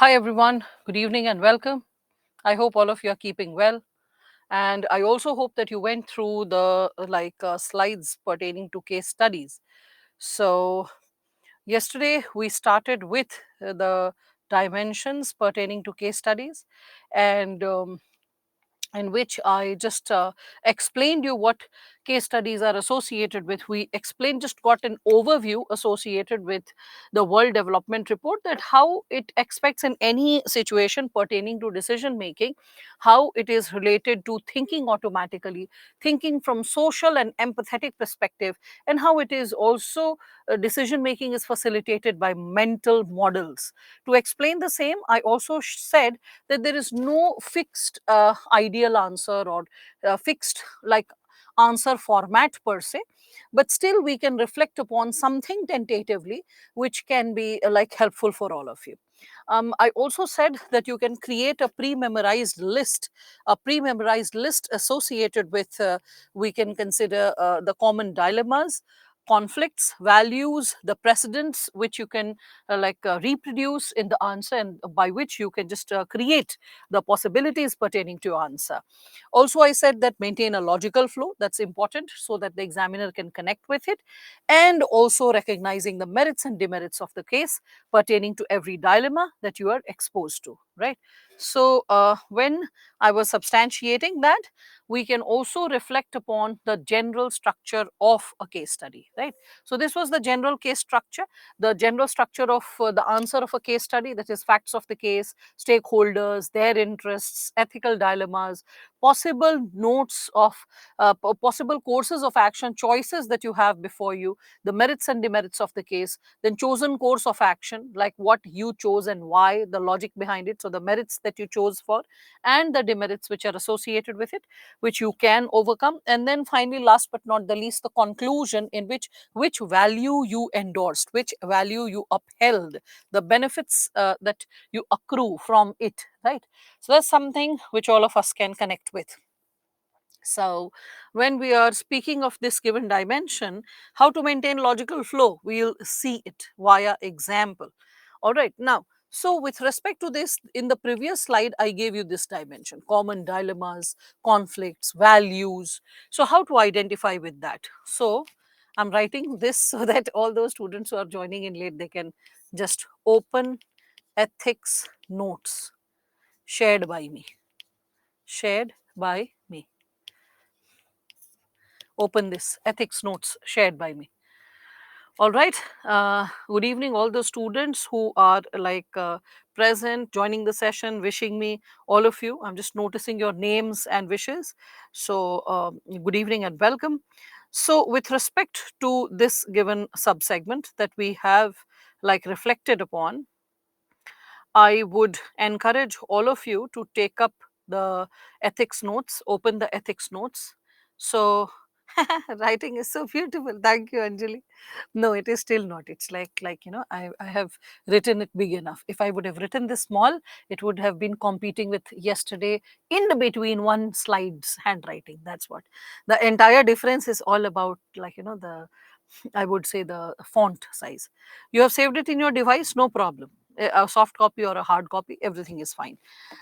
Hi, everyone. Good evening and welcome. I hope all of you are keeping well. And I also hope that you went through the slides pertaining to case studies. So, yesterday we started with the dimensions pertaining to case studies, and in which I just explained you what case studies are associated with. We explained, just got an overview associated with the World Development Report, that how it expects in any situation pertaining to decision making, how it is related to thinking automatically, thinking from social and empathetic perspective, and how it is also decision making is facilitated by mental models. To explain the same, I also said that there is no fixed ideal answer or fixed answer format per se, but still we can reflect upon something tentatively which can be helpful for all of you. I also said that you can create a pre-memorized list associated with, we can consider the common dilemmas, conflicts, values, the precedents which you can reproduce in the answer, and by which you can just create the possibilities pertaining to your answer. Also, I said that maintain a logical flow, that's important so that the examiner can connect with it, and also recognizing the merits and demerits of the case pertaining to every dilemma that you are exposed to, right? So, when I was substantiating that, we can also reflect upon the general structure of a case study, right? So, this was the general case structure, the general structure of the answer of a case study, that is, facts of the case, stakeholders, their interests, ethical dilemmas, possible notes of possible courses of action, choices that you have before you, the merits and demerits of the case, then chosen course of action, like what you chose and why, the logic behind it, so the merits that you chose for, and the demerits which are associated with it, which you can overcome. And then finally, last but not the least, the conclusion, in which value you endorsed, which value you upheld, the benefits that you accrue from it, right? So that's something which all of us can connect with. So, when we are speaking of this given dimension, how to maintain logical flow, we'll see it via example. All right, now, so with respect to this, in the previous slide, I gave you this dimension: common dilemmas, conflicts, values. So, how to identify with that? So, I'm writing this so that all those students who are joining in late, they can just open ethics notes shared by me. Shared by me. Open this ethics notes shared by me. All right. Good evening, all the students who are present, joining the session, wishing me, all of you. I'm just noticing your names and wishes. So, good evening and welcome. So, with respect to this given subsegment that we have reflected upon, I would encourage all of you to take up the ethics notes, open the ethics notes. So, writing is so beautiful. Thank you, Anjali. No, it is still not. It's I have written it big enough. If I would have written this small, it would have been competing with yesterday in the between one slide's handwriting. That's what. The entire difference is all about, the, I would say, the font size. You have saved it in your device, no problem. A soft copy or a hard copy, everything is fine.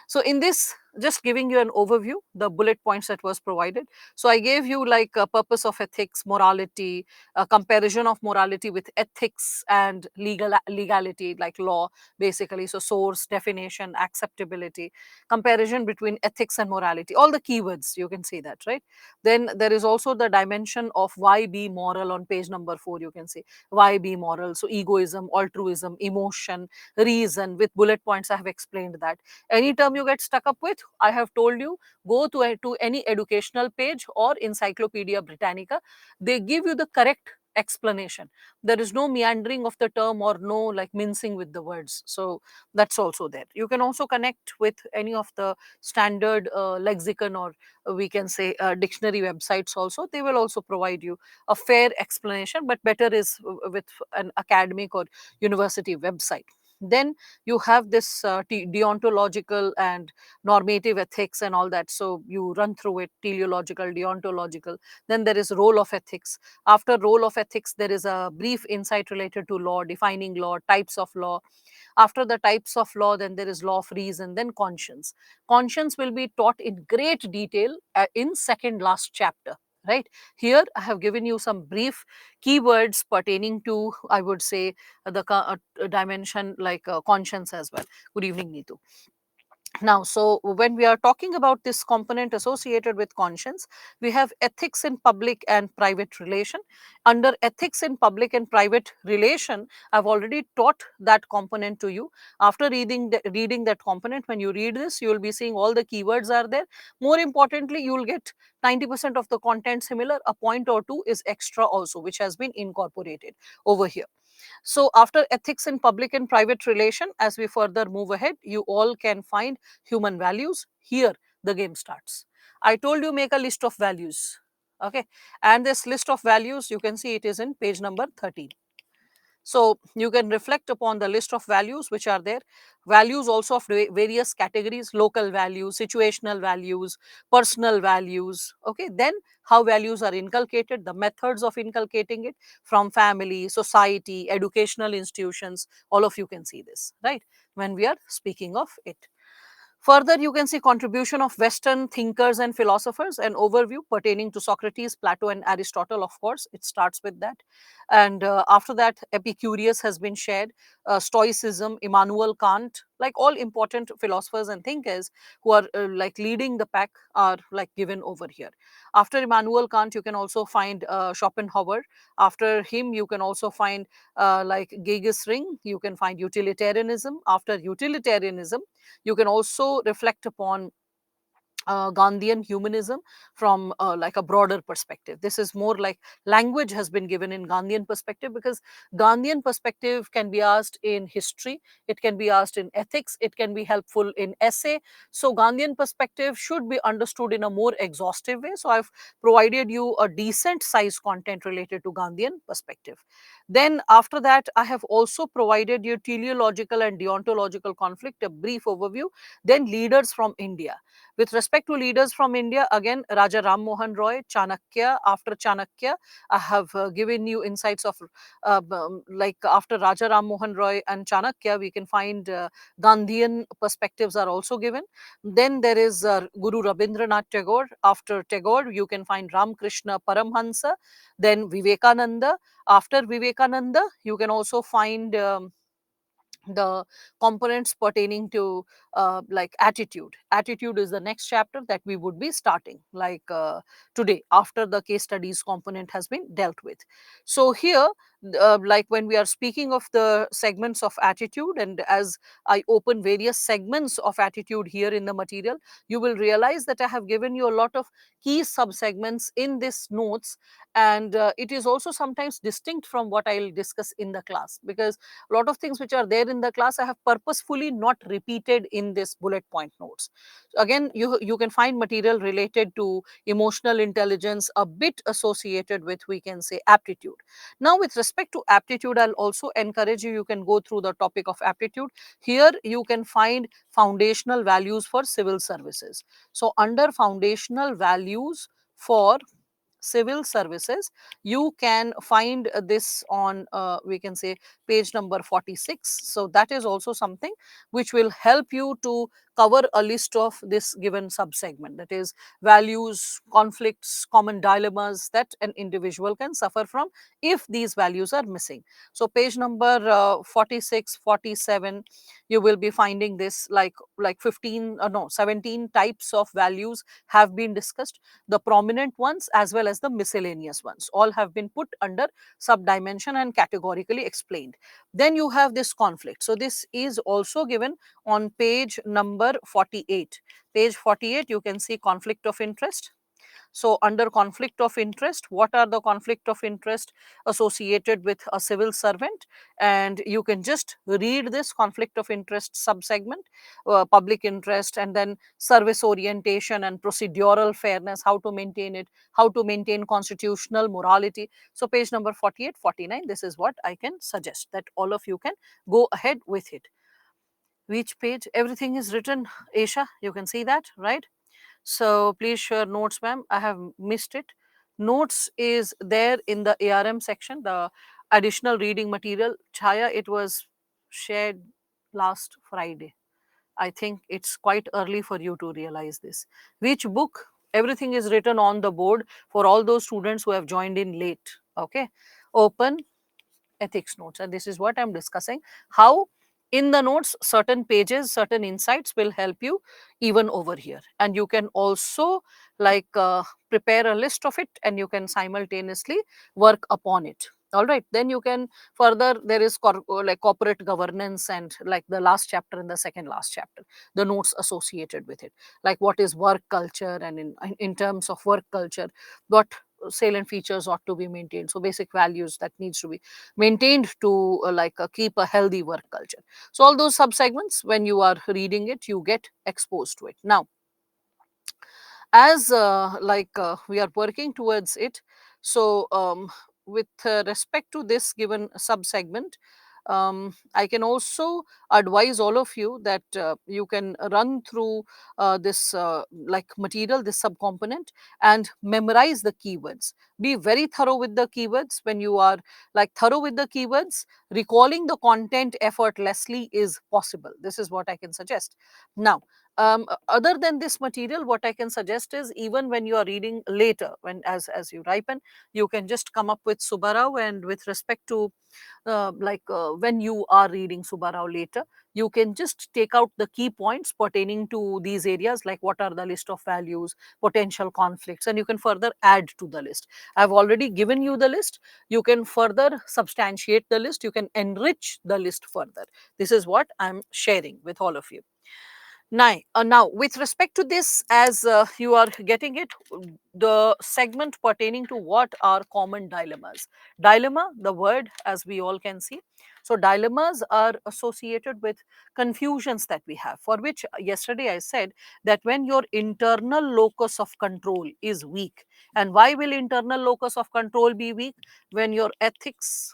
So, in this, just giving you an overview, the bullet points that was provided. So, I gave you like a purpose of ethics, morality, a comparison of morality with ethics and legality, like law, basically. So, source, definition, acceptability, comparison between ethics and morality, all the keywords, you can see that, right? Then there is also the dimension of why be moral on page number 4, you can see why be moral. So, egoism, altruism, emotion, reason, with bullet points I have explained that. Any term you get stuck up with, I have told you, go to any educational page or Encyclopedia Britannica. They give you the correct explanation. There is no meandering of the term or no mincing with the words. So that's also there. You can also connect with any of the standard lexicon, or we can say dictionary websites also. They will also provide you a fair explanation, but better is with an academic or university website. Then you have this deontological and normative ethics and all that, so you run through it: teleological, deontological. Then there is role of ethics. After role of ethics, there is a brief insight related to law, defining law, types of law. After the types of law, then there is law of reason, then conscience. Conscience will be taught in great detail in second last chapter, right? Here I have given you some brief keywords pertaining to, I would say, the dimension like conscience as well. Good evening, Neetu. Now, so when we are talking about this component associated with conscience, we have ethics in public and private relation. Under ethics in public and private relation, I've already taught that component to you. After reading that component, when you read this, you will be seeing all the keywords are there. More importantly, you will get 90% of the content similar. A point or two is extra also, which has been incorporated over here. So after ethics in public and private relation, as we further move ahead, you all can find human values. Here the game starts. I told you make a list of values. Okay. And this list of values, you can see it is in page number 13. So you can reflect upon the list of values which are there. Values also of various categories: local values, situational values, personal values. Okay, then how values are inculcated, the methods of inculcating it from family, society, educational institutions. All of you can see this, right? When we are speaking of it. Further, you can see contribution of Western thinkers and philosophers, an overview pertaining to Socrates, Plato, and Aristotle. Of course, it starts with that. And after that, Epicurus has been shared, Stoicism, Immanuel Kant, like all important philosophers and thinkers who are like leading the pack are like given over here. After Immanuel Kant, you can also find Schopenhauer. After him, you can also find like Geiges Ring. You can find utilitarianism. After utilitarianism, you can also reflect upon Gandhian humanism from like a broader perspective. This is more like language has been given in Gandhian perspective, because Gandhian perspective can be asked in history, it can be asked in ethics, it can be helpful in essay. So Gandhian perspective should be understood in a more exhaustive way. So I've provided you a decent size content related to Gandhian perspective. Then after that, I have also provided you teleological and deontological conflict, a brief overview. Then leaders from India. With respect to leaders from India, again, Raja Ram Mohan Roy, Chanakya. After Chanakya, I have given you insights of like after Raja Ram Mohan Roy and Chanakya, we can find Gandhian perspectives are also given. Then there is Guru Rabindranath Tagore. After Tagore, you can find Ramakrishna Paramhansa. Then Vivekananda. After Vivekananda, you can also find the components pertaining to like attitude is the next chapter that we would be starting like today, after the case studies component has been dealt with. So here like when we are speaking of the segments of attitude, and as I open various segments of attitude here in the material, you will realize that I have given you a lot of key subsegments in this notes. And it is also sometimes distinct from what I'll discuss in the class, because a lot of things which are there in the class I have purposefully not repeated in this bullet point notes. Again, you can find material related to emotional intelligence, a bit associated with, we can say, aptitude. Now with respect to aptitude, I'll also encourage you, you can go through the topic of aptitude. Here you can find foundational values for civil services. So under foundational values for civil services, you can find this on we can say page number 46. So that is also something which will help you to cover a list of this given subsegment, that is values, conflicts, common dilemmas that an individual can suffer from if these values are missing. So page number 46, 47, you will be finding this like 15 no 17 types of values have been discussed. The prominent ones as well as the miscellaneous ones all have been put under subdimension and categorically explained. Then you have this conflict. So this is also given on page number 48. Page 48, you can see conflict of interest. So under conflict of interest, what are the conflict of interest associated with a civil servant? And you can just read this conflict of interest subsegment, public interest, and then service orientation and procedural fairness, how to maintain it, how to maintain constitutional morality. So page number 48, 49, this is what I can suggest that all of you can go ahead with it. Which page? Everything is written, Aisha, you can see that, right? So please share notes, ma'am. I have missed it. Notes is there in the ARM section, the additional reading material. Chaya, it was shared last Friday. I think it's quite early for you to realize this. Which book? Everything is written on the board for all those students who have joined in late. Okay. Open ethics notes, and this is what I'm discussing, how in the notes certain pages, certain insights will help you even over here. And you can also like prepare a list of it, and you can simultaneously work upon it. All right, then you can further, there is like corporate governance, and like the last chapter and the second last chapter, the notes associated with it, like what is work culture, and in terms of work culture, what salient features ought to be maintained. So basic values that needs to be maintained to keep a healthy work culture. So all those subsegments, when you are reading it, you get exposed to it. Now, as we are working towards it, so with respect to this given subsegment, I can also advise all of you that you can run through this like material, this subcomponent, and memorize the keywords. Be very thorough with the keywords. When you are like thorough with the keywords, recalling the content effortlessly is possible. This is what I can suggest. Now, other than this material, what I can suggest is, even when you are reading later, when as you ripen, you can just come up with Subbarao, and with respect to when you are reading Subbarao later, you can just take out the key points pertaining to these areas, like what are the list of values, potential conflicts, and you can further add to the list. I've already given you the list. You can further substantiate the list. You can enrich the list further. This is what I'm sharing with all of you. Now, with respect to this, as you are getting it, the segment pertaining to what are common dilemmas. Dilemma, the word, as we all can see. So, dilemmas are associated with confusions that we have, for which yesterday I said that when your internal locus of control is weak, and why will internal locus of control be weak? When your ethics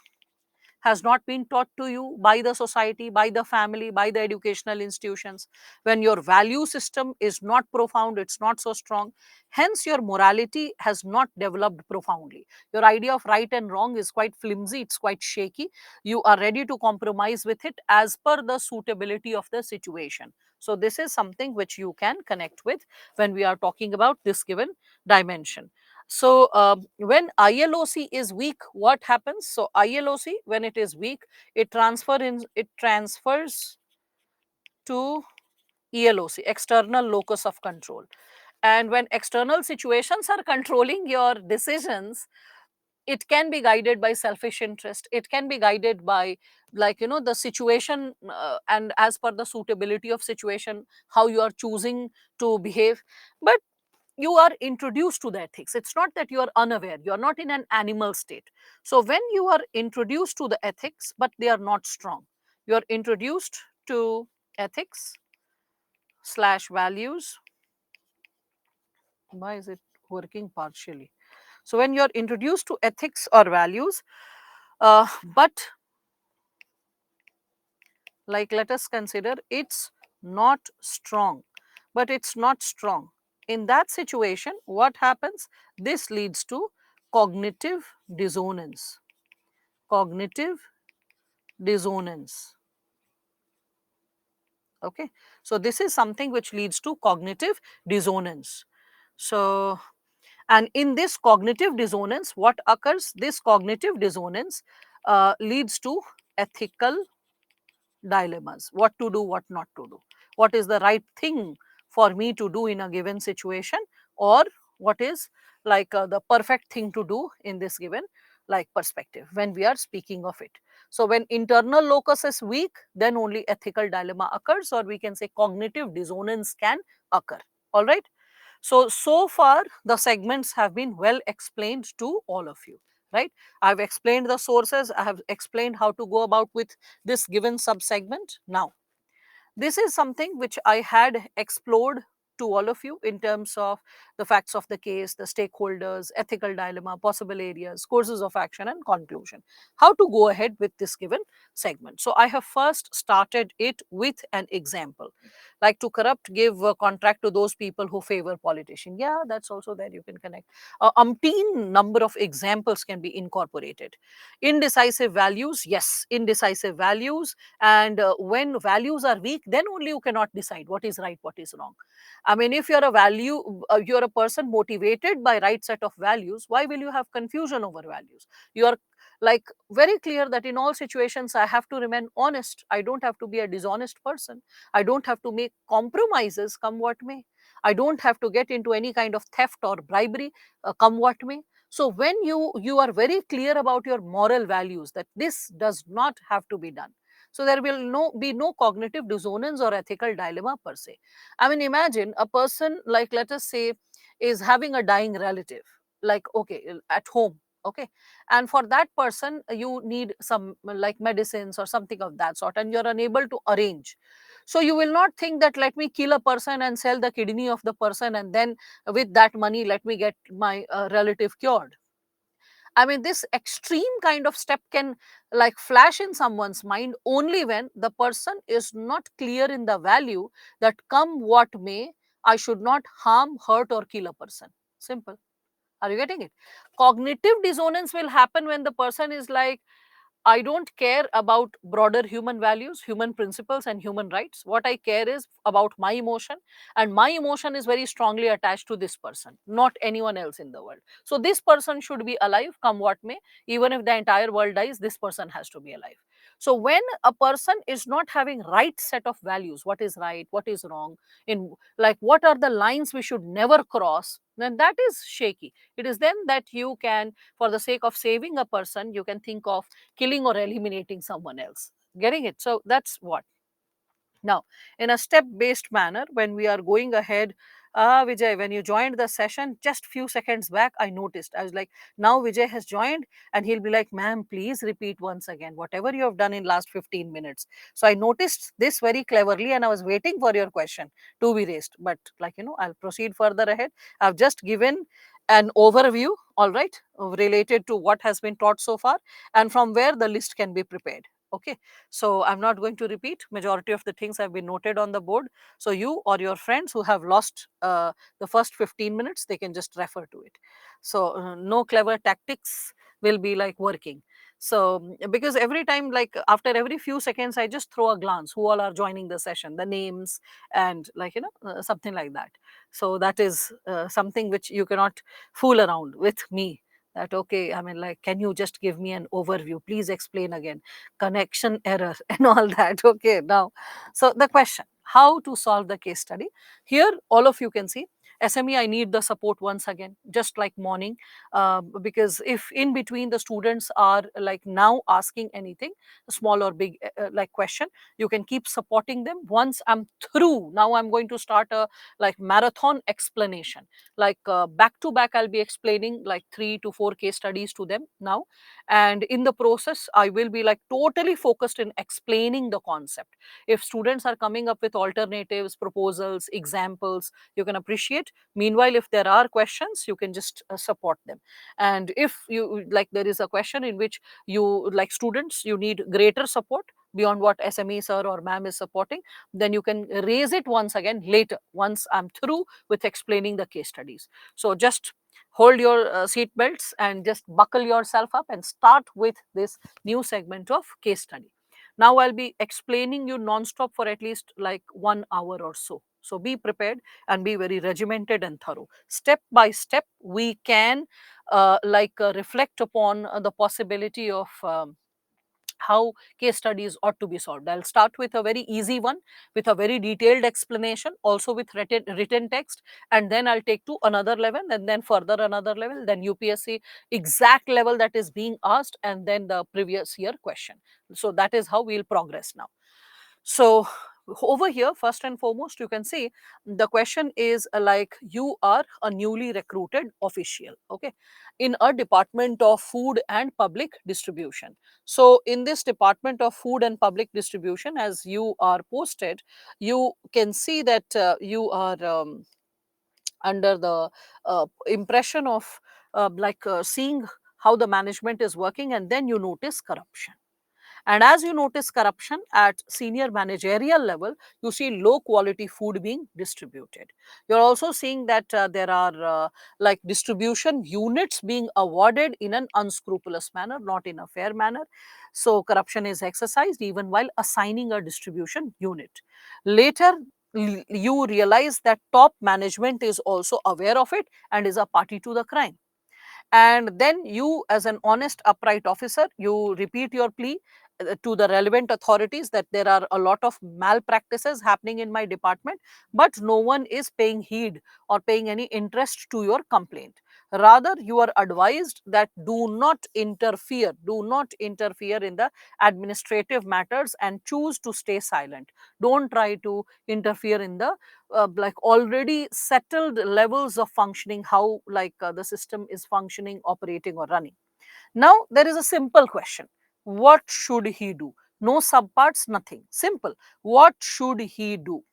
has not been taught to you by the society, by the family, by the educational institutions, when your value system is not profound, it's not so strong, hence your morality has not developed profoundly. Your idea of right and wrong is quite flimsy, it's quite shaky. You are ready to compromise with it as per the suitability of the situation. So, this is something which you can connect with when we are talking about this given dimension. So, when ILOC is weak, what happens? So, ILOC, when it is weak, it transfers to ELOC, external locus of control. And when external situations are controlling your decisions, it can be guided by selfish interest. It can be guided by, the situation, and as per the suitability of situation, how you are choosing to behave. But you are introduced to the ethics. It's not that you are unaware, you are not in an animal state. So when you are introduced to the ethics but they are not strong, you are introduced to ethics slash values. Why is it working partially? So when you are introduced to ethics or values, but like, let us consider it's not strong, but it's not strong, in that situation what happens? This leads to cognitive dissonance. Cognitive dissonance. Okay, so this is something which leads to cognitive dissonance. So, and in this cognitive dissonance, what occurs? This cognitive dissonance leads to ethical dilemmas. What to do, what not to do. What is the right thing for me to do in a given situation, or what is the perfect thing to do in this given perspective when we are speaking of it. So when internal locus is weak, then only ethical dilemma occurs, or we can say cognitive dissonance can occur. All right. So far the segments have been well explained to all of you, right? I've explained the sources, I have explained how to go about with this given sub segment. Now this is something which I had explored to all of you in terms of the facts of the case, the stakeholders, ethical dilemma, possible areas, courses of action, and conclusion. How to go ahead with this given segment. So, I have first started it with an example. Like to corrupt, give a contract to those people who favor politician. Yeah, that's also there. You can connect. Umpteen number of examples can be incorporated. Indecisive values, yes, indecisive values, and when values are weak, then only you cannot decide what is right, what is wrong. I mean, if you're a person motivated by right set of values, why will you have confusion over values? You are like very clear that in all situations I have to remain honest. I don't have to be a dishonest person. I don't have to make compromises come what may. I don't have to get into any kind of theft or bribery come what may. So when you are very clear about your moral values that this does not have to be done, so there will be no cognitive dissonance or ethical dilemma per se. I mean, imagine a person, like let us say, is having a dying relative, like okay, at home, okay, and for that person you need some like medicines or something of that sort, and you're unable to arrange. So you will not think that let me kill a person and sell the kidney of the person, and then with that money let me get my relative cured. I mean, this extreme kind of step can like flash in someone's mind only when the person is not clear in the value that come what may, I should not harm, hurt, or kill a person. Simple. Are you getting it? Cognitive dissonance will happen when the person is like, I don't care about broader human values, human principles, and human rights. What I care is about my emotion, and my emotion is very strongly attached to this person, not anyone else in the world. So, this person should be alive, come what may. Even if the entire world dies, this person has to be alive. So, when a person is not having right set of values, what is right, what is wrong, in like what are the lines we should never cross, then that is shaky. It is then that you can, for the sake of saving a person, you can think of killing or eliminating someone else. Getting it? So that's what. Now, in a step based manner, when we are going ahead, Vijay, when you joined the session just few seconds back, I noticed. I was like, now Vijay has joined, and he'll be like, ma'am, please repeat once again whatever you have done in last 15 minutes. So I noticed this very cleverly, and I was waiting for your question to be raised. But like, I'll proceed further ahead. I've just given an overview, all right, related to what has been taught so far and from where the list can be prepared. Okay, so I'm not going to repeat. Majority of the things have been noted on the board. So you or your friends who have lost the first 15 minutes, they can just refer to it. So no clever tactics will be like working. So because every time, like after every few seconds, I just throw a glance who all are joining the session, the names, and like something like that. So that is something which you cannot fool around with me. That okay, I mean, like, can you just give me an overview? Please explain again, connection error and all that. Okay, now, so the question, how to solve the case study? Here all of you can see SME, I need the support once again, just like morning, because if in between the students are like now asking anything, small or big, like question, you can keep supporting them. Once I'm through, now I'm going to start a like marathon explanation, like back to back I'll be explaining like 3 to 4 case studies to them now, and in the process I will be like totally focused in explaining the concept. If students are coming up with alternatives, proposals, examples, you can appreciate. Meanwhile, if there are questions, you can just support them. And if you like there is a question in which you like students, you need greater support beyond what SME sir or ma'am is supporting, then you can raise it once again later once I'm through with explaining the case studies. So just hold your seat belts and just buckle yourself up and start with this new segment of case study. Now I'll be explaining you non-stop for at least like 1 hour or so. So be prepared and be very regimented and thorough. Step by step, we can reflect upon the possibility of how case studies ought to be solved. I'll start with a very easy one with a very detailed explanation, also with written text, and then I'll take to another level, and then further another level, then UPSC exact level that is being asked, and then the previous year question. So that is how we'll progress now. So over here, first and foremost, you can see the question is like you are a newly recruited official, okay, in a department of food and public distribution. So in this department of food and public distribution, as you are posted, you can see that you are under the impression of seeing how the management is working, and then you notice corruption. And as you notice corruption at senior managerial level, you see low quality food being distributed. You're also seeing that there are like distribution units being awarded in an unscrupulous manner, not in a fair manner. So corruption is exercised even while assigning a distribution unit. Later, you realize that top management is also aware of it and is a party to the crime. And then you, as an honest upright officer, you repeat your plea to the relevant authorities that there are a lot of malpractices happening in my department, but no one is paying heed or paying any interest to your complaint. Rather, you are advised that do not interfere in the administrative matters and choose to stay silent. Don't try to interfere in the like already settled levels of functioning, how the system is functioning, operating or running. Now there is a simple question: what should he do? No subparts, nothing, simple. What should he do?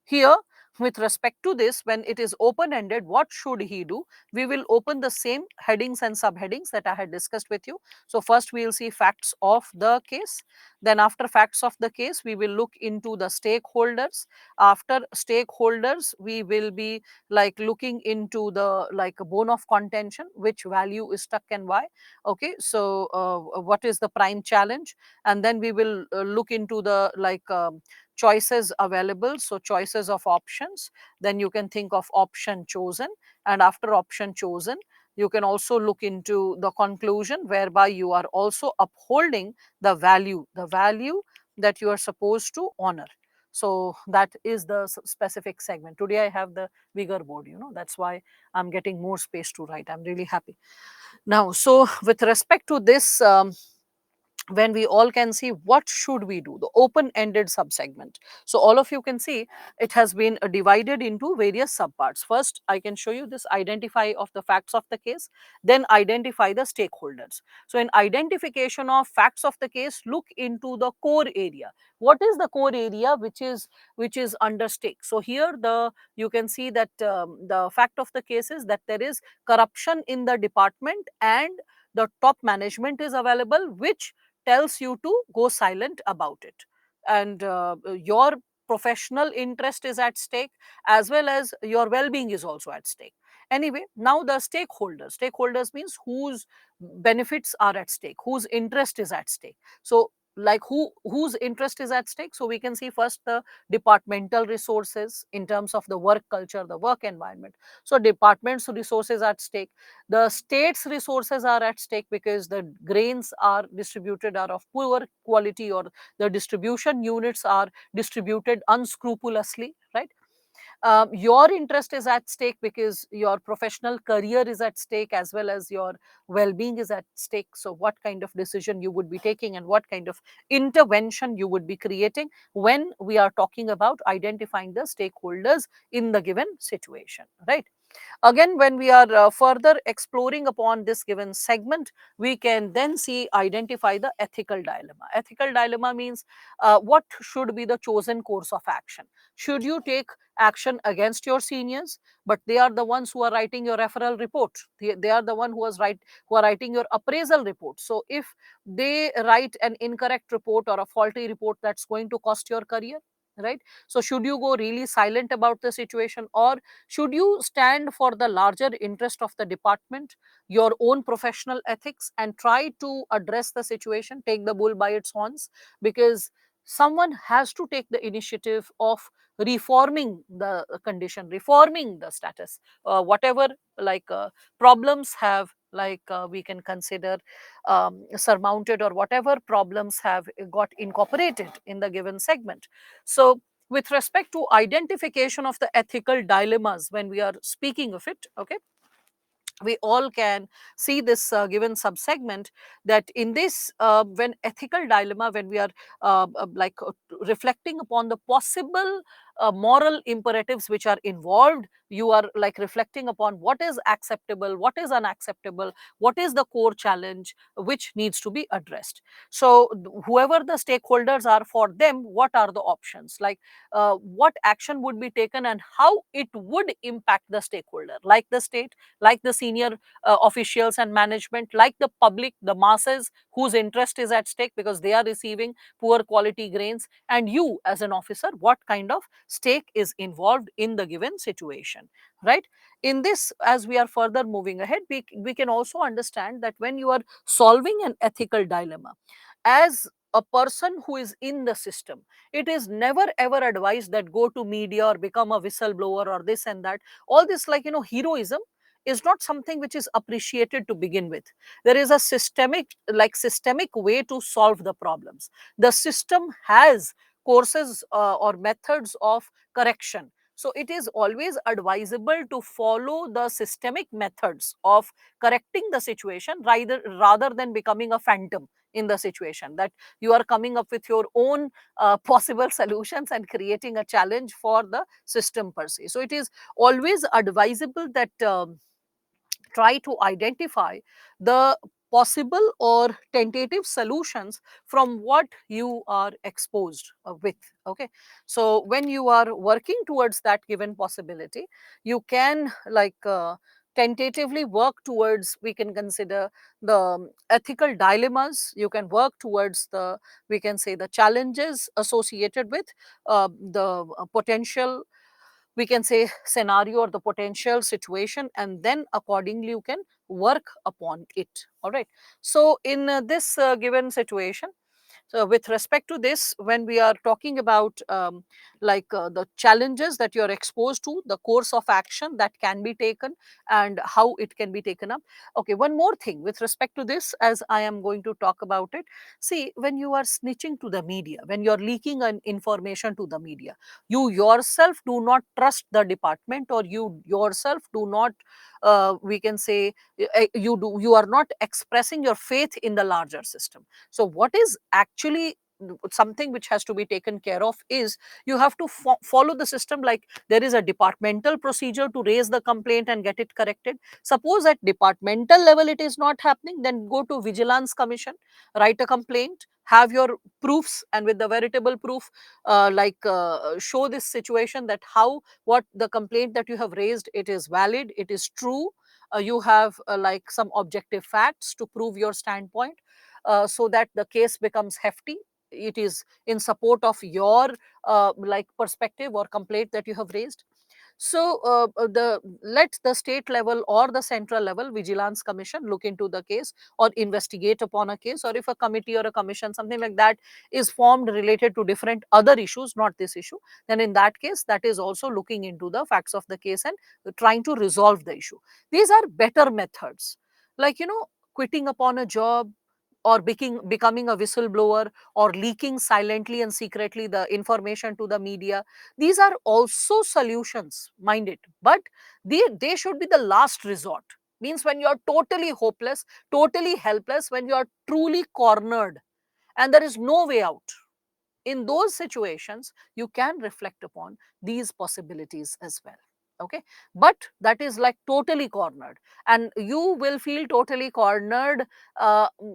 Here, with respect to this, when it is open ended, what should he do? We will open the same headings and subheadings that I had discussed with you. So first we will see facts of the case. Then after facts of the case, we will look into the stakeholders. After stakeholders, we will be like looking into the like bone of contention, which value is stuck and why. Okay, so what is the prime challenge? And then we will look into the choices available, so choices of options. Then you can think of option chosen, and after option chosen, you can also look into the conclusion, whereby you are also upholding the value that you are supposed to honor. So that is the specific segment. Today I have the bigger board, that's why I'm getting more space to write. I'm really happy. Now, so with respect to this, when we all can see what should we do, the open ended subsegment. So all of you can see it has been divided into various subparts. First, I can show you this: identify of the facts of the case, then identify the stakeholders. So in identification of facts of the case, look into the core area. What is the core area which is under stake? So here you can see that the fact of the case is that there is corruption in the department, and the top management is available, which tells you to go silent about it. And your professional interest is at stake, as well as your well-being is also at stake. Anyway, now the stakeholders means whose benefits are at stake, whose interest is at stake. So like whose interest is at stake? So we can see first the departmental resources in terms of the work culture, the work environment. So department's resources at stake. The state's resources are at stake because the grains are distributed are of poor quality, or the distribution units are distributed unscrupulously, right? Your interest is at stake because your professional career is at stake, as well as your well-being is at stake. So what kind of decision you would be taking, and what kind of intervention you would be creating when we are talking about identifying the stakeholders in the given situation, right? Again, when we are further exploring upon this given segment, we can then see identify the ethical dilemma. Ethical dilemma means what should be the chosen course of action. Should you take action against your seniors, but they are the ones who are writing your referral report, they are the one who are writing your appraisal report. So if they write an incorrect report or a faulty report, that's going to cost your career, right? So should you go really silent about the situation, or should you stand for the larger interest of the department, your own professional ethics, and try to address the situation, take the bull by its horns? Because someone has to take the initiative of reforming the condition, reforming the status, whatever problems have we can consider surmounted, or whatever problems have got incorporated in the given segment. So with respect to identification of the ethical dilemmas, when we are speaking of it, okay, we all can see this given subsegment, that in this when ethical dilemma, when we are reflecting upon the possible moral imperatives which are involved, you are like reflecting upon what is acceptable, what is unacceptable, what is the core challenge which needs to be addressed. So whoever the stakeholders are, for them what are the options, like what action would be taken and how it would impact the stakeholder, like the state, like the senior officials and management, like the public, the masses whose interest is at stake because they are receiving poor quality grains, and you as an officer, what kind of stake is involved in the given situation, right? In this, as we are further moving ahead, we can also understand that when you are solving an ethical dilemma as a person who is in the system, it is never ever advised that go to media or become a whistleblower or this and that. All this, like, heroism is not something which is appreciated to begin with. There is a systemic way to solve the problems. The system has courses or methods of correction. So it is always advisable to follow the systemic methods of correcting the situation, rather than becoming a phantom in the situation, that you are coming up with your own possible solutions and creating a challenge for the system per se. So it is always advisable that try to identify the possible or tentative solutions from what you are exposed with. Okay, so when you are working towards that given possibility, you can tentatively work towards, we can consider the ethical dilemmas, you can work towards the, we can say, the challenges associated with the potential, we can say, scenario or the potential situation, and then accordingly you can work upon it. All right, so in this given situation, so with respect to this, when we are talking about the challenges that you are exposed to, the course of action that can be taken and how it can be taken up. Okay, one more thing with respect to this, as I am going to talk about it. See, when you are snitching to the media, when you are leaking an information to the media, you yourself do not trust the department, or you yourself do not, we can say, you are not expressing your faith in the larger system. So what is actually something which has to be taken care of is, you have to follow the system, like there is a departmental procedure to raise the complaint and get it corrected. Suppose at departmental level it is not happening, then go to vigilance commission, write a complaint, have your proofs, and with the veritable proof, show this situation, that how what the complaint that you have raised, it is valid, it is true. You have some objective facts to prove your standpoint, so that the case becomes hefty. It is in support of your perspective or complaint that you have raised. So the let the state level or the central level vigilance commission look into the case or investigate upon a case, or if a committee or a commission, something like that, is formed related to different other issues, not this issue, then in that case, that is also looking into the facts of the case and trying to resolve the issue. These are better methods, quitting upon a job, or becoming a whistleblower, or leaking silently and secretly the information to the media. These are also solutions, mind it, but they should be the last resort. Means when you are totally hopeless, totally helpless, when you are truly cornered and there is no way out, in those situations you can reflect upon these possibilities as well. Okay, but that is like totally cornered, and you will feel totally cornered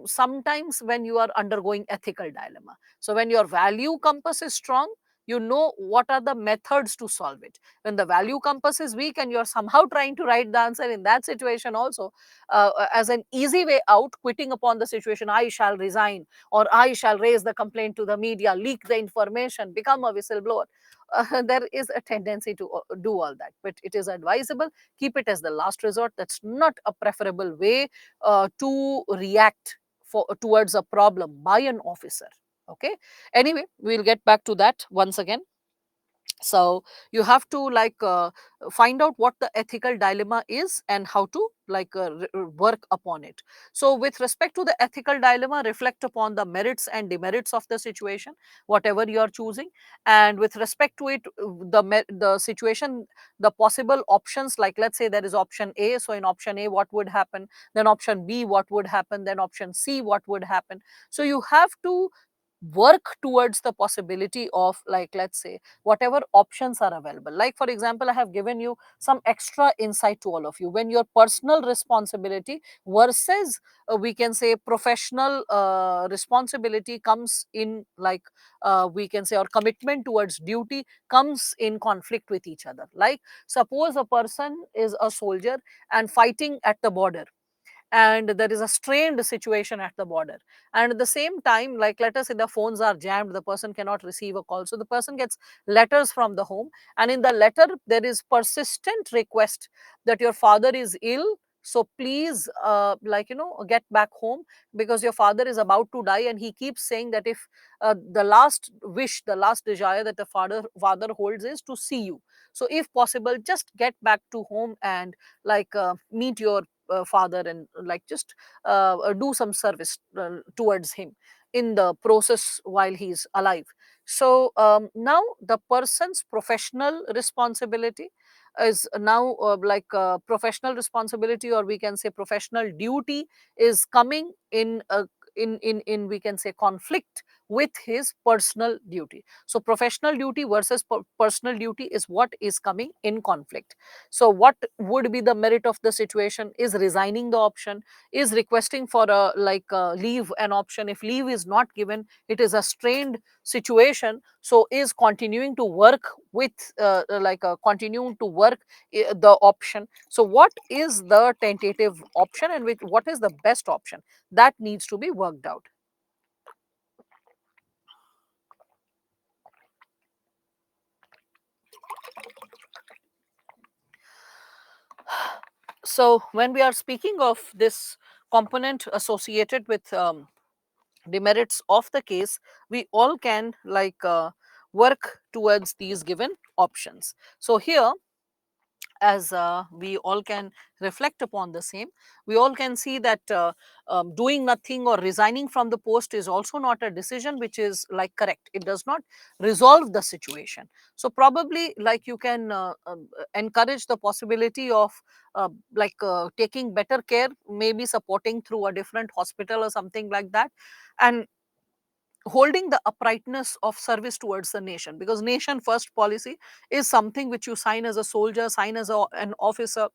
sometimes when you are undergoing ethical dilemma. So when your value compass is strong, you know what are the methods to solve it. When the value compass is weak and you're somehow trying to write the answer, in that situation also, as an easy way out, quitting upon the situation, I shall resign, or I shall raise the complaint to the media, leak the information, become a whistleblower. There is a tendency to do all that, but it is advisable, keep it as the last resort. That's not a preferable way to react towards a problem by an officer. Okay, anyway, we'll get back to that once again. So you have to find out what the ethical dilemma is and how to work upon it. So with respect to the ethical dilemma, reflect upon the merits and demerits of the situation, whatever you are choosing. And with respect to it, the situation, the possible options, like let's say there is option A, so in option A what would happen, then option B what would happen, then option C what would happen. So you have to work towards the possibility of, like, let's say, whatever options are available. Like for example, I have given you some extra insight to all of you. When your personal responsibility versus we can say professional responsibility comes in, we can say, or commitment towards duty comes in conflict with each other. Like suppose a person is a soldier and fighting at the border, and there is a strained situation at the border, and at the same time, like let us say the phones are jammed, the person cannot receive a call, so the person gets letters from the home, and in the letter there is persistent request that your father is ill, so please get back home, because your father is about to die, and he keeps saying that if the last wish, the last desire that the father holds is to see you, so if possible just get back to home and meet your father, and just do some service towards him in the process while he's alive. So now the person's professional responsibility is now professional responsibility, or we can say professional duty, is coming in we can say conflict with his personal duty. So professional duty versus personal duty is what is coming in conflict. So what would be the merit of the situation? Is resigning the option? Is requesting for a leave an option? If leave is not given, it is a strained situation, so is continuing to work with continuing to work the option. So what is the tentative option, and with what is the best option, that needs to be worked out. So when we are speaking of this component associated with demerits of the case, we all can work towards these given options. So here, as we all can reflect upon the same, we all can see that doing nothing or resigning from the post is also not a decision which is correct. It does not resolve the situation. So probably you can encourage the possibility of taking better care, maybe supporting through a different hospital or something like that, and holding the uprightness of service towards the nation, because nation first policy is something which you sign as a soldier, sign as an officer,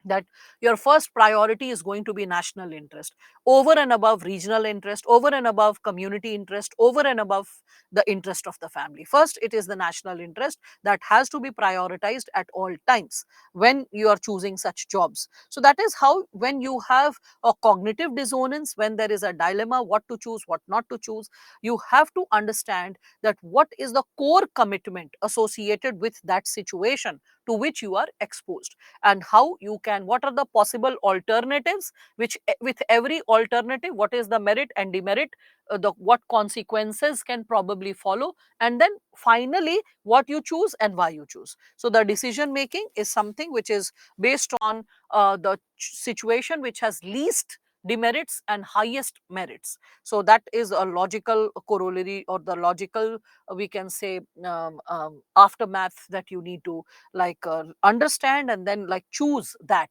that your first priority is going to be national interest over and above regional interest, over and above community interest, over and above the interest of the family. First, it is the national interest that has to be prioritized at all times when you are choosing such jobs. So that is how, when you have a cognitive dissonance, when there is a dilemma what to choose, what not to choose, you have to understand that what is the core commitment associated with that situation to which you are exposed, and how you can, what are the possible alternatives, which with every alternative, what is the merit and demerit, the what consequences can probably follow, and then finally what you choose and why you choose. So the decision making is something which is based on the situation which has least demerits and highest merits. So that is a logical corollary, or the logical we can say aftermath that you need to understand, and then choose that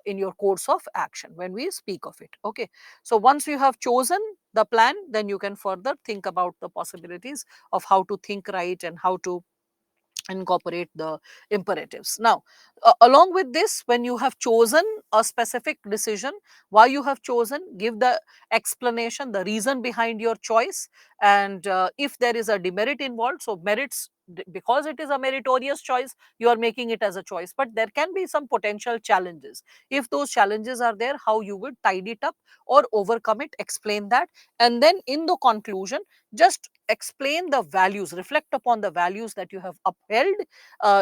in your course of action when we speak of it. Okay, so once you have chosen the plan, then you can further think about the possibilities of how to think right and how to incorporate the imperatives. Now, along with this, when you have chosen a specific decision, why you have chosen, give the explanation, the reason behind your choice, and if there is a demerit involved, so merits, because it is a meritorious choice, you are making it as a choice, but there can be some potential challenges. If those challenges are there, how you would tidy it up or overcome it, explain that, and then in the conclusion, just explain the values, reflect upon the values that you have upheld,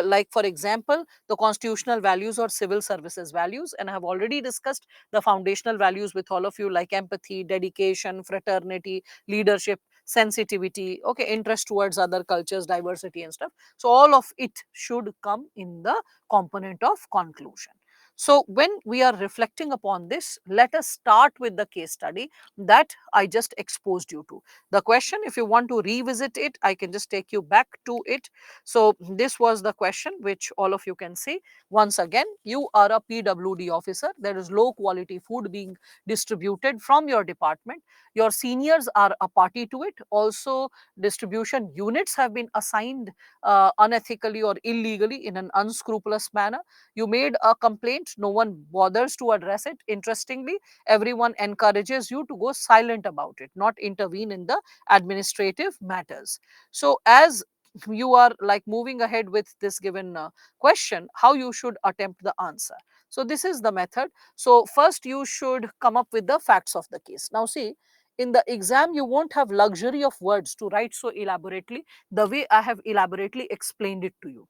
like for example the constitutional values or civil services values, and I have already discussed the foundational values with all of you, like empathy, dedication, fraternity, leadership. sensitivity, okay, interest towards other cultures, diversity and stuff. So all of it should come in the component of conclusion. So when we are reflecting upon this, let us start with the case study that I just exposed you to. The question, if you want to revisit it, I can just take you back to it. So this was the question which all of you can see. Once again, you are a PWD officer. There is low quality food being distributed from your department. Your seniors are a party to it. Also, distribution units have been assigned unethically or illegally in an unscrupulous manner. You made a complaint, no one bothers to address it. Interestingly, everyone encourages you to go silent about it, not intervene in the administrative matters. So, as you are like moving ahead with this given question, how you should attempt the answer. So, this is the method. So, first you should come up with the facts of the case. Now, see, in the exam, you won't have luxury of words to write so elaborately the way I have elaborately explained it to you.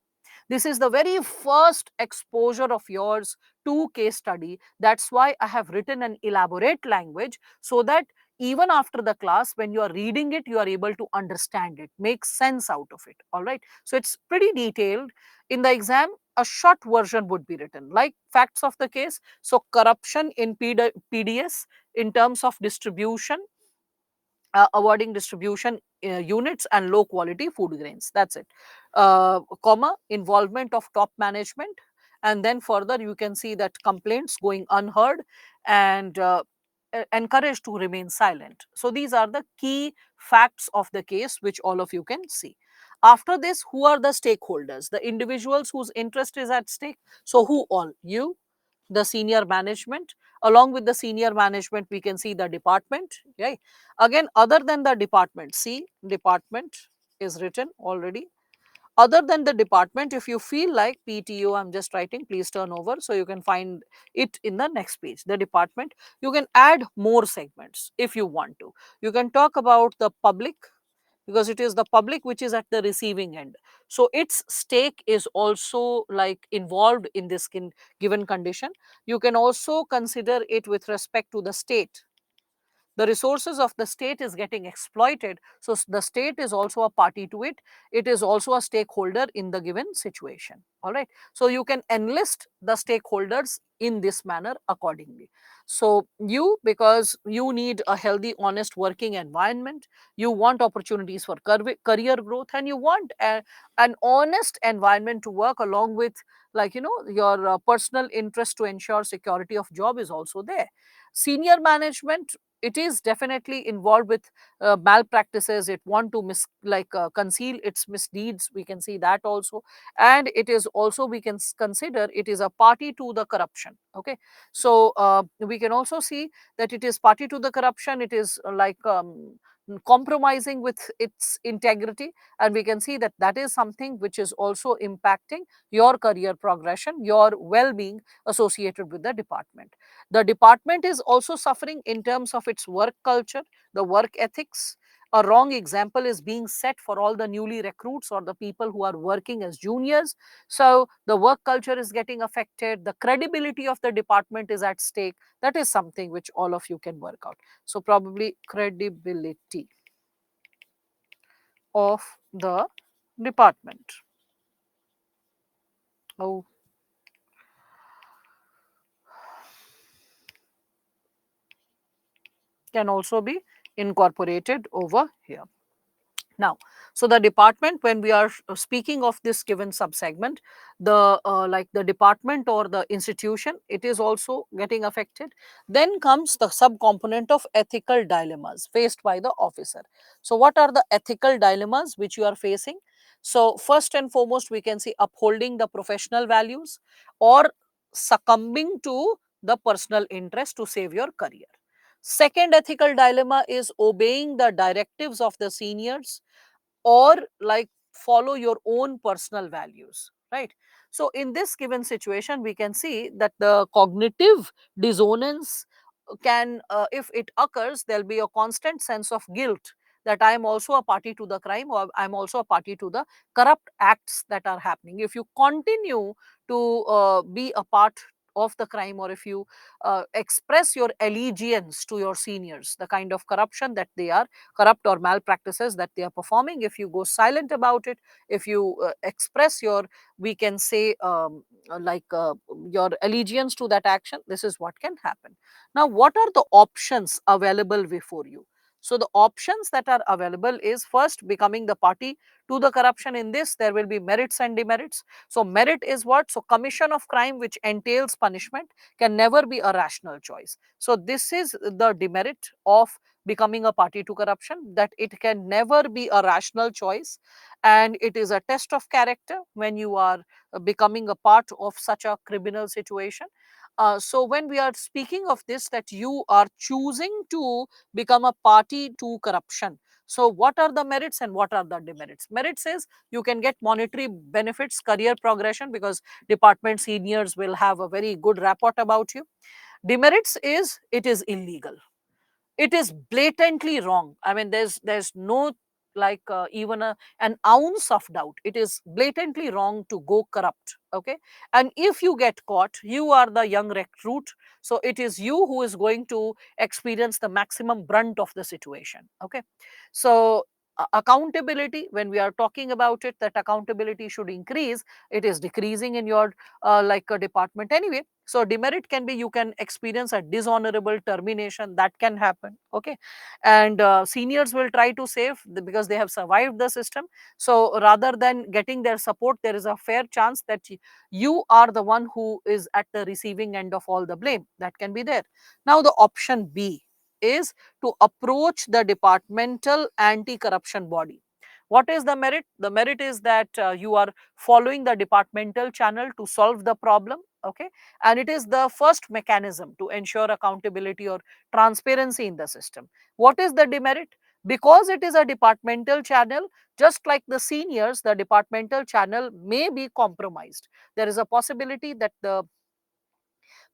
This is the very first exposure of yours to case study. That's why I have written an elaborate language so that even after the class, when you are reading it, you are able to understand it, make sense out of it. All right. So it's pretty detailed. In the exam, a short version would be written like facts of the case. So corruption in PDS in terms of distribution, awarding distribution units and low quality food grains. That's it. Comma, involvement of top management. And then further, you can see that complaints going unheard and encouraged to remain silent. So these are the key facts of the case which all of you can see. After this, who are the stakeholders? The individuals whose interest is at stake. So who all? You, the senior management. Along with the senior management, we can see the department. Right? Again, other than the department, see, department is written already. Other than the department, if you feel like PTO, I'm just writing, please turn over so you can find it in the next page. The department, you can add more segments if you want to. You can talk about the public, because it is the public which is at the receiving end. So its stake is also like involved in this given condition. You can also consider it with respect to the state. The resources of the state is getting exploited, so the state is also a party to it. It is also a stakeholder in the given situation. All right, so you can enlist the stakeholders in this manner accordingly. So you, because you need a healthy, honest working environment, you want opportunities for career growth, and you want an honest environment to work, along with, like, your personal interest to ensure security of job is also there. Senior management, it is definitely involved with malpractices. It want to conceal its misdeeds, we can see that also. And it is also, we can consider it is a party to the corruption. Okay, so we can also see that it is party to the corruption. It is compromising with its integrity, and we can see that that is something which is also impacting your career progression, your well-being associated with the department. The department is also suffering in terms of its work culture, the work ethics. A wrong example is being set for all the newly recruits or the people who are working as juniors. So the work culture is getting affected. The credibility of the department is at stake. That is something which all of you can work out. So probably credibility of the department. Oh, can also be incorporated over here. Now, so the department, when we are speaking of this given subsegment, the like the department or the institution, it is also getting affected. Then comes the subcomponent of ethical dilemmas faced by the officer. So what are the ethical dilemmas which you are facing? So first and foremost, we can see upholding the professional values or succumbing to the personal interest to save your career. Second ethical dilemma is obeying the directives of the seniors or like follow your own personal values, right? So in this given situation, we can see that the cognitive dissonance can, if it occurs, there'll be a constant sense of guilt that I am also a party to the crime, or I'm also a party to the corrupt acts that are happening. If you continue to be a part of the crime, or if you express your allegiance to your seniors, the kind of corruption that they are, corrupt or malpractices that they are performing, if you go silent about it, if you express your, we can say, your allegiance to that action, this is what can happen. Now, what are the options available before you? So the options that are available is, first, becoming the party to the corruption. In this, there will be merits and demerits. So merit is what? So commission of crime which entails punishment can never be a rational choice. So this is the demerit of becoming a party to corruption, that it can never be a rational choice, and it is a test of character when you are becoming a part of such a criminal situation. So when we are speaking of this, that you are choosing to become a party to corruption, so what are the merits and what are the demerits? Merits is you can get monetary benefits, career progression, because department seniors will have a very good rapport about you. Demerits is it is illegal, it is blatantly wrong. I mean, there's no, like, even an ounce of doubt, it is blatantly wrong to go corrupt. Okay, and if you get caught, you are the young recruit, so it is you who is going to experience the maximum brunt of the situation. Okay, so accountability, when we are talking about it, that accountability should increase, it is decreasing in your like a department anyway. So demerit can be, you can experience a dishonorable termination, that can happen. Okay, and seniors will try to save because they have survived the system. So rather than getting their support, there is a fair chance that you are the one who is at the receiving end of all the blame, that can be there. Now the option B is to approach the departmental anti-corruption body. What is the merit? The merit is that you are following the departmental channel to solve the problem. Okay, and it is the first mechanism to ensure accountability or transparency in the system. What is the demerit? Because it is a departmental channel, just like the seniors, the departmental channel may be compromised. There is a possibility that the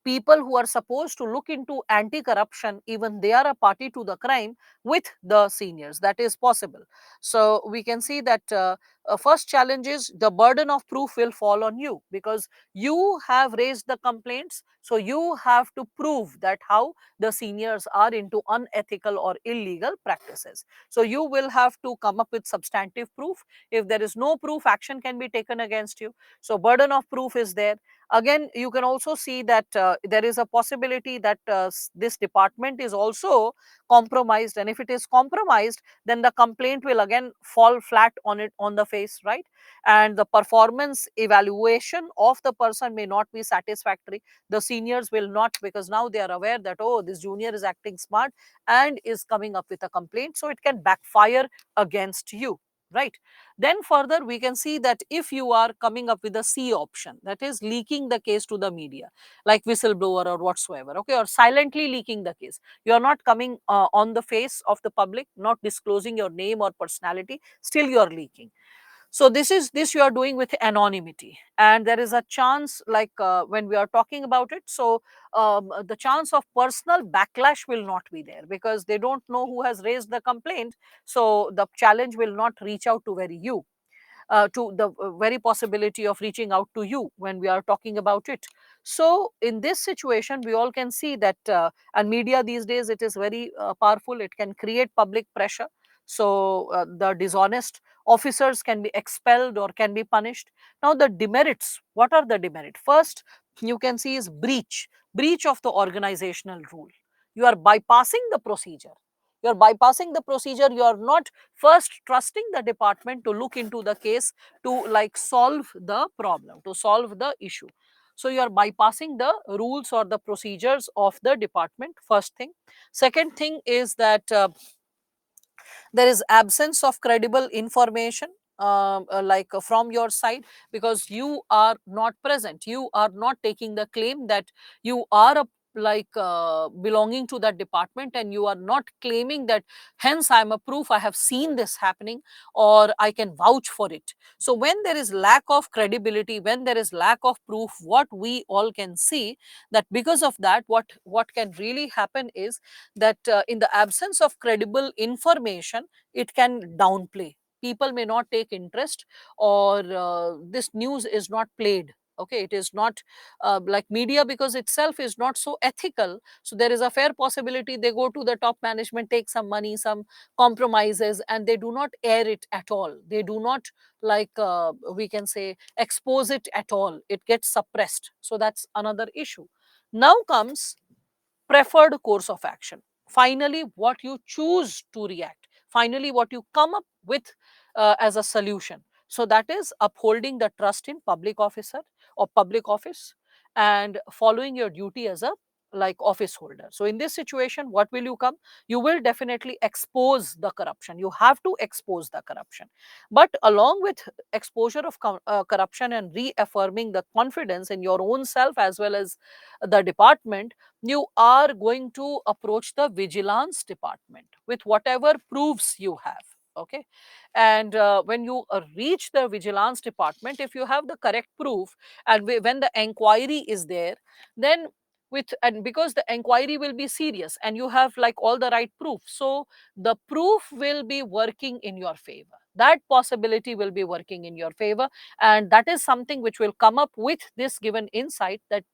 people who are supposed to look into anti-corruption, even they are a party to the crime with the seniors. That is possible. So we can see that first challenge is the burden of proof will fall on you, because you have raised the complaints, so you have to prove that how the seniors are into unethical or illegal practices. So you will have to come up with substantive proof. If there is no proof, action can be taken against you. So burden of proof is there. Again, you can also see that there is a possibility that this department is also compromised, and if it is compromised, then the complaint will again fall flat on it, on the face, right? And the performance evaluation of the person may not be satisfactory. The seniors will not, because now they are aware that, oh, this junior is acting smart and is coming up with a complaint, so it can backfire against you, right? Then further, we can see that if you are coming up with a C option, that is leaking the case to the media, like whistleblower or whatsoever, okay, or silently leaking the case, you are not coming on the face of the public, not disclosing your name or personality, still you are leaking. So this you are doing with anonymity, and there is a chance, like when we are talking about it, so the chance of personal backlash will not be there, because they don't know who has raised the complaint. So the challenge will not reach out to very you, to the very possibility of reaching out to you when we are talking about it. So in this situation, we all can see that, and media these days, it is very powerful, it can create public pressure. So the dishonest officers can be expelled or can be punished. Now the demerits, what are the demerits? First, you can see is breach of the organizational rule. You are bypassing the procedure, you are bypassing the procedure, you are not first trusting the department to look into the case, to like solve the problem, to solve the issue. So you are bypassing the rules or the procedures of the department, first thing. Second thing is that there is absence of credible information, from your side, because you are not present, you are not taking the claim that you are a, belonging to that department, and you are not claiming that hence I am a proof, I have seen this happening, or I can vouch for it. So when there is lack of credibility, when there is lack of proof, what we all can see, that because of that, what can really happen is that in the absence of credible information, it can downplay, people may not take interest, or this news is not played, Okay, it is not like media, because itself is not so ethical. So there is a fair possibility they go to the top management, take some money, some compromises, and they do not air it at all. They do not, like we can say, expose it at all. It gets suppressed. So that's another issue. Now comes preferred course of action. Finally, what you choose to react, finally what you come up with as a solution. So that is upholding the trust in public officer or public office, and following your duty as a, like, office holder. So in this situation, what will you come? You will definitely expose the corruption. You have to expose the corruption. But along with exposure of corruption and reaffirming the confidence in your own self as well as the department, you are going to approach the vigilance department with whatever proofs you have. Okay, and when you reach the vigilance department, if you have the correct proof, and when the inquiry is there, then with, and because the inquiry will be serious and you have like all the right proof, so the proof will be working in your favor. That possibility will be working in your favor, and that is something which will come up with this given insight, that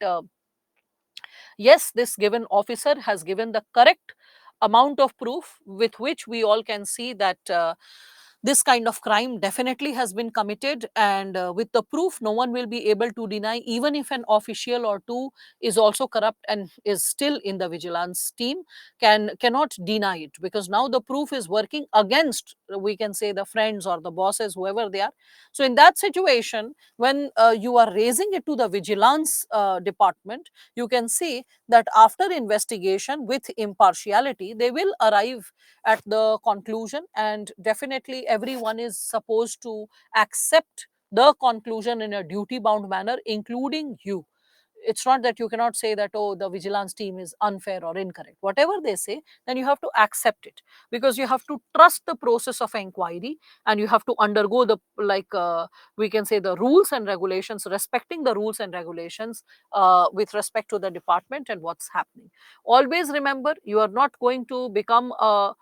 yes, this given officer has given the correct amount of proof with which we all can see that this kind of crime definitely has been committed, and with the proof no one will be able to deny, even if an official or two is also corrupt and is still in the vigilance team, cannot deny it, because now the proof is working against, we can say, the friends or the bosses, whoever they are. So in that situation, when you are raising it to the vigilance department, you can see that after investigation with impartiality, they will arrive at the conclusion, and definitely everyone is supposed to accept the conclusion in a duty bound manner, including you. It's not that you cannot say that, oh, the vigilance team is unfair or incorrect. Whatever they say, then you have to accept it, because you have to trust the process of inquiry, and you have to undergo the, like we can say, the rules and regulations, respecting the rules and regulations with respect to the department and what's happening. Always remember, you are not going to become a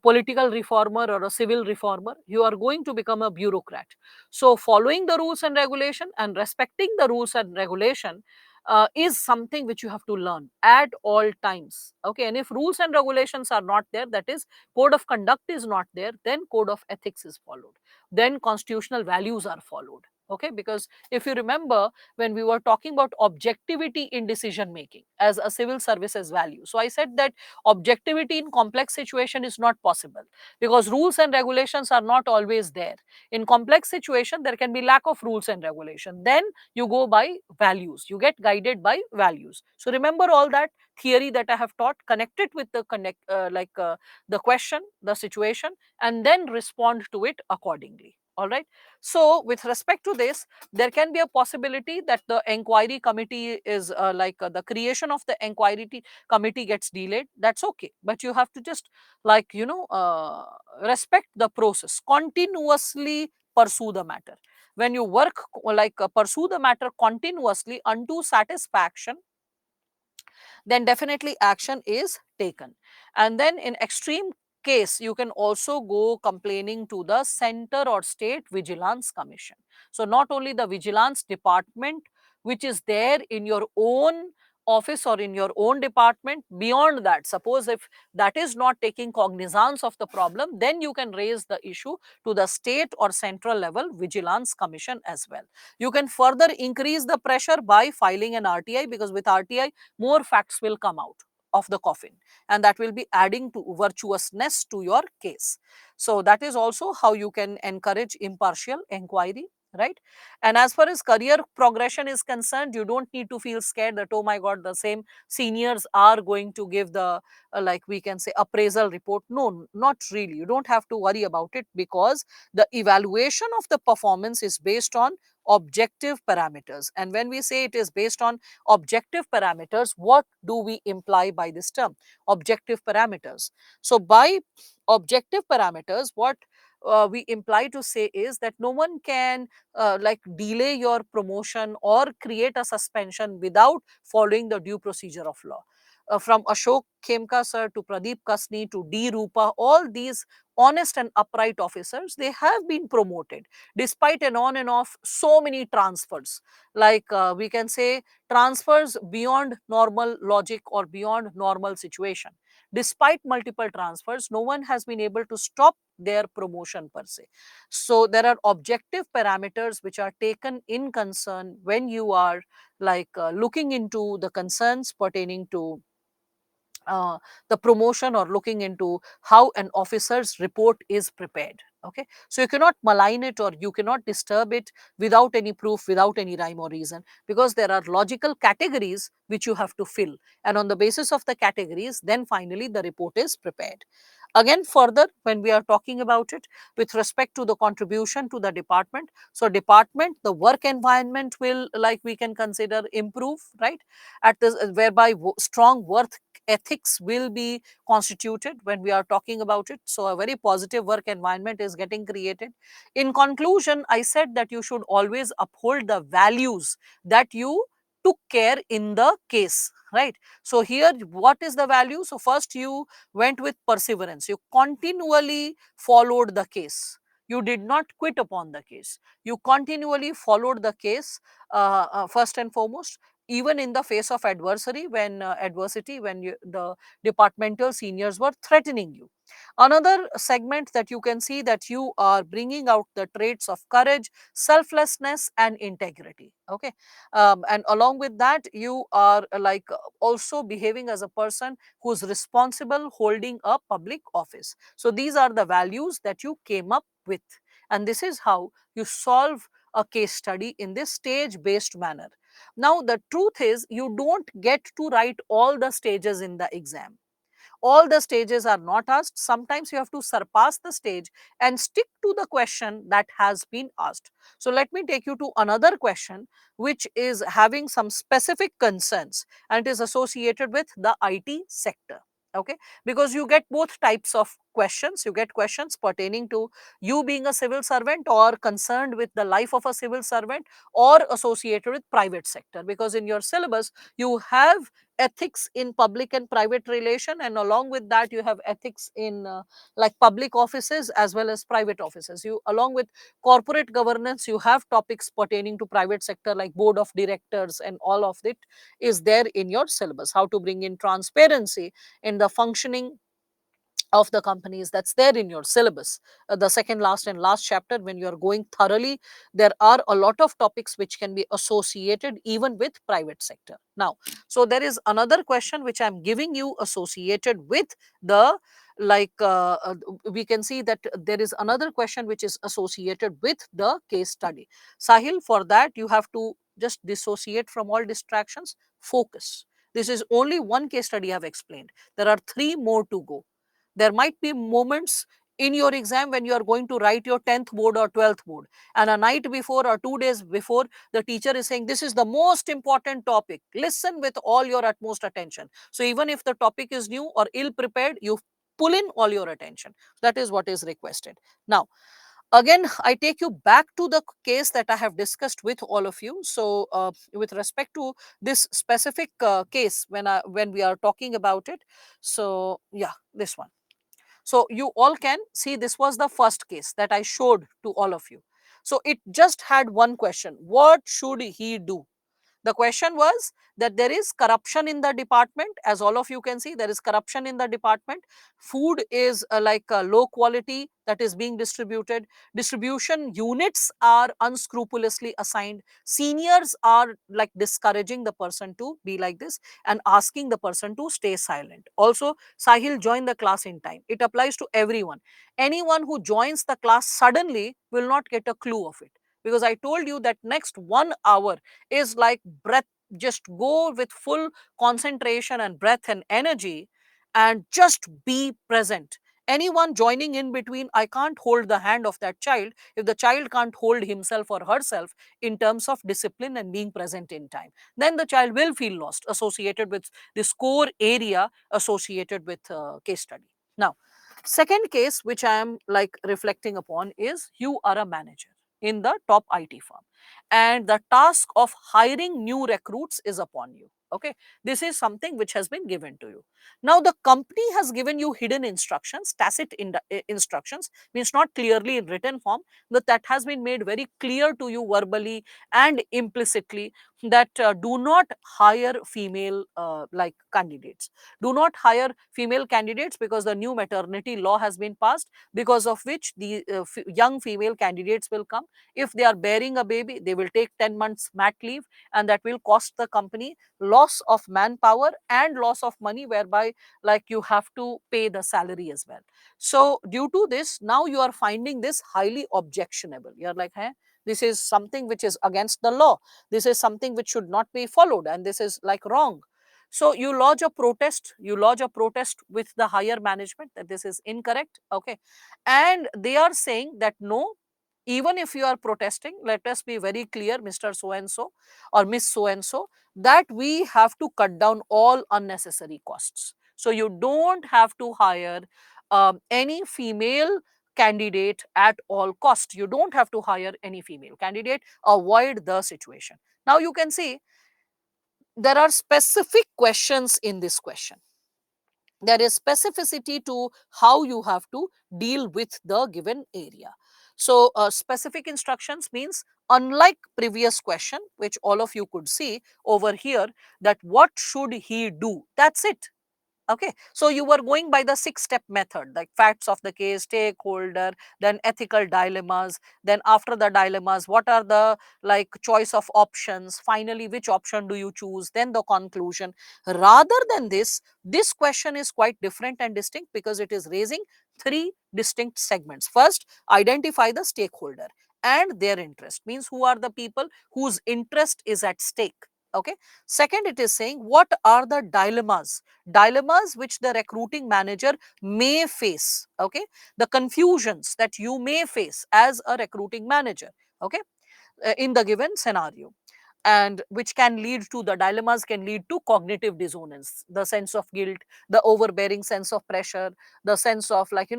political reformer or a civil reformer. You are going to become a bureaucrat. So following the rules and regulation and respecting the rules and regulation is something which you have to learn at all times. Okay, and if rules and regulations are not there, that is, code of conduct is not there, then code of ethics is followed, then constitutional values are followed. Okay, because if you remember, when we were talking about objectivity in decision making as a civil services value, so I said that objectivity in complex situation is not possible, because rules and regulations are not always there. In complex situation, there can be lack of rules and regulation, then you go by values, you get guided by values. So remember all that theory that I have taught, connect it with the the question, the situation, and then respond to it accordingly. All right. So with respect to this, there can be a possibility that the inquiry committee is the creation of the committee gets delayed. That's okay, but you have to just, respect the process, continuously pursue the matter. When you work, pursue the matter continuously unto satisfaction, then definitely action is taken. And then in extreme case, you can also go complaining to the center or state vigilance commission. So not only the vigilance department which is there in your own office or in your own department, beyond that, suppose if that is not taking cognizance of the problem, then you can raise the issue to the state or central level vigilance commission as well. You can further increase the pressure by filing an RTI, because with RTI more facts will come out of the coffin, and that will be adding to virtuousness to your case. So that is also how you can encourage impartial inquiry, right? And as far as career progression is concerned, you don't need to feel scared that, oh my god, the same seniors are going to give the we can say, appraisal report. No, not really. You don't have to worry about it, because the evaluation of the performance is based on objective parameters. And when we say it is based on objective parameters, what do we imply by this term? Objective parameters. So by objective parameters, what we imply to say is that no one can delay your promotion or create a suspension without following the due procedure of law. From Ashok Khemka sir to Pradeep Kasni to D Rupa, all these honest and upright officers, they have been promoted despite an on and off so many transfers. Like we can say transfers beyond normal logic or beyond normal situation. Despite multiple transfers, no one has been able to stop their promotion per se. So there are objective parameters which are taken in concern when you are looking into the concerns pertaining to uh, the promotion, or looking into how an officer's report is prepared. Okay, so you cannot malign it or you cannot disturb it without any proof, without any rhyme or reason, because there are logical categories which you have to fill, and on the basis of the categories, then finally the report is prepared. Again, further, when we are talking about it with respect to the contribution to the department, so department, the work environment will, like we can consider, improve, right? At this, whereby strong work ethics will be constituted when we are talking about it. So a very positive work environment is getting created. In conclusion, I said that you should always uphold the values that you took care in the case, right? So here, what is the value? So first, you went with perseverance, you continually followed the case, you did not quit upon the case, you continually followed the case, first and foremost, even in the face of adversary, when adversity, when the departmental seniors were threatening you. Another segment that you can see, that you are bringing out the traits of courage, selflessness and integrity. Okay, and along with that, you are also behaving as a person who's responsible, holding a public office. So these are the values that you came up with, and this is how you solve a case study in this stage based manner. Now, the truth is, you don't get to write all the stages in the exam. All the stages are not asked. Sometimes you have to surpass the stage and stick to the question that has been asked. So let me take you to another question which is having some specific concerns, and it is associated with the IT sector. Okay, because you get both types of questions. You get questions pertaining to you being a civil servant, or concerned with the life of a civil servant, or associated with private sector, because in your syllabus you have ethics in public and private relation, and along with that you have ethics in like public offices as well as private offices. You, along with corporate governance, you have topics pertaining to private sector like board of directors, and all of it is there in your syllabus. How to bring in transparency in the functioning of the companies, that's there in your syllabus. The second last and last chapter, when you are going thoroughly, there are a lot of topics which can be associated even with private sector. Now, so there is another question which I'm giving you associated with the like we can see that there is another question which is associated with the case study. Sahil, for that you have to just dissociate from all distractions, focus. This is only one case study I have explained. There are three more to go. There might be moments in your exam when you are going to write your 10th board or 12th board, and a night before or 2 days before, the teacher is saying this is the most important topic, listen with all your utmost attention. So even if the topic is new or ill prepared, you pull in all your attention. That is what is requested. Now, again, I take you back to the case that I have discussed with all of you. So with respect to this specific case, when we are talking about it, so yeah, this one. So you all can see, this was the first case that I showed to all of you. So it just had one question: what should he do? The question was that there is corruption in the department. As all of you can see, there is corruption in the department. Food is low quality that is being distributed. Distribution units are unscrupulously assigned. Seniors are like discouraging the person to be like this and asking the person to stay silent. Also, Sahil, join the class in time. It applies to everyone. Anyone who joins the class suddenly will not get a clue of it, because I told you that next 1 hour is like breath. Just go with full concentration and breath and energy, and just be present. Anyone joining in between, I can't hold the hand of that child if the child can't hold himself or herself in terms of discipline and being present in time. Then the child will feel lost associated with this core area associated with case study. Now, second case which I am like reflecting upon is, you are a manager in the top IT firm, and the task of hiring new recruits is upon you. Okay, this is something which has been given to you. Now the company has given you hidden instructions, tacit instructions, means not clearly in written form, but that has been made very clear to you verbally and implicitly, that do not hire female like candidates. Do not hire female candidates because the new maternity law has been passed, because of which the young female candidates will come. If they are bearing a baby, they will take 10 months mat leave, and that will cost the company loss of manpower and loss of money, whereby like you have to pay the salary as well. So due to this, now you are finding this highly objectionable. You are like, hey, this is something which is against the law, this is something which should not be followed, and this is like wrong. So you lodge a protest, you lodge a protest with the higher management that this is incorrect. Okay, and they are saying that no, even if you are protesting, let us be very clear, Mr. So and so or Miss So and so, that we have to cut down all unnecessary costs. So you don't have to hire any female candidate at all cost. You don't have to hire any female candidate. Avoid the situation. Now you can see there are specific questions in this question. There is specificity to how you have to deal with the given area. So specific instructions means, unlike previous question which all of you could see over here, that what should he do, that's it. Okay, so you were going by the 6-step method, like facts of the case, stakeholder, then ethical dilemmas, then after the dilemmas, what are the like choice of options, finally which option do you choose, then the conclusion. Rather than this question is quite different and distinct because it is raising three distinct segments. First, identify the stakeholder and their interest, means who are the people whose interest is at stake. Okay, second, it is saying what are the dilemmas which the recruiting manager may face. Okay, the confusions that you may face as a recruiting manager. Okay, in the given scenario, and which can lead to, the dilemmas can lead to cognitive dissonance, the sense of guilt, the overbearing sense of pressure, the sense of like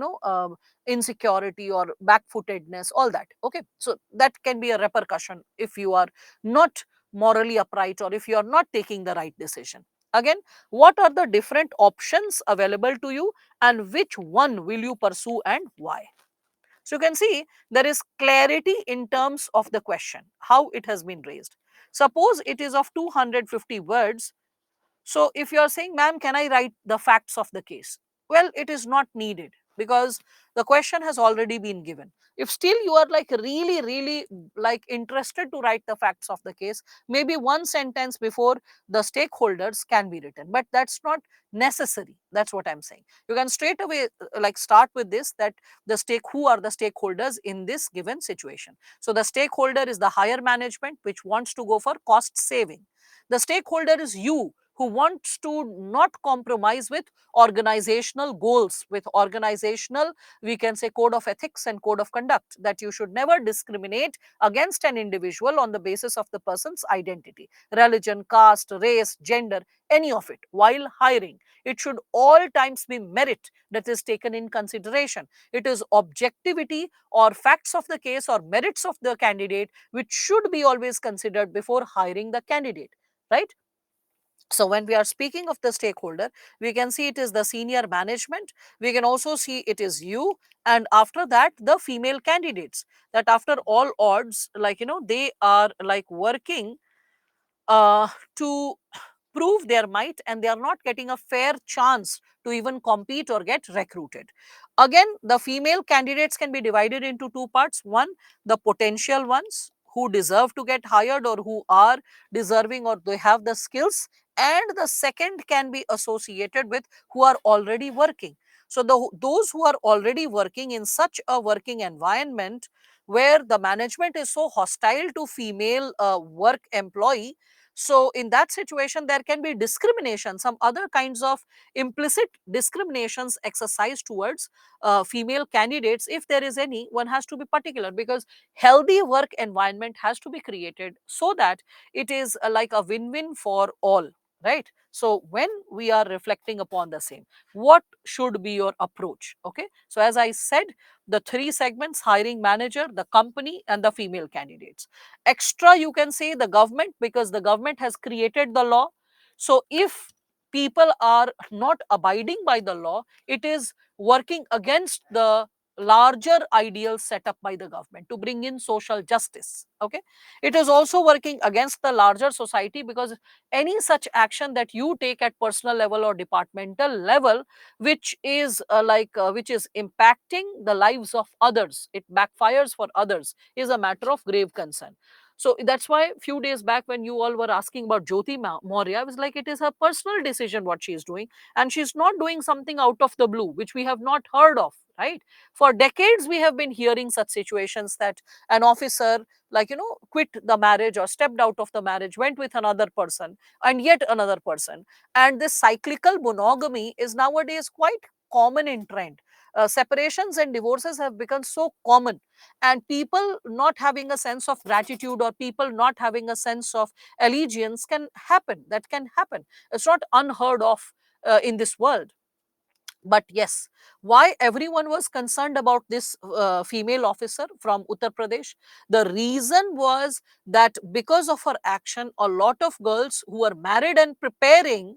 insecurity or backfootedness, all that. Okay, so that can be a repercussion if you are not morally upright or if you are not taking the right decision. Again, what are the different options available to you and which one will you pursue and why? So you can see there is clarity in terms of the question, how it has been raised. Suppose it is of 250 words, so if you are saying, ma'am, can I write the facts of the case? Well, it is not needed because the question has already been given. If still you are like really like interested to write the facts of the case, maybe one sentence before the stakeholders can be written, but that's not necessary. That's what I'm saying. You can straight away like start with this, that who are the stakeholders in this given situation. So the stakeholder is the higher management which wants to go for cost saving. The stakeholder is you who wants to not compromise with organizational goals, with organizational, we can say, code of ethics and code of conduct, that you should never discriminate against an individual on the basis of the person's identity, religion, caste, race, gender, any of it while hiring. It should all times be merit that is taken in consideration. It is objectivity or facts of the case or merits of the candidate which should be always considered before hiring the candidate, right? So when we are speaking of the stakeholder, we can see it is the senior management. We can also see it is you. And after that, the female candidates, that after all odds, like, they are like working uh, to prove their might, and they are not getting a fair chance to even compete or get recruited. Again, the female candidates can be divided into two parts. One, the potential ones who deserve to get hired or who are deserving or they have the skills, and the second can be associated with who are already working. So those who are already working in such a working environment where the management is so hostile to female work employee, so in that situation, there can be discrimination, some other kinds of implicit discriminations exercised towards female candidates. If there is any, one has to be particular, because healthy work environment has to be created so that it is like a win-win for all, right? So when we are reflecting upon the same, what should be your approach? Okay, so as I said, the three segments: hiring manager, the company, and the female candidates. Extra, you can say the government, because the government has created the law. So if people are not abiding by the law, it is working against the larger ideals set up by the government to bring in social justice. Okay, it is also working against the larger society, because any such action that you take at personal level or departmental level, which is which is impacting the lives of others, it backfires for others, is a matter of grave concern. So that's why few days back when you all were asking about Jyoti Maurya, I was like, it is her personal decision what she is doing, and she's not doing something out of the blue which we have not heard of, right? For decades we have been hearing such situations that an officer, quit the marriage or stepped out of the marriage, went with another person and yet another person, and this cyclical monogamy is nowadays quite common in trend. Separations and divorces have become so common, and people not having a sense of gratitude or people not having a sense of allegiance can happen. That can happen. It's not unheard of in this world. But yes, why everyone was concerned about this female officer from Uttar Pradesh? The reason was that because of her action, a lot of girls who are married and preparing,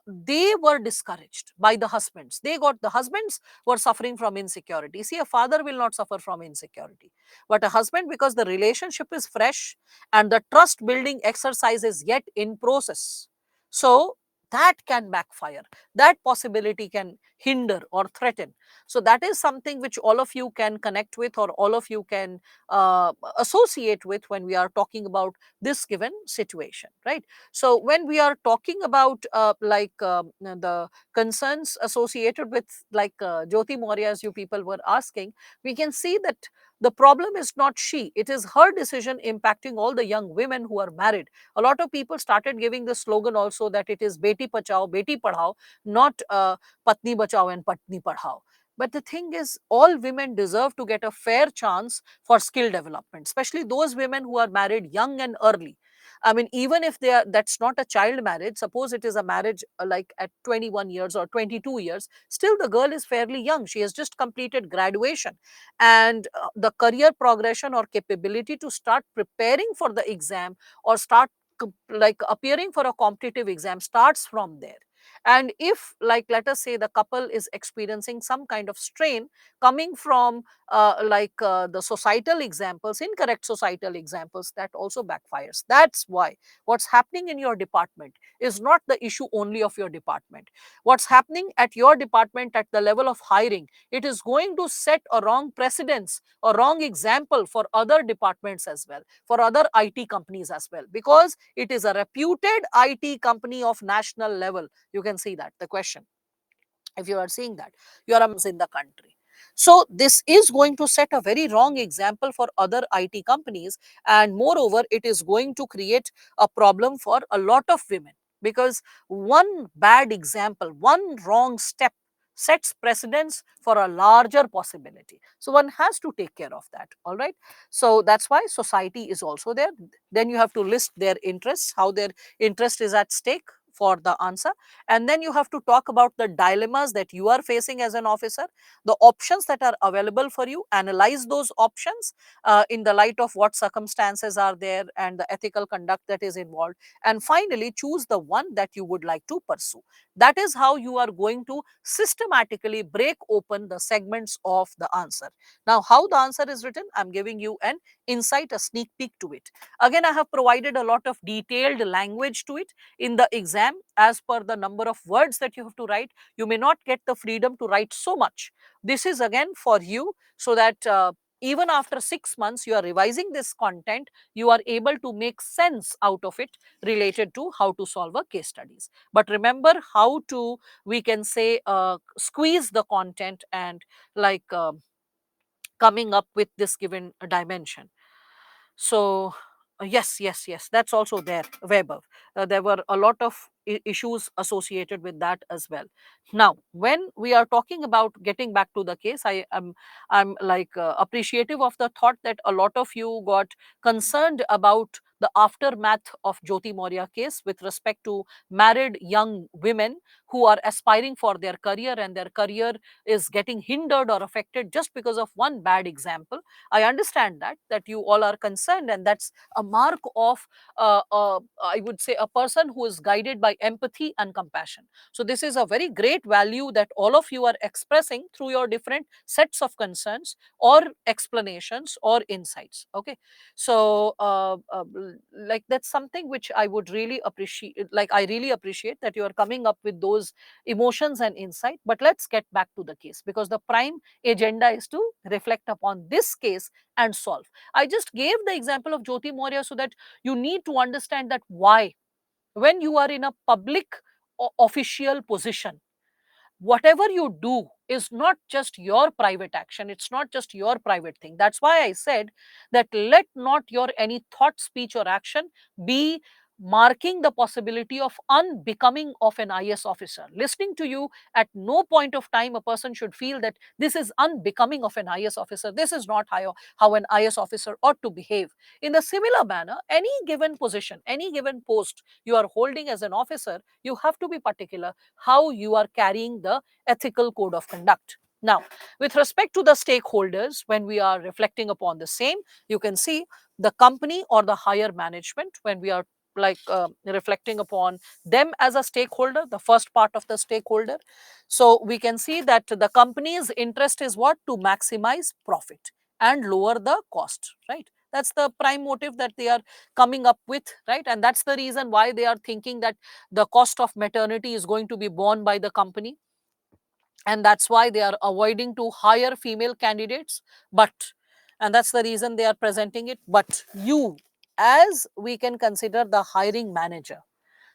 they were discouraged by the husbands. The husbands were suffering from insecurity. See, a father will not suffer from insecurity, but a husband, because the relationship is fresh and the trust building exercise is yet in process. So that can backfire. That possibility can hinder or threaten. So that is something which all of you can connect with, or all of you can associate with when we are talking about this given situation, right? So when we are talking about the concerns associated with Jyoti Maurya, as you people were asking, we can see that the problem is not she, it is her decision impacting all the young women who are married. A lot of people started giving the slogan also that it is Beti Pachao, Beti Padhao, not Patni Bachao and Patni Padhao. But the thing is, all women deserve to get a fair chance for skill development, especially those women who are married young and early. I mean, even if they are, that's not a child marriage, suppose it is a marriage like at 21 years or 22 years, still the girl is fairly young. She has just completed graduation, and the career progression or capability to start preparing for the exam or start appearing for a competitive exam starts from there. And if, like, let us say the couple is experiencing some kind of strain coming from the societal examples, incorrect societal examples, that also backfires. That's why what's happening in your department is not the issue only of your department. What's happening at your department at the level of hiring, it is going to set a wrong precedence, a wrong example for other departments as well, for other IT companies as well, because it is a reputed IT company of national level. You can see that the question, if you are seeing that, you are in the country. So this is going to set a very wrong example for other IT companies, and moreover it is going to create a problem for a lot of women, because one bad example, one wrong step sets precedence for a larger possibility. So one has to take care of that. All right, so that's why society is also there. Then you have to list their interests, how their interest is at stake for the answer, and then you have to talk about the dilemmas that you are facing as an officer, the options that are available for you, analyze those options in the light of what circumstances are there and the ethical conduct that is involved, and finally choose the one that you would like to pursue. That is how you are going to systematically break open the segments of the answer. Now, how the answer is written, I'm giving you an insight, a sneak peek to it. Again, I have provided a lot of detailed language to it. In the exam, as per the number of words that you have to write, you may not get the freedom to write so much. This is again for you, so that even after 6 months you are revising this content, you are able to make sense out of it related to how to solve a case studies. But remember how to, we can say, squeeze the content and coming up with this given dimension. So, yes, that's also there, Weber. There were a lot of issues associated with that as well. Now, when we are talking about getting back to the case, I'm appreciative of the thought that a lot of you got concerned about the aftermath of Jyoti Maurya case with respect to married young women who are aspiring for their career, and their career is getting hindered or affected just because of one bad example. I understand that you all are concerned, and that's a mark of I would say a person who is guided by empathy and compassion. So this is a very great value that all of you are expressing through your different sets of concerns or explanations or insights. Okay, so like that's something which I would really appreciate. Like I really appreciate that you are coming up with those emotions and insight. But let's get back to the case, because the prime agenda is to reflect upon this case and solve. I just gave the example of Jyoti Maurya so that you need to understand that why, when you are in a public official position, whatever you do is not just your private action, it's not just your private thing. That's why I said that let not your any thought, speech or action be marking the possibility of unbecoming of an IS officer. Listening to you, at no point of time a person should feel that this is unbecoming of an IS officer. This is not how an IS officer ought to behave. In the similar manner, any given position, any given post you are holding as an officer, you have to be particular how you are carrying the ethical code of conduct. Now, with respect to the stakeholders, when we are reflecting upon the same, you can see the company or the higher management, when we are reflecting upon them as a stakeholder, the first part of the stakeholder. So we can see that the company's interest is what? To maximize profit and lower the cost, right? That's the prime motive that they are coming up with, right? And that's the reason why they are thinking that the cost of maternity is going to be borne by the company, and that's why they are avoiding to hire female candidates. But, and that's the reason they are presenting it. But you, as we can consider the hiring manager,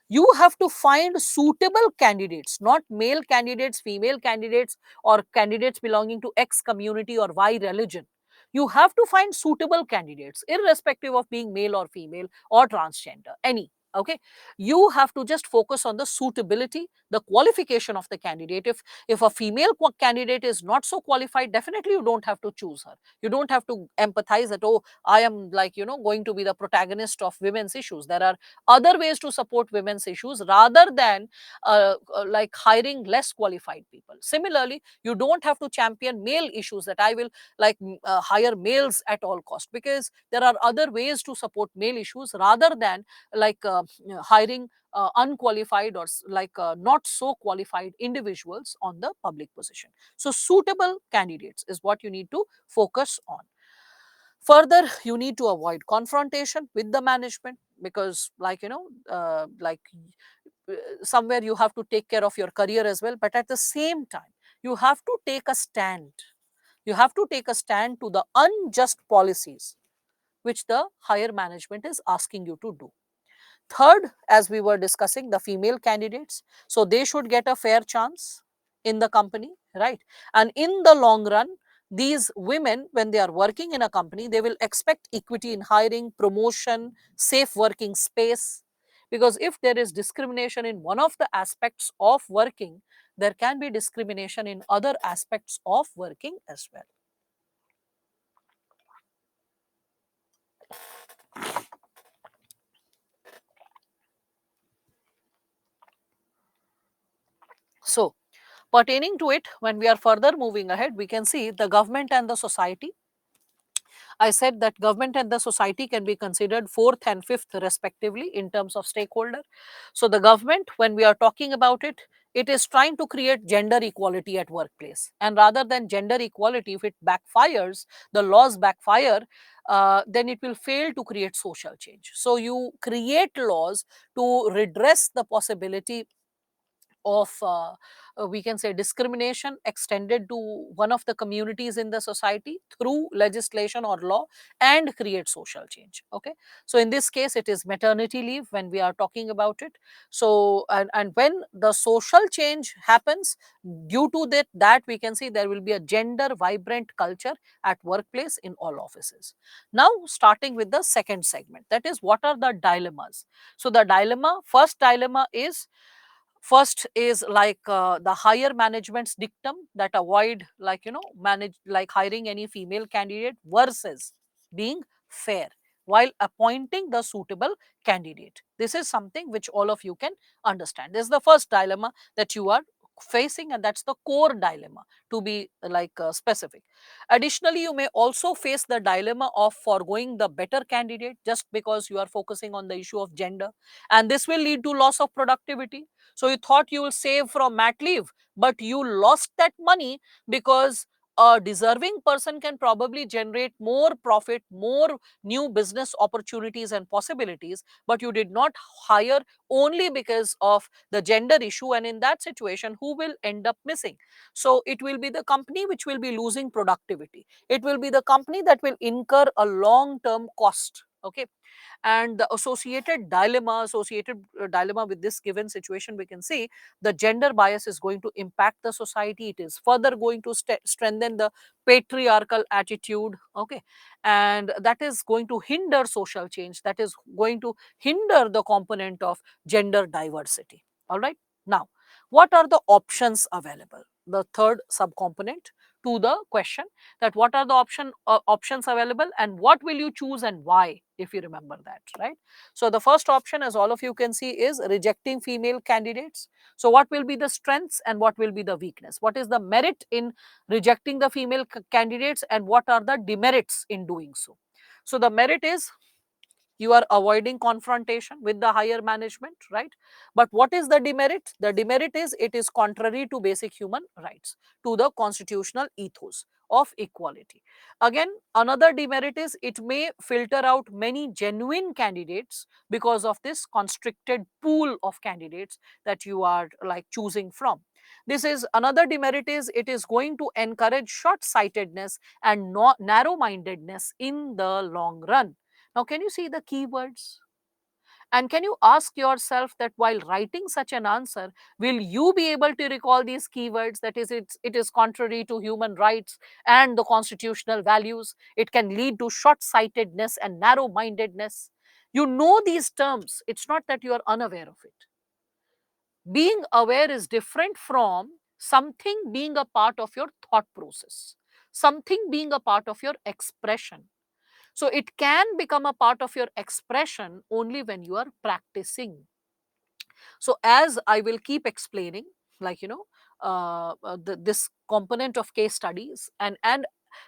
you have to find suitable candidates, not male candidates, female candidates, or candidates belonging to X community or Y religion. You have to find suitable candidates, irrespective of being male or female or transgender, any. Okay, you have to just focus on the suitability, the qualification of the candidate. If a female candidate is not so qualified, definitely you don't have to choose her. You don't have to empathize that, oh, I am going to be the protagonist of women's issues. There are other ways to support women's issues rather than like hiring less qualified people. Similarly, you don't have to champion male issues, that I will hire males at all cost, because there are other ways to support male issues rather than hiring unqualified or not so qualified individuals on the public position. So suitable candidates is what you need to focus on. Further, you need to avoid confrontation with the management, because somewhere you have to take care of your career as well, but at the same time you have to take a stand. You have to take a stand to the unjust policies which the higher management is asking you to do. Third, as we were discussing, the female candidates. So they should get a fair chance in the company, right? And in the long run, these women, when they are working in a company, they will expect equity in hiring, promotion, safe working space. Because if there is discrimination in one of the aspects of working, there can be discrimination in other aspects of working as well. So, pertaining to it, when we are further moving ahead, we can see the government and the society. I said that government and the society can be considered fourth and fifth respectively in terms of stakeholder. So the government, when we are talking about it, it is trying to create gender equality at workplace. And rather than gender equality, if it backfires, the laws backfire, then it will fail to create social change. So you create laws to redress the possibility of we can say discrimination extended to one of the communities in the society through legislation or law, and create social change. Okay, so in this case it is maternity leave when we are talking about it. So and when the social change happens, due to that we can see there will be a gender vibrant culture at workplace in all offices. Now starting with the second segment, that is what are the dilemmas. So the first dilemma is, first is the higher management's dictum that avoid manage like hiring any female candidate versus being fair. while appointing the suitable candidate. This is something which all of you can understand. This is the first dilemma that you are facing, and that's the core dilemma, to be specific. Additionally, you may also face the dilemma of foregoing the better candidate just because you are focusing on the issue of gender, and this will lead to loss of productivity. So you thought you will save from mat leave, but you lost that money because a deserving person can probably generate more profit, more new business opportunities and possibilities, but you did not hire only because of the gender issue. And in that situation, who will end up missing? So it will be the company which will be losing productivity. It will be the company that will incur a long term cost. Okay. And the associated dilemma with this given situation, we can see the gender bias is going to impact the society. It is further going to strengthen the patriarchal attitude. Okay. And that is going to hinder social change, that is going to hinder the component of gender diversity. All right. Now, what are the options available? The third subcomponent to the question, that what are the options available and what will you choose and why, if you remember that, right? So the first option, as all of you can see, is rejecting female candidates. So what will be the strengths and what will be the weakness? What is the merit in rejecting the female candidates and what are the demerits in doing so? So the merit is you are avoiding confrontation with the higher management, right? But what is the demerit? The demerit is it is contrary to basic human rights, to the constitutional ethos of equality. Again, another demerit is it may filter out many genuine candidates because of this constricted pool of candidates that you are choosing from. This is another demerit, is it is going to encourage short sightedness and narrow mindedness in the long run. Now, can you see the keywords? And can you ask yourself that while writing such an answer, will you be able to recall these keywords? That is, it is contrary to human rights and the constitutional values. It can lead to short sightedness and narrow mindedness. You know these terms. It's not that you are unaware of it. Being aware is different from something being a part of your thought process, something being a part of your expression. So it can become a part of your expression only when you are practicing. So as I will keep explaining, this component of case studies, and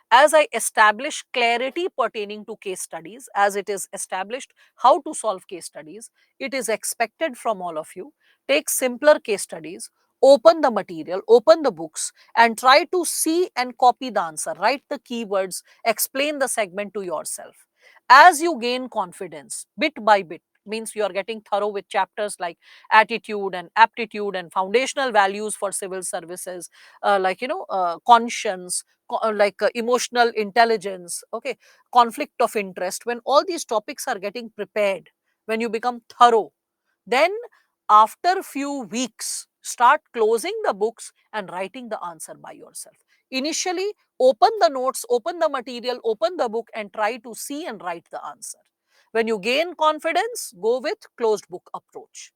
as I establish clarity pertaining to case studies, as it is established how to solve case studies, it is expected from all of you, take simpler case studies, open the material, open the books, and try to see and copy the answer, write the keywords, explain the segment to yourself. As you gain confidence, bit by bit, means you are getting thorough with chapters like attitude and aptitude and foundational values for civil services, conscience, emotional intelligence, okay, conflict of interest. When all these topics are getting prepared, when you become thorough, then after few weeks start closing the books and writing the answer by yourself. Initially, open the notes, open the material, open the book and try to see and write the answer. When you gain confidence, go with closed book approach,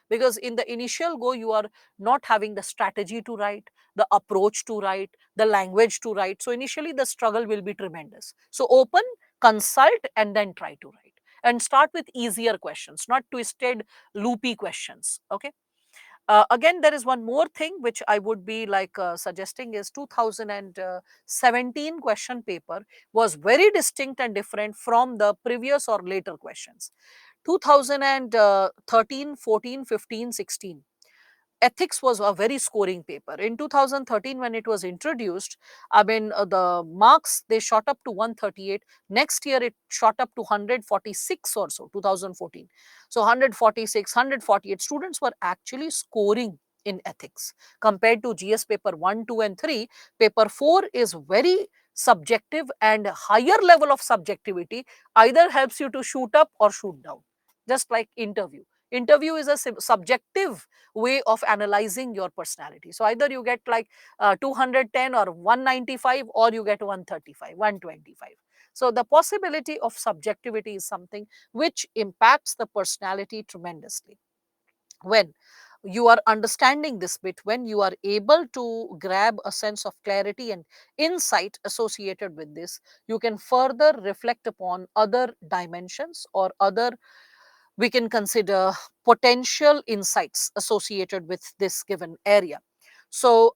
because in the initial go you are not having the strategy to write, the approach to write, the language to write. So initially the struggle will be tremendous. So open, consult, and then try to write, and start with easier questions, not twisted loopy questions. Okay. Again, there is one more thing which I would be suggesting is 2017 question paper was very distinct and different from the previous or later questions. 2013, 14, 15, 16, ethics was a very scoring paper. In 2013, when it was introduced, I mean, the marks, they shot up to 138. Next year, it shot up to 146 or so, 2014. So 146, 148 students were actually scoring in ethics compared to GS paper 1, 2, and 3. Paper 4 is very subjective, and higher level of subjectivity either helps you to shoot up or shoot down, just like interview. Interview is a subjective way of analyzing your personality. So either you get 210 or 195, or you get 135, 125. So the possibility of subjectivity is something which impacts the personality tremendously. When you are understanding this bit, when you are able to grab a sense of clarity and insight associated with this, you can further reflect upon other dimensions or other, we can consider, potential insights associated with this given area. So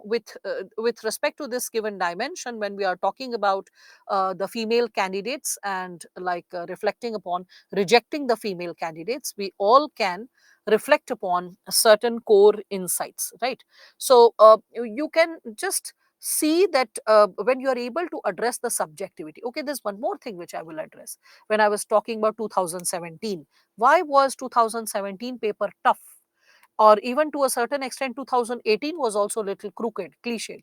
with respect to this given dimension, when we are talking about the female candidates and like reflecting upon rejecting the female candidates, we all can reflect upon certain core insights, right? So you can just see that when you are able to address the subjectivity. Okay, there's one more thing which I will address. When I was talking about 2017, why was 2017 paper tough? Or even to a certain extent, 2018 was also a little crooked, cliched.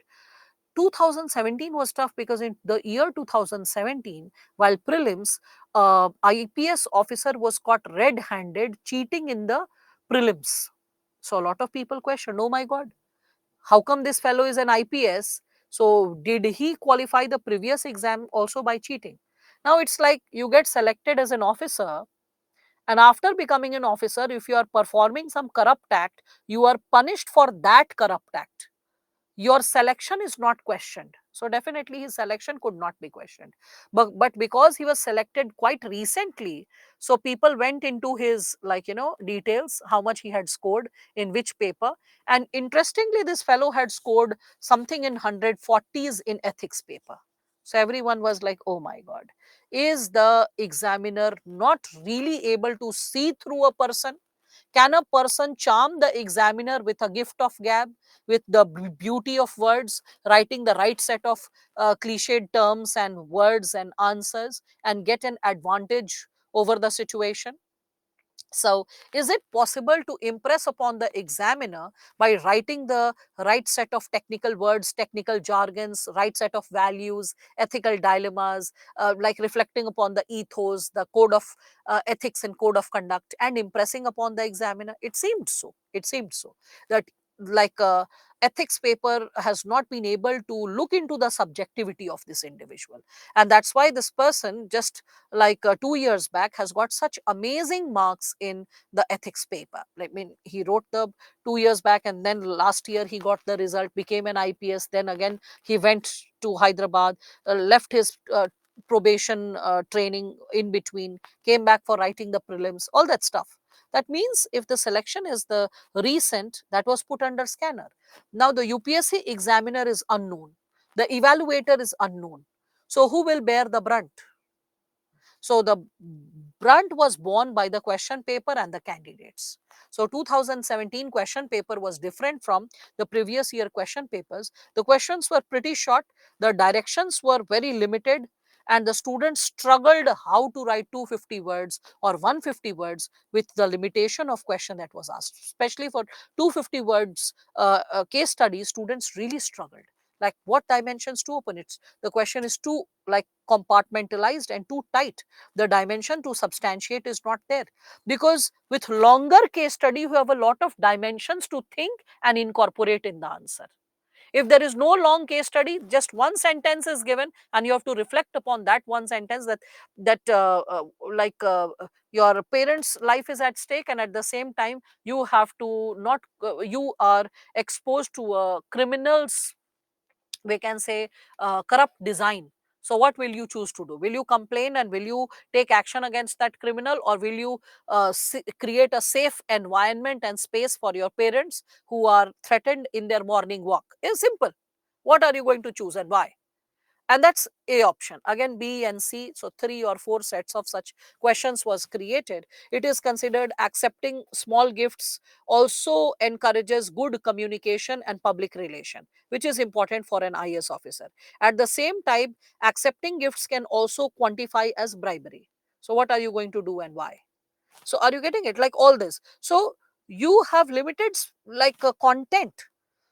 2017 was tough because in the year 2017, while prelims, IPS officer was caught red-handed cheating in the prelims. So a lot of people questioned, oh my God, how come this fellow is an IPS? So did he qualify the previous exam also by cheating? Now it's like you get selected as an officer, and after becoming an officer, if you are performing some corrupt act, you are punished for that corrupt act. Your selection is not questioned. So definitely his selection could not be questioned. But because he was selected quite recently, so people went into his, like, details, how much he had scored in which paper. And interestingly, this fellow had scored something in 140s in ethics paper. So everyone was like, oh my God, is the examiner not really able to see through a person? Can a person charm the examiner with a gift of gab, with the beauty of words, writing the right set of cliched terms and words and answers, and get an advantage over the situation? So, is it possible to impress upon the examiner by writing the right set of technical words, technical jargons, right set of values, ethical dilemmas, like reflecting upon the ethos, the code of ethics and code of conduct, and impressing upon the examiner? It seemed so. It seemed so that, like, ethics paper has not been able to look into the subjectivity of this individual, and that's why this person, just like 2 years back, has got such amazing marks in the ethics paper. I mean, he wrote the 2 years back, and then last year he got the result, became an IPS. Then again, he went to Hyderabad, left his probation training in between, came back for writing the prelims, all that stuff. That means if the selection is the recent, that was put under scanner. Now the UPSC examiner is unknown, the evaluator is unknown. So who will bear the brunt? So the brunt was borne by the question paper and the candidates. So 2017 question paper was different from the previous year question papers. The questions were pretty short, the directions were very limited, and the students struggled how to write 250 words or 150 words with the limitation of question that was asked. Especially for 250 words case studies, students really struggled. Like, what dimensions to open? It's the question is too, like, compartmentalized and too tight. The dimension to substantiate is not there, because with longer case study you have a lot of dimensions to think and incorporate in the answer. If there is no long case study, just one sentence is given and you have to reflect upon that one sentence, that your parents life is at stake, and at the same time you have to not you are exposed to a criminal's, we can say, corrupt design. So what will you choose to do? Will you complain and will you take action against that criminal, or will you create a safe environment and space for your parents who are threatened in their morning walk? It's simple. What are you going to choose and why? And that's A option. Again, B and C, so 3 or 4 sets of such questions was created. It is considered accepting small gifts also encourages good communication and public relation, which is important for an IS officer. At the same time, accepting gifts can also quantify as bribery. So what are you going to do and why? So are you getting it? Like, all this. So you have limited content.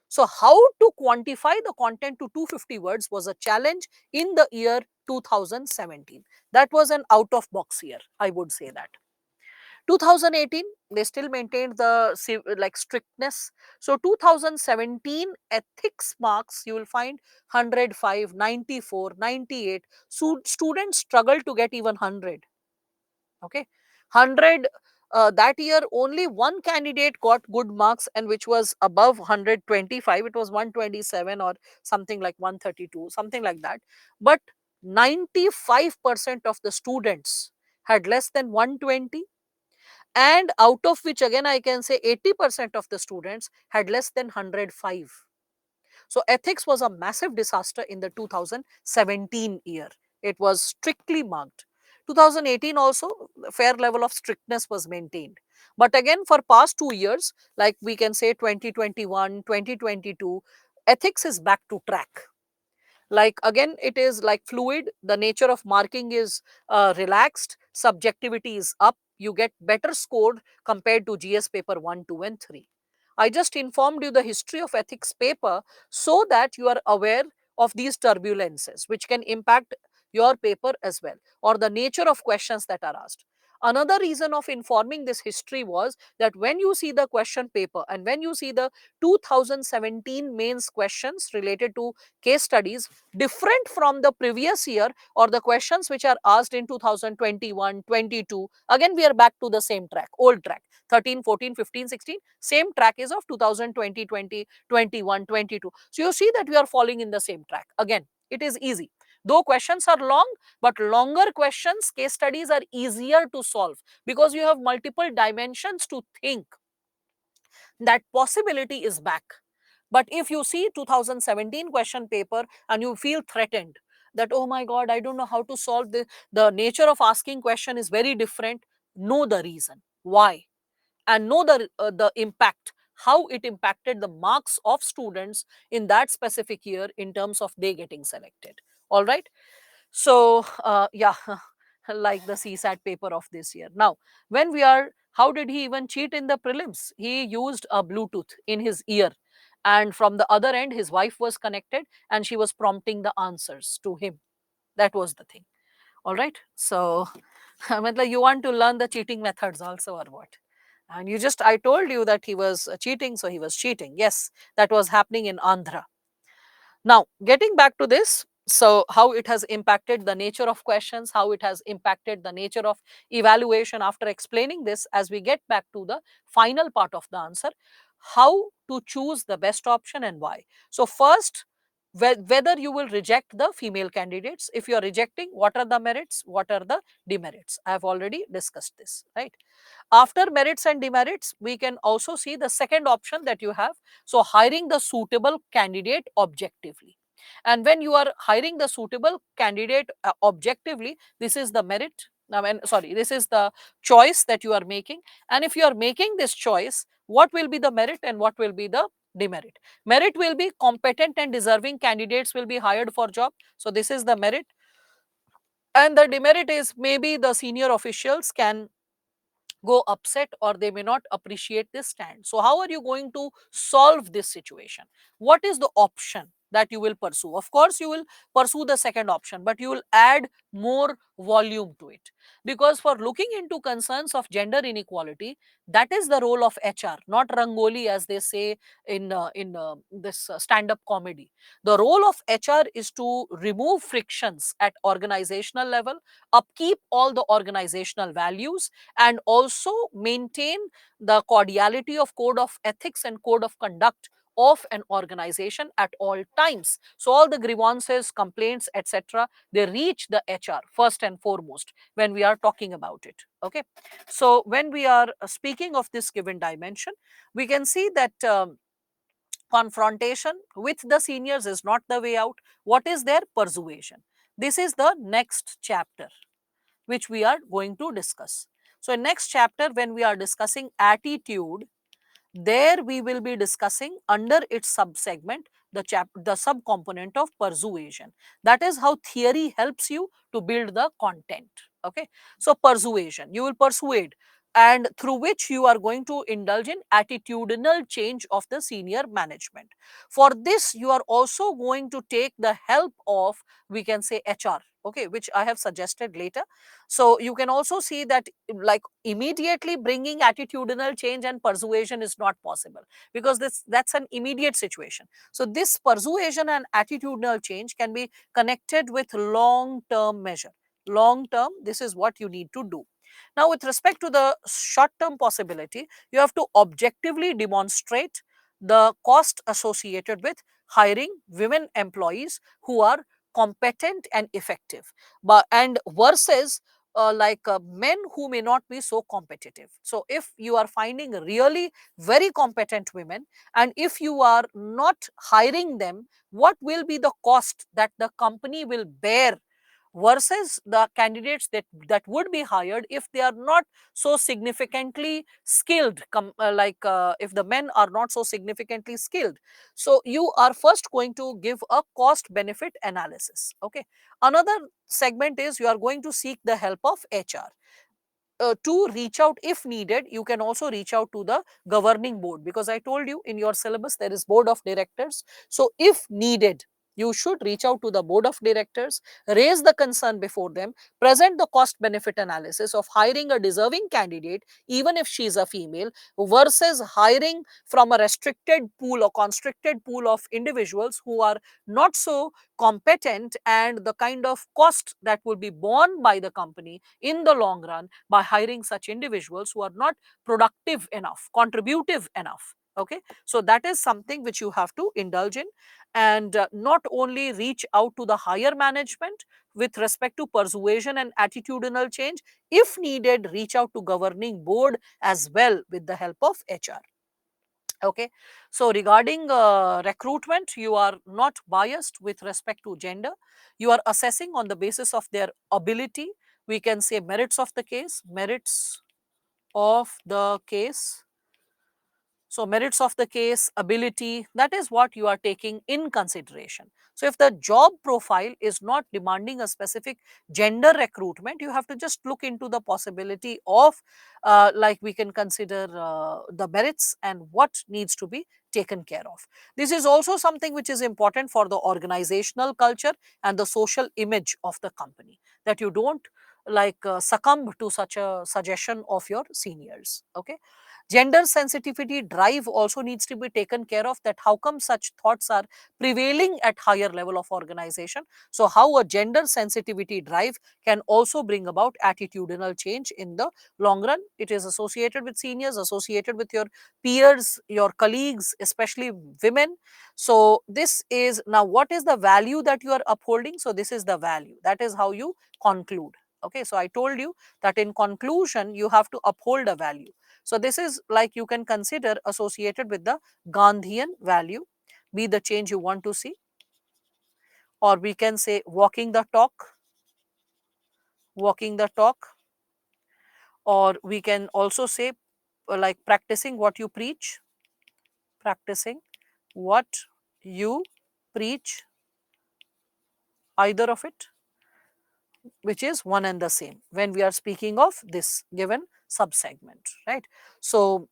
So how to quantify the content to 250 words was a challenge in the year 2017. That was an out of box year, I would say that. 2018, they still maintained the strictness. So 2017 ethics marks, you will find 105, 94, 98. So students struggle to get even 100. Okay, 100 that year only one candidate got good marks, and which was above 125. It was 127 or something like 132, something like that. But 95% of the students had less than 120, and out of which again I can say 80% of the students had less than 105. So ethics was a massive disaster in the 2017 year. It was strictly marked. 2018 also, a fair level of strictness was maintained. But again, for past 2 years, like we can say 2021, 2022, ethics is back to track. Like again, it is like fluid. The nature of marking is relaxed. Subjectivity is up. You get better scored compared to GS paper 1, 2, and 3. I just informed you the history of ethics paper so that you are aware of these turbulences which can impact your paper as well, or the nature of questions that are asked. Another reason of informing this history was that when you see the question paper and when you see the 2017 mains questions related to case studies different from the previous year, or the questions which are asked in 2021, 22, again we are back to the same track, old track. 13, 14, 15, 16, same track is of 2020, 20, 21, 22. So you see that we are falling in the same track. Again, it is easy. Though questions are long, but longer questions, case studies are easier to solve because you have multiple dimensions to think. That possibility is back. But if you see 2017 question paper and you feel threatened that, oh my God, I don't know how to solve this, the nature of asking question is very different, know the reason why, and know the impact, how it impacted the marks of students in that specific year in terms of they getting selected. All right. So yeah, like the CSAT paper of this year. Now, when we are, how did he even cheat in the prelims? He used a Bluetooth in his ear, and from the other end, his wife was connected, and she was prompting the answers to him. That was the thing. All right. So, matlab you want to learn the cheating methods also, or what? And you just, I told you that he was cheating, so he was cheating. Yes, that was happening in Andhra. Now, getting back to this, so how it has impacted the nature of questions, how it has impacted the nature of evaluation. After explaining this, as we get back to the final part of the answer, how to choose the best option and why. So, first, whether you will reject the female candidates. If you are rejecting, what are the merits, what are the demerits? I have already discussed this, right? After merits and demerits, we can also see the second option that you have. So, hiring the suitable candidate objectively. And when you are hiring the suitable candidate objectively, this is the merit. I mean, sorry, this is the choice that you are making. And if you are making this choice, what will be the merit and what will be the demerit? Merit will be competent and deserving candidates will be hired for job. So, this is the merit. And the demerit is maybe the senior officials can go upset or they may not appreciate this stand. So, how are you going to solve this situation? What is the option that you will pursue? Of course, you will pursue the second option, but you will add more volume to it, because for looking into concerns of gender inequality, that is the role of HR, not Rangoli, as they say in this stand-up comedy. The role of HR is to remove frictions at organizational level, upkeep all the organizational values, and also maintain the cordiality of code of ethics and code of conduct of an organization at all times. So all the grievances, complaints, etc., they reach the HR first and foremost when we are talking about it. Okay. So when we are speaking of this given dimension, we can see that confrontation with the seniors is not the way out. What is their persuasion? This is the next chapter which we are going to discuss. So, in next chapter, when we are discussing attitude, there we will be discussing under its subsegment the subcomponent of persuasion. That is how theory helps you to build the content. Okay, so persuasion, you will persuade, and through which you are going to indulge in attitudinal change of the senior management. For this, you are also going to take the help of, we can say, HR. Okay, which I have suggested later. So you can also see that like immediately bringing attitudinal change and persuasion is not possible, because that's an immediate situation. So this persuasion and attitudinal change can be connected with long term measure. Long term, this is what you need to do. Now, with respect to the short term possibility, you have to objectively demonstrate the cost associated with hiring women employees who are competent and effective, but and versus men who may not be so competitive. So if you are finding really very competent women, and if you are not hiring them, what will be the cost that the company will bear versus the candidates that would be hired if they are not so significantly skilled, if the men are not so significantly skilled. So you are first going to give a cost benefit analysis. Okay, another segment is you are going to seek the help of HR to reach out. If needed, you can also reach out to the governing board, because I told you in your syllabus there is board of directors. So if needed, you should reach out to the board of directors, raise the concern before them, present the cost benefit analysis of hiring a deserving candidate even if she is a female versus hiring from a restricted pool or constricted pool of individuals who are not so competent, and the kind of cost that will be borne by the company in the long run by hiring such individuals who are not productive enough, contributive enough. Okay, so that is something which you have to indulge in, and not only reach out to the higher management with respect to persuasion and attitudinal change. If needed, reach out to governing board as well with the help of HR. Okay, so regarding recruitment, you are not biased with respect to gender. You are assessing on the basis of their ability. We can say merits of the case, merits of the case. So merits of the case, ability, that is what you are taking in consideration. So if the job profile is not demanding a specific gender recruitment, you have to just look into the possibility of like we can consider the merits and what needs to be taken care of. This is also something which is important for the organizational culture and the social image of the company, that you don't succumb to such a suggestion of your seniors. Okay, gender sensitivity drive also needs to be taken care of, that how come such thoughts are prevailing at higher level of organization. So how a gender sensitivity drive can also bring about attitudinal change in the long run. It is associated with seniors, associated with your peers, your colleagues, especially women. So this is now what is the value that you are upholding. So this is the value, that is how you conclude. Okay, so I told you that in conclusion you have to uphold a value. So this is like you can consider associated with the Gandhian value, be the change you want to see, or we can say walking the talk, or we can also say like practicing what you preach, practicing what you preach, either of it, which is one and the same when we are speaking of this given subsegment, right? So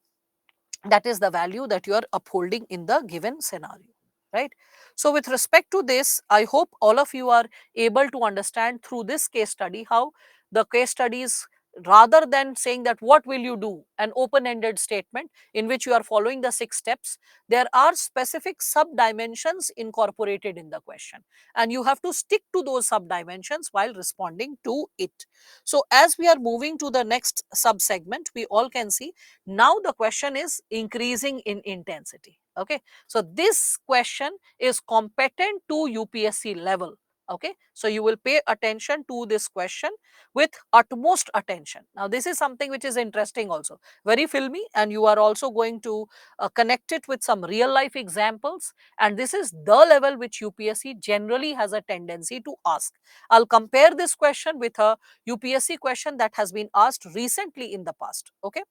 that is the value that you are upholding in the given scenario, right? So with respect to this, I hope all of you are able to understand through this case study how the case studies, rather than saying that what will you do, an open ended statement in which you are following the 6 steps, there are specific sub dimensions incorporated in the question, and you have to stick to those sub dimensions while responding to it. So as we are moving to the next sub segment, we all can see now the question is increasing in intensity. Okay, so this question is competent to UPSC level. Okay, so you will pay attention to this question with utmost attention. Now this is something which is interesting, also very filmy, and you are also going to connect it with some real life examples, and this is the level which UPSC generally has a tendency to ask. I'll compare this question with a UPSC question that has been asked recently in the past. Okay,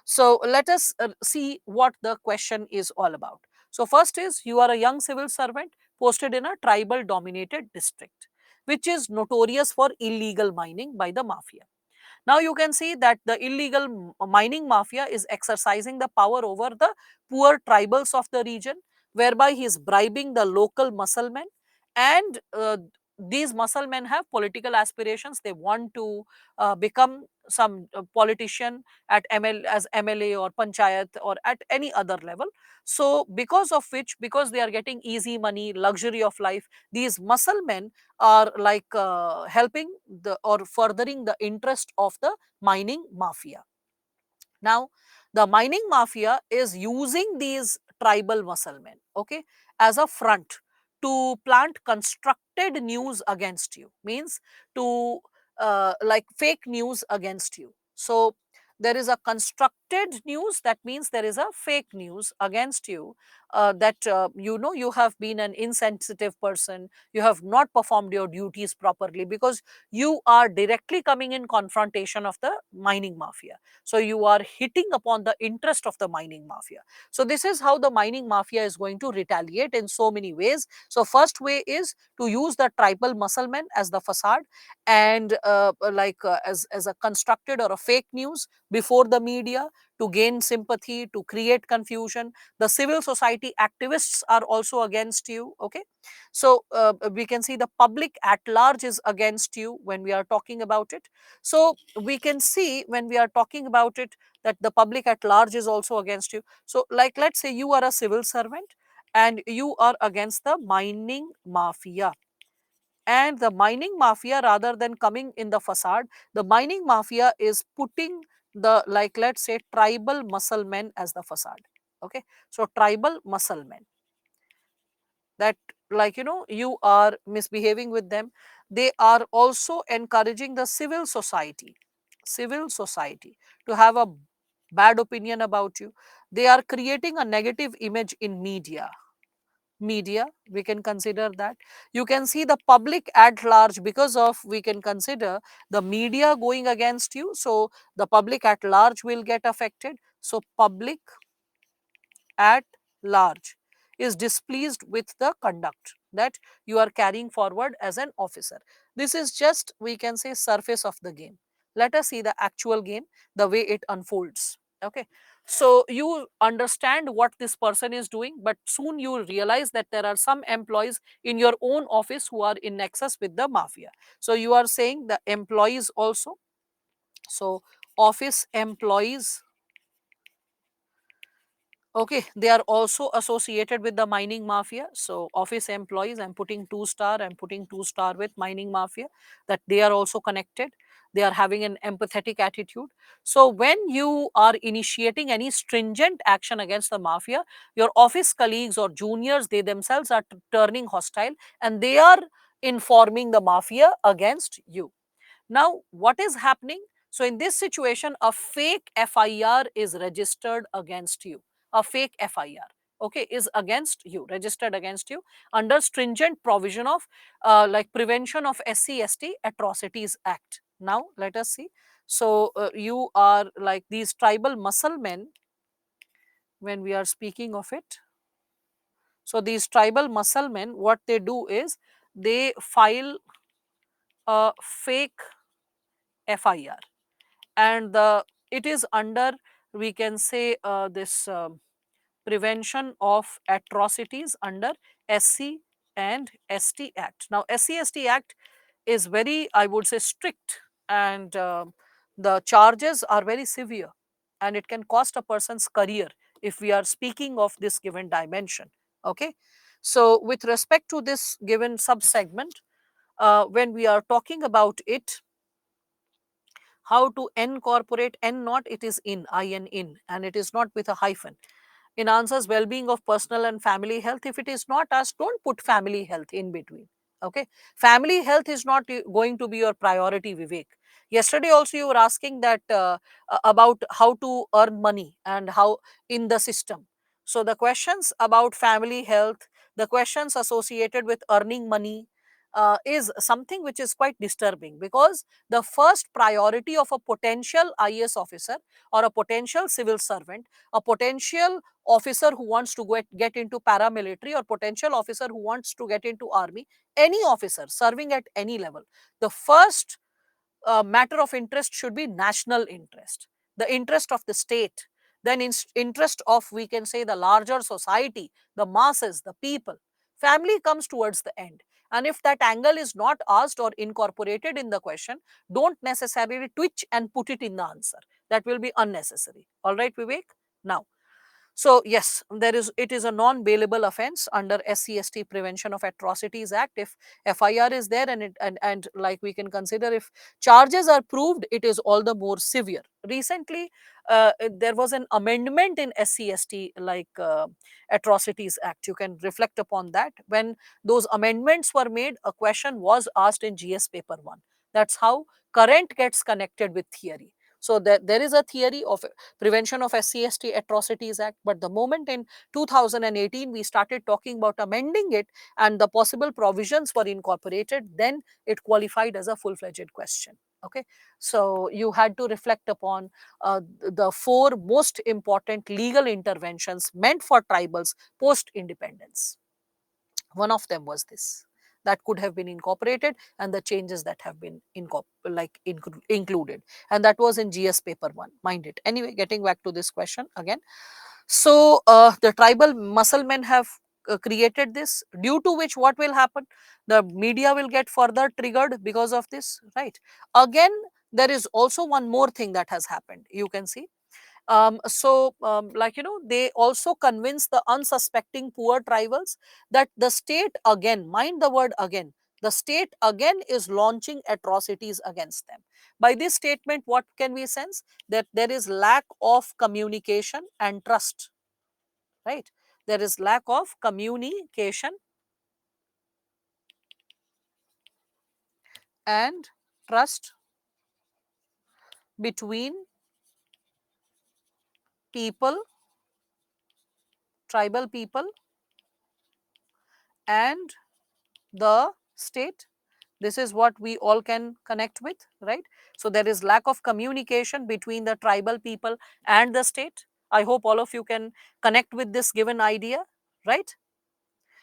so let us see what the question is all about. So first is, you are a young civil servant posted in a tribal dominated district which is notorious for illegal mining by the mafia. Now you can see that the illegal mining mafia is exercising the power over the poor tribals of the region, whereby he is bribing the local musclemen, and these muscle men have political aspirations. They want to become some politician at as MLA or panchayat or at any other level. So because of which, because they are getting easy money, luxury of life, these muscle men are like helping the or furthering the interest of the mining mafia. Now, the mining mafia is using these tribal muscle men, okay, as a front to plant constructed news against you, means to like fake news against you. So, there is a constructed news, that means there is a fake news against you, that you know you have been an insensitive person, you have not performed your duties properly, because you are directly coming in confrontation of the mining mafia. So you are hitting upon the interest of the mining mafia. So this is how the mining mafia is going to retaliate in so many ways. So first way is to use the tribal musclemen as the facade, and as a constructed or a fake news before the media, to gain sympathy, to create confusion. The civil society activists are also against you, okay. So we can see the public at large is against you when we are talking about it. So we can see when we are talking about it that the public at large is also against you. So like let's say you are a civil servant and you are against the mining mafia, and the mining mafia, rather than coming in the facade, the mining mafia is putting the, like let's say, tribal muscle men as the facade, okay. So tribal muscle men, that, like you are misbehaving with them. They are also encouraging the civil society to have a bad opinion about you. They are creating a negative image in media, we can consider that. You can see the public at large, because of, we can consider the media going against you, so the public at large will get affected. So public at large is displeased with the conduct that you are carrying forward as an officer. This is just, we can say, surface of the game. Let us see the actual game, the way it unfolds, okay. So you understand what this person is doing, but soon you will realize that there are some employees in your own office who are in nexus with the mafia. So you are saying the employees also. So office employees, okay, they are also associated with the mining mafia. So office employees, I'm putting two star, I'm putting two star with mining mafia, that they are also connected. They are having an empathetic attitude. So when you are initiating any stringent action against the mafia, your office colleagues or juniors, they themselves are turning hostile, and they are informing the mafia against you. Now, what is happening? So, in this situation, a fake FIR is registered against you. A fake FIR, okay, is against you, registered against you under stringent provision of like Prevention of SC/ST Atrocities Act. Now, let us see. So, you are like these tribal muscle men when we are speaking of it. So, these tribal muscle men, what they do is they file a fake FIR, and it is under, we can say, this Prevention of Atrocities under SC and ST Act. Now SC/ST Act is very, I would say, strict, and the charges are very severe, and it can cost a person's career if we are speaking of this given dimension, okay. So with respect to this given sub segment, when we are talking about it, how to incorporate n not, it is in, and it is not with a hyphen. In answers, well-being of personal and family health, if it is not asked, don't put family health in between, okay. Family health is not going to be your priority, Vivek. Yesterday also you were asking that about how to earn money and how in the system. So the questions about family health, the questions associated with earning money, is something which is quite disturbing, because the first priority of a potential IAS officer or a potential civil servant, a potential officer who wants to get into paramilitary, or potential officer who wants to get into army, any officer serving at any level, the first matter of interest should be national interest, the interest of the state, then interest of, we can say, the larger society, the masses, the people. Family comes towards the end. And if that angle is not asked or incorporated in the question, don't necessarily twitch and put it in the answer. That will be unnecessary. All right, Vivek? Now, so yes, it is a non-bailable offence under SC/ST Prevention of Atrocities Act. If FIR is there, and like we can consider, if charges are proved, it is all the more severe. Recently, there was an amendment in SC/ST Atrocities Act. You can reflect upon that. When those amendments were made, a question was asked in GS paper 1. That's how current gets connected with theory. So there is a theory of Prevention of SC/ST Atrocities Act, but the moment in 2018 we started talking about amending it and the possible provisions were incorporated, then it qualified as a full-fledged question. Okay, so you had to reflect upon the four most important legal interventions meant for tribals post independence. One of them was this, that could have been incorporated, and the changes that have been included, and that was in GS paper 1. Mind it. Anyway, getting back to this question again. So the tribal musclemen have created this, due to which what will happen, the media will get further triggered because of this, right? Again, there is also one more thing that has happened. You can see, they also convince the unsuspecting poor tribals that the state again, mind the word again, the state again is launching atrocities against them. By this statement, what can we sense? That there is lack of communication and trust, right? There is lack of communication and trust between people, tribal people, and the state. This is what we all can connect with, right? So there is lack of communication between the tribal people and the state. I hope all of you can connect with this given idea, right?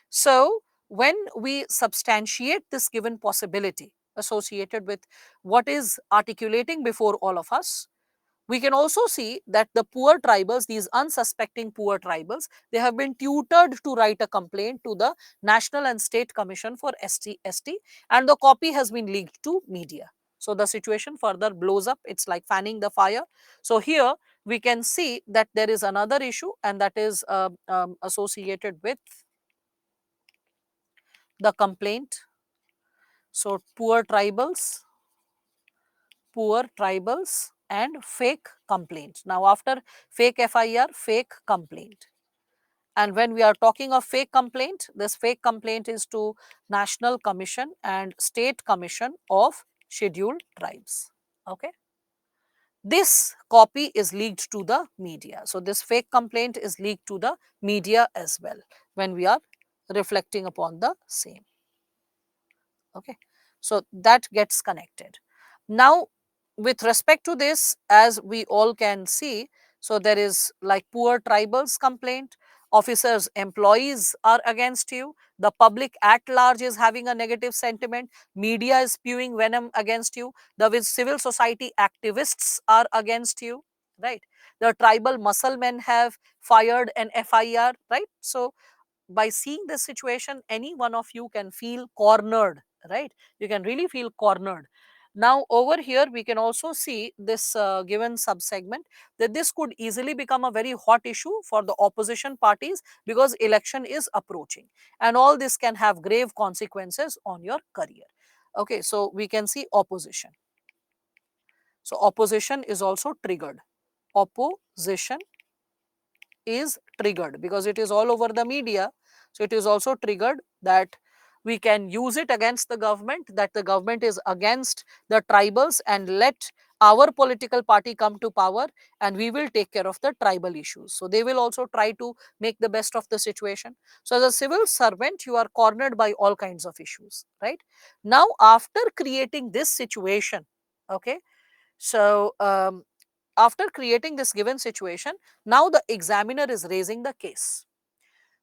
So when we substantiate this given possibility associated with what is articulating before all of us, we can also see that the poor tribals, these unsuspecting poor tribals, they have been tutored to write a complaint to the National and State Commission for ST, and the copy has been leaked to media. So the situation further blows up. It's like fanning the fire. So here we can see that there is another issue, and that is associated with the complaint. So poor tribals and fake complaint. Now after fake FIR, fake complaint. And when we are talking of fake complaint, this fake complaint is to National Commission and State Commission of Scheduled Tribes. Okay. This copy is leaked to the media. So this fake complaint is leaked to the media as well when we are reflecting upon the same. Okay, so that gets connected. Now with respect to this, as we all can see, so there is like poor tribals complaint, officers, employees are against you, the public at large is having a negative sentiment, media is spewing venom against you, the civil society activists are against you, right? The tribal musclemen have fired an FIR, right? So by seeing this situation, any one of you can feel cornered, right? You can really feel cornered. Now over here we can also see this given subsegment, that this could easily become a very hot issue for the opposition parties because election is approaching, and all this can have grave consequences on your career. Okay, so we can see opposition. So opposition is also triggered. Opposition is triggered because it is all over the media. So it is also triggered that we can use it against the government, that the government is against the tribals, and let our political party come to power and we will take care of the tribal issues. So they will also try to make the best of the situation. So as a civil servant, you are cornered by all kinds of issues, right? Now after creating this situation, okay, so after creating this given situation, now the examiner is raising the case.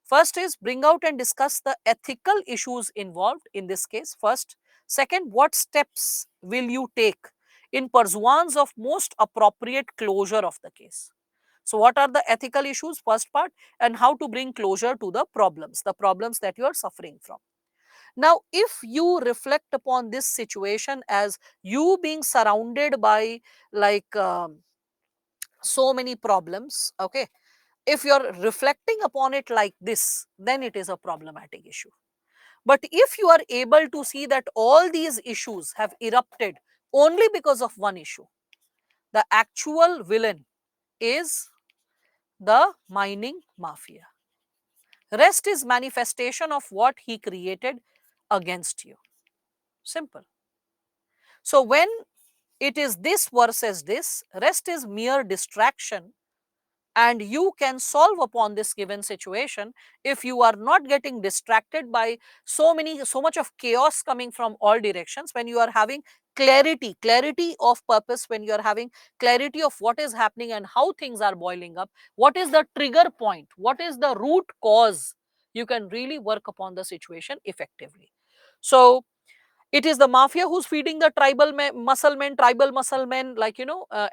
First is bring out and discuss the ethical issues involved in this case first. Second, what steps will you take in pursuance of most appropriate closure of the case? So what are the ethical issues, first part, and how to bring closure to the problems that you are suffering from. Now, if you reflect upon this situation as you being surrounded by like so many problems, okay, if you're reflecting upon it like this, then it is a problematic issue. But if you are able to see that all these issues have erupted only because of one issue, the actual villain is the mining mafia. Rest is manifestation of what he created against you. Simple. So when it is this versus this, rest is mere distraction, and you can solve upon this given situation if you are not getting distracted by so much of chaos coming from all directions. When you are having clarity of purpose, when you are having clarity of what is happening and how things are boiling up, what is the trigger point, what is the root cause, you can really work upon the situation effectively. So it is the mafia who's feeding the tribal muscle men, like,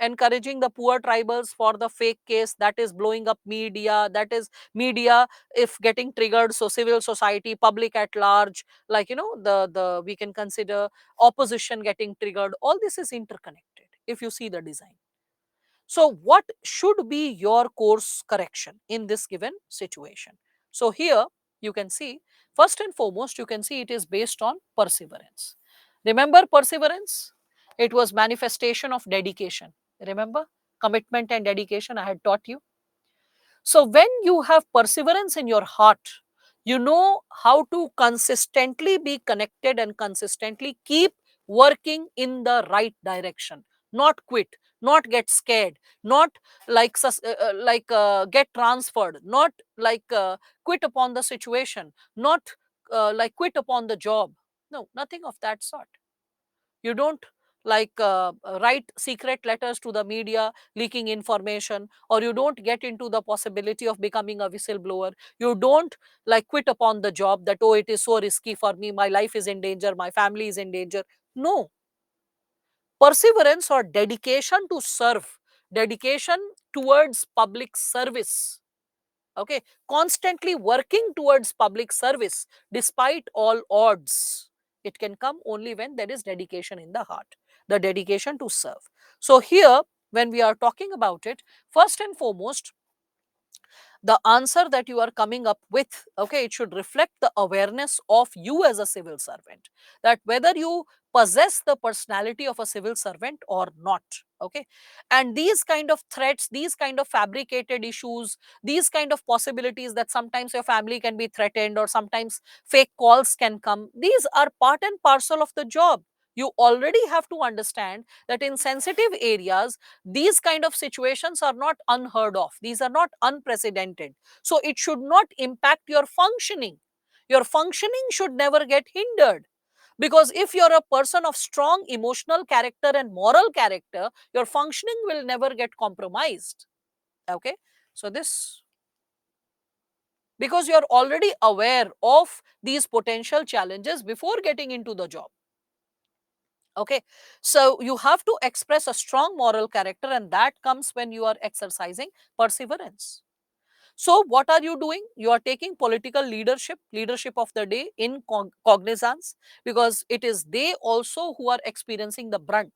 encouraging the poor tribals for the fake case that is blowing up media. That is media, if getting triggered, so civil society, public at large, like, the we can consider opposition getting triggered. All this is interconnected if you see the design. So, what should be your course correction in this given situation? So, here you can see, first and foremost, you can see it is based on perseverance. Remember perseverance? It was manifestation of dedication. Remember commitment and dedication I had taught you. So, when you have perseverance in your heart, you know how to consistently be connected and consistently keep working in the right direction, not quit, not get scared, not get transferred, not quit upon the situation, not quit upon the job. No, nothing of that sort. You don't write secret letters to the media leaking information, or you don't get into the possibility of becoming a whistleblower. You don't quit upon the job that, oh, it is so risky for me, my life is in danger, my family is in danger. No, perseverance or dedication to serve, dedication towards public service, okay, constantly working towards public service despite all odds, it can come only when there is dedication in the heart, the dedication to serve. So here, when we are talking about it, first and foremost, the answer that you are coming up with, okay, it should reflect the awareness of you as a civil servant, that whether you possess the personality of a civil servant or not, okay. And these kind of threats, these kind of fabricated issues, these kind of possibilities that sometimes your family can be threatened or sometimes fake calls can come, these are part and parcel of the job. You already have to understand that in sensitive areas, these kind of situations are not unheard of, these are not unprecedented. So it should not impact your functioning. Your functioning should never get hindered, because if you're a person of strong emotional character and moral character, your functioning will never get compromised, okay. So this, because you're already aware of these potential challenges before getting into the job, okay. So you have to express a strong moral character, and that comes when you are exercising perseverance. So what are you doing? You are taking political leadership of the day in cognizance, because it is they also who are experiencing the brunt.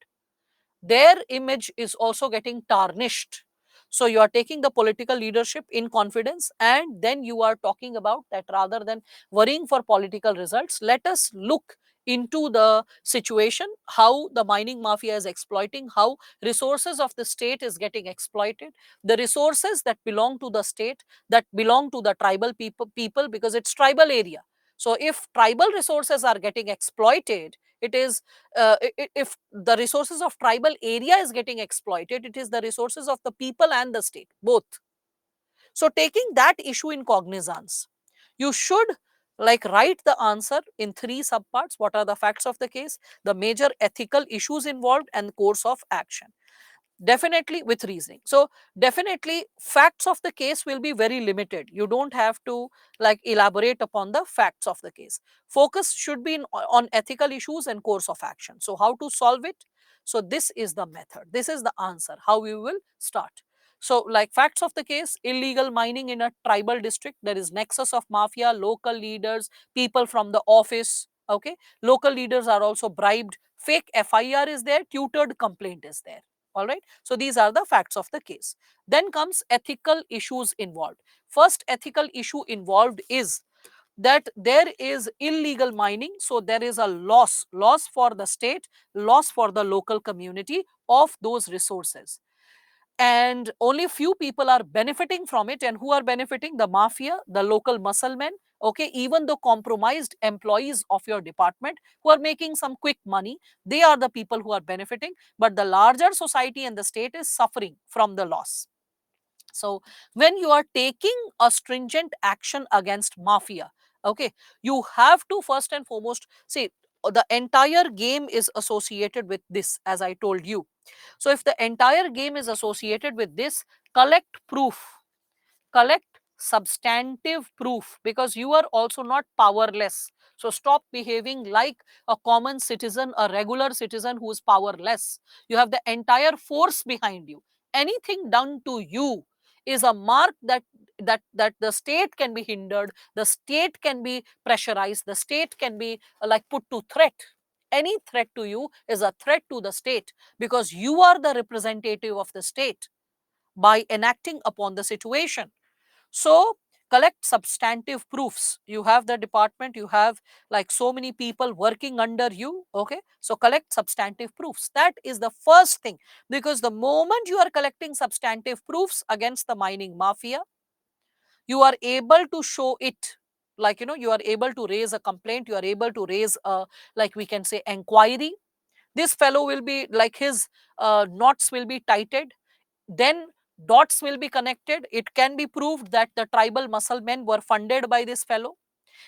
Their image is also getting tarnished. So you are taking the political leadership in confidence, and then you are talking about that, rather than worrying for political results, let us look into the situation, how the mining mafia is exploiting, how resources of the state is getting exploited, the resources that belong to the state, that belong to the tribal people, because it's tribal area. So if tribal resources are getting exploited, it is if the resources of tribal area is getting exploited, it is the resources of the people and the state both. So taking that issue in cognizance, you should write the answer in three subparts: what are the facts of the case, the major ethical issues involved, and course of action, definitely with reasoning. So definitely facts of the case will be very limited, you don't have to elaborate upon the facts of the case. Focus should be on ethical issues and course of action. So how to solve it? So this is the method, this is the answer how we will start. So facts of the case: illegal mining in a tribal district, there is nexus of mafia, local leaders, people from the office, Okay, local leaders are also bribed, fake FIR is there, tutored complaint is there. All right, so these are the facts of the case. Then comes ethical issues involved. First ethical issue involved is that there is illegal mining, so there is a loss for the state, loss for the local community of those resources, and only few people are benefiting from it. And who are benefiting? The mafia, the local muscle men, okay, even the compromised employees of your department who are making some quick money, they are the people who are benefiting, but the larger society and the state is suffering from the loss. So when you are taking a stringent action against mafia, okay, you have to first and foremost see the entire game is associated with this, as I told you. So if the entire game is associated with this, collect proof, collect substantive proof, because you are also not powerless. So stop behaving like a common citizen, a regular citizen who is powerless. You have the entire force behind you. Anything done to you is a mark that the state can be hindered, the state can be pressurized, the state can be like put to threat. Any threat to you is a threat to the state, because you are the representative of the state by enacting upon the situation. So collect substantive proofs. You have the department, you have like so many people working under you. Okay, so collect substantive proofs. That is the first thing, because the moment you are collecting substantive proofs against the mining mafia, you are able to show it, like, you are able to raise a complaint, you are able to raise a, like, we can say, inquiry. This fellow will be like, his knots will be tightened, then dots will be connected. It can be proved that the tribal muscle men were funded by this fellow,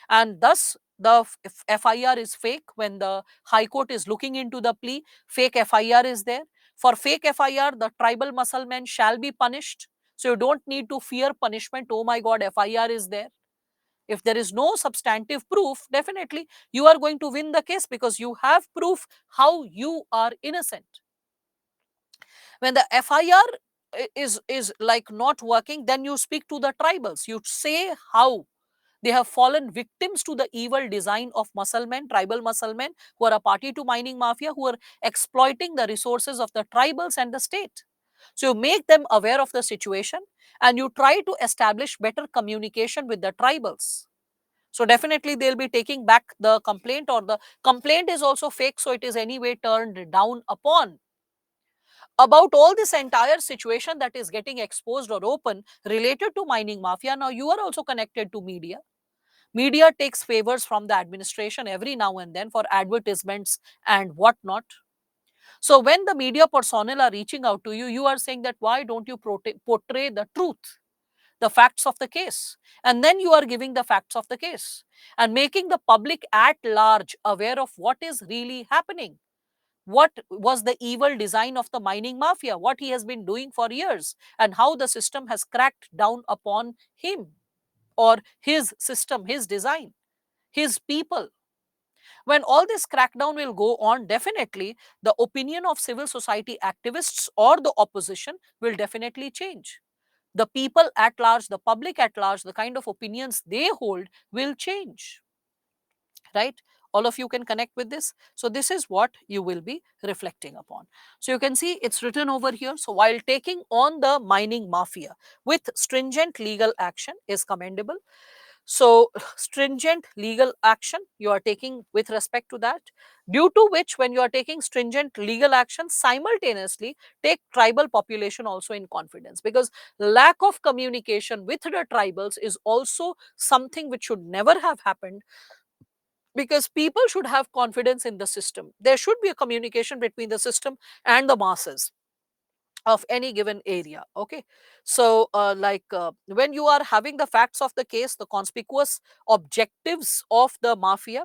and thus the FIR is fake. When the High Court is looking into the plea, fake FIR is there. For fake FIR, the tribal muscle men shall be punished. So you don't need to fear punishment. Oh my God, FIR is there. If there is no substantive proof, definitely you are going to win the case, because you have proof how you are innocent. When the FIR is like not working, then you speak to the tribals. You say how they have fallen victims to the evil design of muscle men, tribal muscle men, who are a party to mining mafia, who are exploiting the resources of the tribals and the state. So you make them aware of the situation, and you try to establish better communication with the tribals. So definitely they'll be taking back the complaint, or the complaint is also fake, so it is anyway turned down upon. About all this entire situation that is getting exposed or open related to mining mafia, now you are also connected to media. Media takes favors from the administration every now and then for advertisements and whatnot. So when the media personnel are reaching out to you, you are saying that why don't you portray the truth, the facts of the case? And then you are giving the facts of the case and making the public at large aware of what is really happening. What was the evil design of the mining mafia, what he has been doing for years, and how the system has cracked down upon him, or his system, his design, his people. When all this crackdown will go on, definitely the opinion of civil society activists or the opposition will definitely change. The people at large, the public at large, the kind of opinions they hold will change, right? All of you can connect with this. So this is what you will be reflecting upon. So you can see it's written over here. So while taking on the mining mafia with stringent legal action is commendable. So stringent legal action you are taking with respect to that, due to which when you are taking stringent legal action, simultaneously take tribal population also in confidence, because lack of communication with the tribals is also something which should never have happened, because people should have confidence in the system. There should be a communication between the system and the masses of any given area. Okay, so when you are having the facts of the case, the conspicuous objectives of the mafia,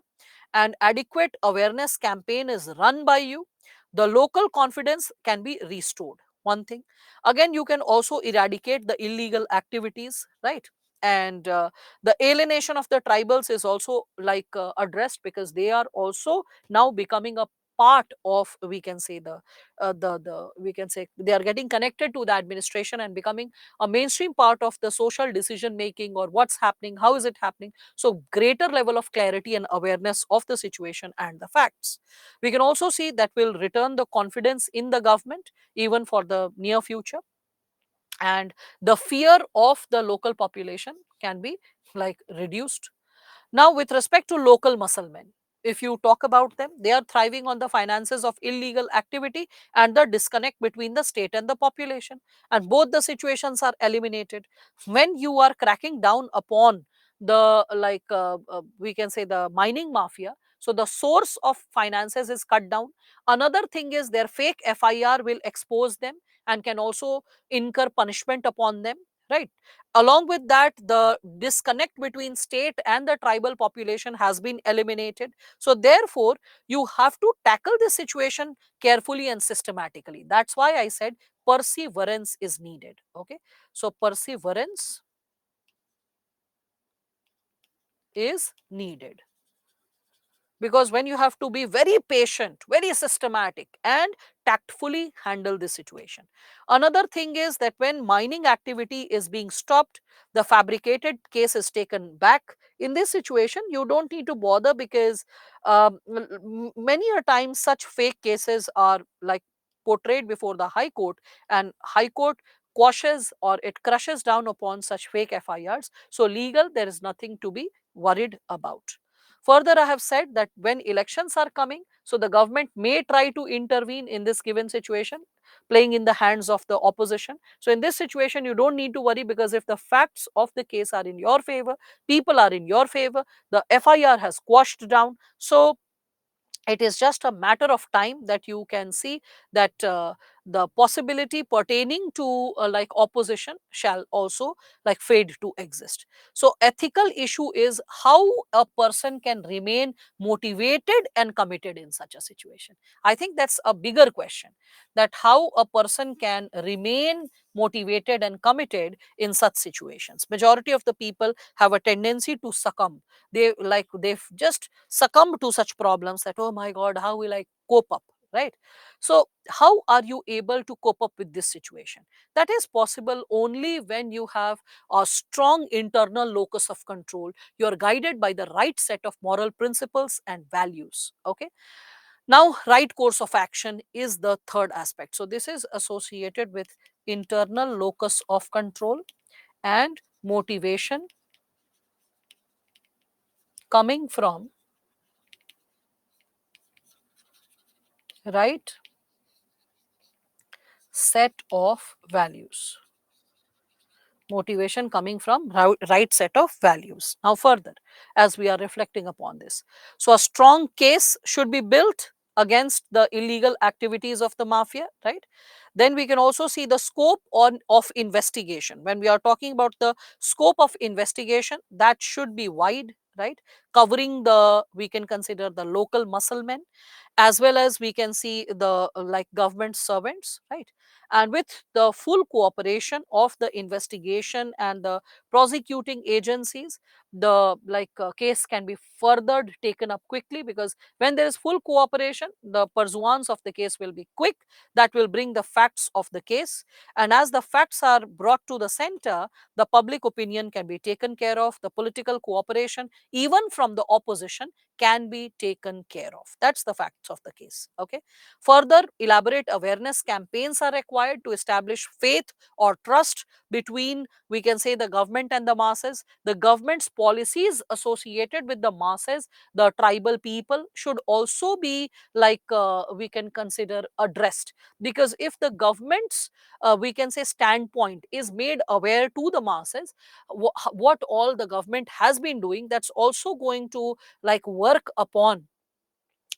and adequate awareness campaign is run by you, the local confidence can be restored. One thing, again, you can also eradicate the illegal activities, right? And the alienation of the tribals is also addressed, because they are also now becoming a part of, we can say, the we can say they are getting connected to the administration and becoming a mainstream part of the social decision making, or what's happening, how is it happening. So greater level of clarity and awareness of the situation and the facts. We can also see that will return the confidence in the government even for the near future, and the fear of the local population can be like reduced. Now, with respect to local muscle men, if you talk about them, they are thriving on the finances of illegal activity and the disconnect between the state and the population. And both the situations are eliminated. When you are cracking down upon the, we can say, the mining mafia, so the source of finances is cut down. Another thing is their fake FIR will expose them and can also incur punishment upon them, right? Along with that, the disconnect between state and the tribal population has been eliminated. So therefore, you have to tackle this situation carefully and systematically. That's why I said perseverance is needed. Okay, so perseverance is needed, because when you have to be very patient, very systematic, and tactfully handle the situation. Another thing is that when mining activity is being stopped, the fabricated case is taken back. In this situation, you don't need to bother, because many a time such fake cases are like portrayed before the high court, and high court quashes or it crushes down upon such fake FIRs. So legal, there is nothing to be worried about. Further, I have said that when elections are coming, so the government may try to intervene in this given situation, playing in the hands of the opposition. So in this situation, you don't need to worry, because if the facts of the case are in your favor, people are in your favor, the FIR has quashed down. So it is just a matter of time that you can see that the possibility pertaining to like opposition shall also like fade to exist. So ethical issue is how a person can remain motivated and committed in such a situation. I think that's a bigger question, that how a person can remain motivated and committed in such situations. Majority of the people have a tendency to succumb. They've just succumb to such problems, that oh my god, how will I cope up, right? So how are you able to cope up with this situation? That is possible only when you have a strong internal locus of control. You are guided by the right set of moral principles and values. Okay, now right course of action is the third aspect. So this is associated with internal locus of control and motivation coming from right set of values. Motivation coming from right set of values. Now further, as we are reflecting upon this, so a strong case should be built against the illegal activities of the mafia, right? Then we can also see the scope of investigation. When we are talking about the scope of investigation, that should be wide, right? Covering the, we can consider the local musclemen, as well as we can see the like government servants, right? And with the full cooperation of the investigation and the prosecuting agencies, the case can be further taken up quickly, because when there is full cooperation, the pursuance of the case will be quick. That will bring the facts of the case, and as the facts are brought to the center, the public opinion can be taken care of, the political cooperation even from the opposition can be taken care of. That's the facts of the case. Okay, further elaborate awareness campaigns are required to establish faith or trust between, we can say, the government and the masses. The government's policies associated with the masses, the tribal people, should also be we can consider addressed, because if the government's we can say standpoint is made aware to the masses, what all the government has been doing, that's also going to like work upon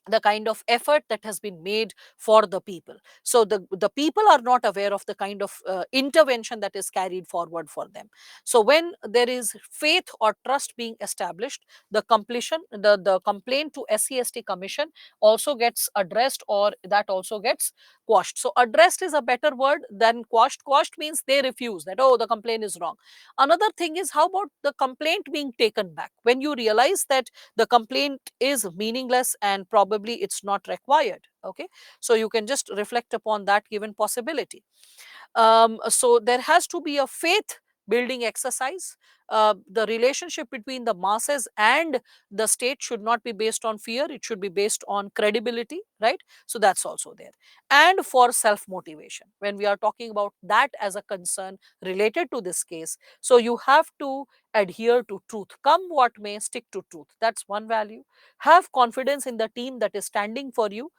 the kind of effort that has been made for the people. So the people are not aware of the kind of intervention that is carried forward for them. So when there is faith or trust being established, the completion the complaint to SCST commission also gets addressed, or that also gets quashed. So addressed is a better word than quashed. Quashed means they refuse, that oh, the complaint is wrong. Another thing is, how about the complaint being taken back? When you realize that the complaint is meaningless and probably probably it's not required. Okay, so you can just reflect upon that given possibility. So there has to be a faith building exercise. The relationship between the masses and the state should not be based on fear, it should be based on credibility, right? So that's also there. And for self motivation, when we are talking about that as a concern related to this case, so you have to adhere to truth, come what may, stick to truth. That's one value. Have confidence in the team that is standing for you.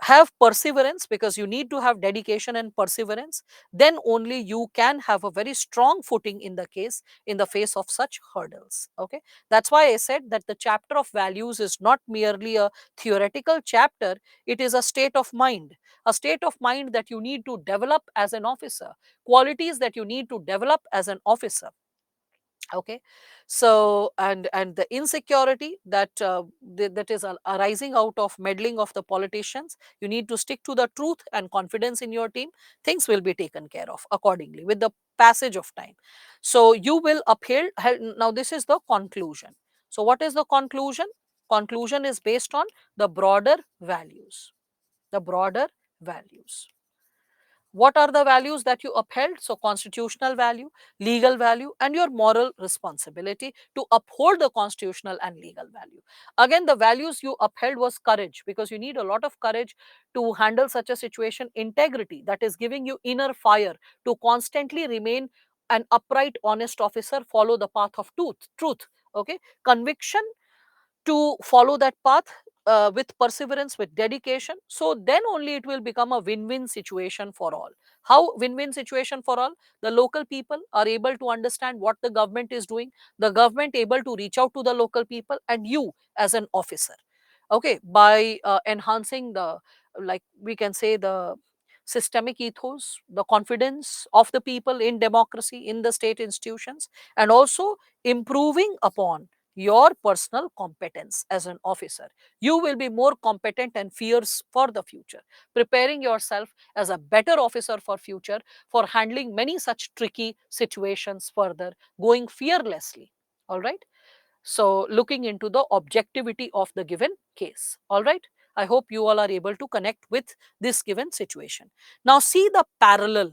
Have perseverance, because you need to have dedication and perseverance. Then only you can have a very strong footing in the case, in the face of such hurdles. Okay, that's why I said that the chapter of values is not merely a theoretical chapter, it is a state of mind, a state of mind that you need to develop as an officer, qualities that you need to develop as an officer. Okay, so and the insecurity that that is arising out of meddling of the politicians, you need to stick to the truth and confidence in your team. Things will be taken care of accordingly with the passage of time. So you will uphold. Now this is the conclusion. So what is the conclusion? Conclusion is based on the broader values, the broader values. What are the values that you upheld? So constitutional value, legal value, and your moral responsibility to uphold the constitutional and legal value. Again, the values you upheld was courage, because you need a lot of courage to handle such a situation. Integrity, that is giving you inner fire to constantly remain an upright, honest officer, follow the path of truth. Okay, conviction, to follow that path with perseverance, with dedication. So then only it will become a win-win situation for all. How win-win situation for all? The local people are able to understand what the government is doing, the government able to reach out to the local people, and you as an officer, okay, by enhancing the, like we can say, the systemic ethos, the confidence of the people in democracy, in the state institutions, and also improving upon your personal competence as an officer. You will be more competent and fierce for the future, preparing yourself as a better officer for future, for handling many such tricky situations further, going fearlessly. All right, so looking into the objectivity of the given case. All right, I hope you all are able to connect with this given situation. Now see the parallel.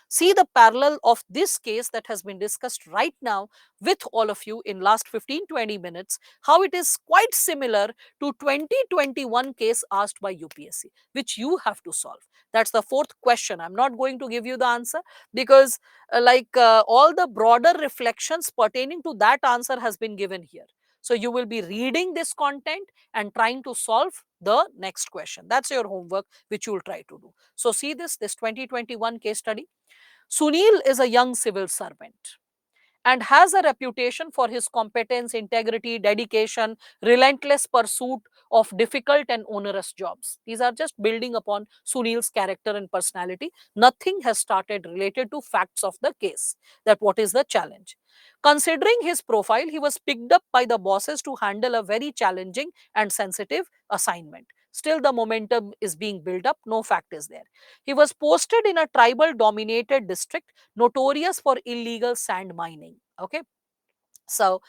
See the parallel of this case that has been discussed right now with all of you in last 15-20 minutes, how it is quite similar to 2021 case asked by UPSC, which you have to solve. That's the fourth question. I'm not going to give you the answer, because all the broader reflections pertaining to that answer has been given here. So you will be reading this content and trying to solve the next question. That's your homework which you will try to do. So see this 2021 case study. Sunil is a young civil servant and has a reputation for his competence, integrity, dedication, relentless pursuit of difficult and onerous jobs. These are just building upon Sunil's character and personality. Nothing has started related to facts of the case, that what is the challenge. Considering his profile, he was picked up by the bosses to handle a very challenging and sensitive assignment. Still, the momentum is being built up, no fact is there. He was posted in a tribal dominated district notorious for illegal sand mining. Okay, so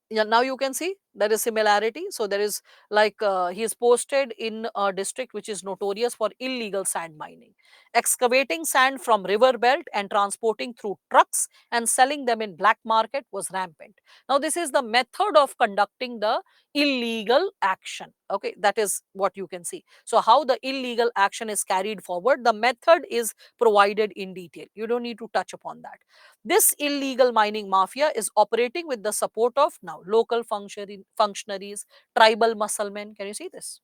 yeah, now you can see there is similarity. So there is he is posted in a district which is notorious for illegal sand mining, excavating sand from river belt and transporting through trucks and selling them in black market was rampant. Now this is the method of conducting the illegal action. Okay, that is what you can see. So how the illegal action is carried forward, the method is provided in detail. You don't need to touch upon that. This illegal mining mafia is operating with the support of now local functionaries, tribal musclemen. Can you see this?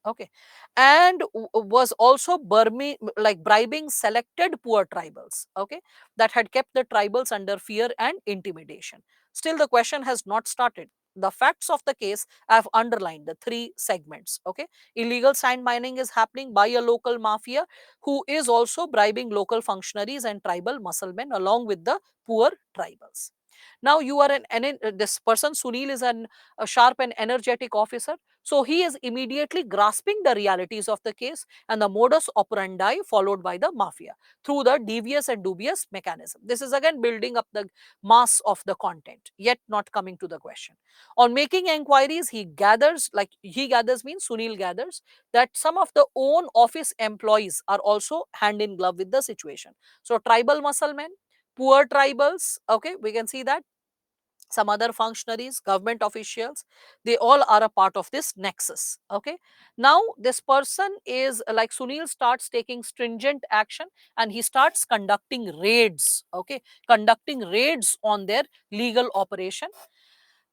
Okay, and was also bribing selected poor tribals. Okay, that had kept the tribals under fear and intimidation. Still, the question has not started. The facts of the case I have underlined the three segments. Okay, illegal sand mining is happening by a local mafia who is also bribing local functionaries and tribal musclemen along with the poor tribals. Now you are this person Sunil is a sharp and energetic officer, so he is immediately grasping the realities of the case and the modus operandi followed by the mafia through the devious and dubious mechanism. This is again building up the mass of the content, yet not coming to the question. On making inquiries, he gathers means Sunil gathers that some of the own office employees are also hand in glove with the situation. So tribal muscle men, poor tribals, okay, we can see that some other functionaries, government officials, they all are a part of this nexus. Okay. Now, this person is like Sunil starts taking stringent action and he starts conducting raids. Okay. Conducting raids on their legal operation.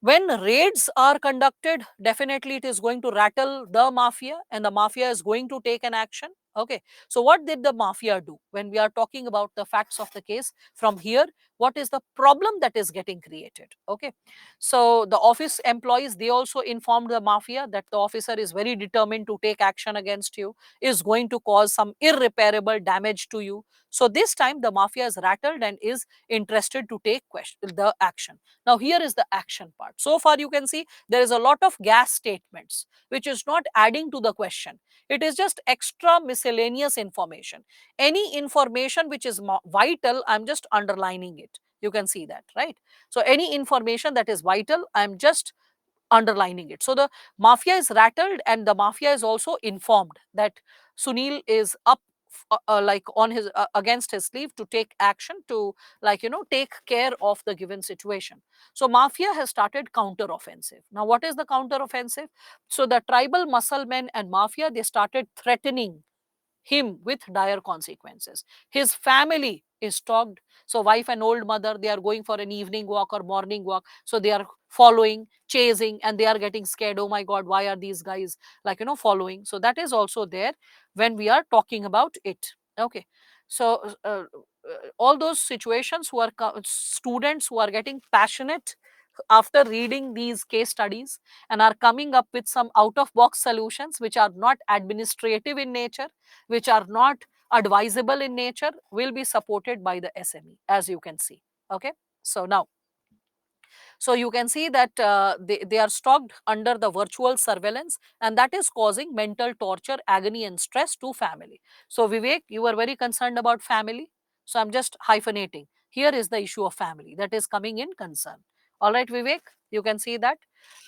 When raids are conducted, definitely it is going to rattle the mafia and the mafia is going to take an action. Okay, so what did the mafia do when we are talking about the facts of the case from here? What is the problem that is getting created? Okay, so the office employees, they also informed the mafia that the officer is very determined to take action against you, is going to cause some irreparable damage to you. So this time the mafia is rattled and is interested to take the action. Now, here is the action part. So far, you can see there is a lot of gas statements, which is not adding to the question. It is just extra miscellaneous information. Any information which is vital, I'm just underlining it. You can see that, right? So, any information that is vital, I'm just underlining it. So the mafia is rattled and the mafia is also informed that Sunil is up like on his against his sleeve to take action to take care of the given situation. So mafia has started counter offensive. Now what is the counter offensive? So the tribal muscle men and mafia, they started threatening him with dire consequences. His family is stalked. So, wife and old mother, they are going for an evening walk or morning walk. So, they are following, chasing, and they are getting scared. Oh my God, why are these guys following? So, that is also there when we are talking about it. Okay. So, all those situations who are students who are getting passionate after reading these case studies and are coming up with some out of box solutions which are not administrative in nature, which are not advisable in nature, will be supported by the SME, as you can see. Okay. So now, so you can see that they are stalked under the virtual surveillance and that is causing mental torture, agony and stress to family. So Vivek, you are very concerned about family. So I'm just hyphenating. Here is the issue of family that is coming in concern. All right, Vivek, you can see that.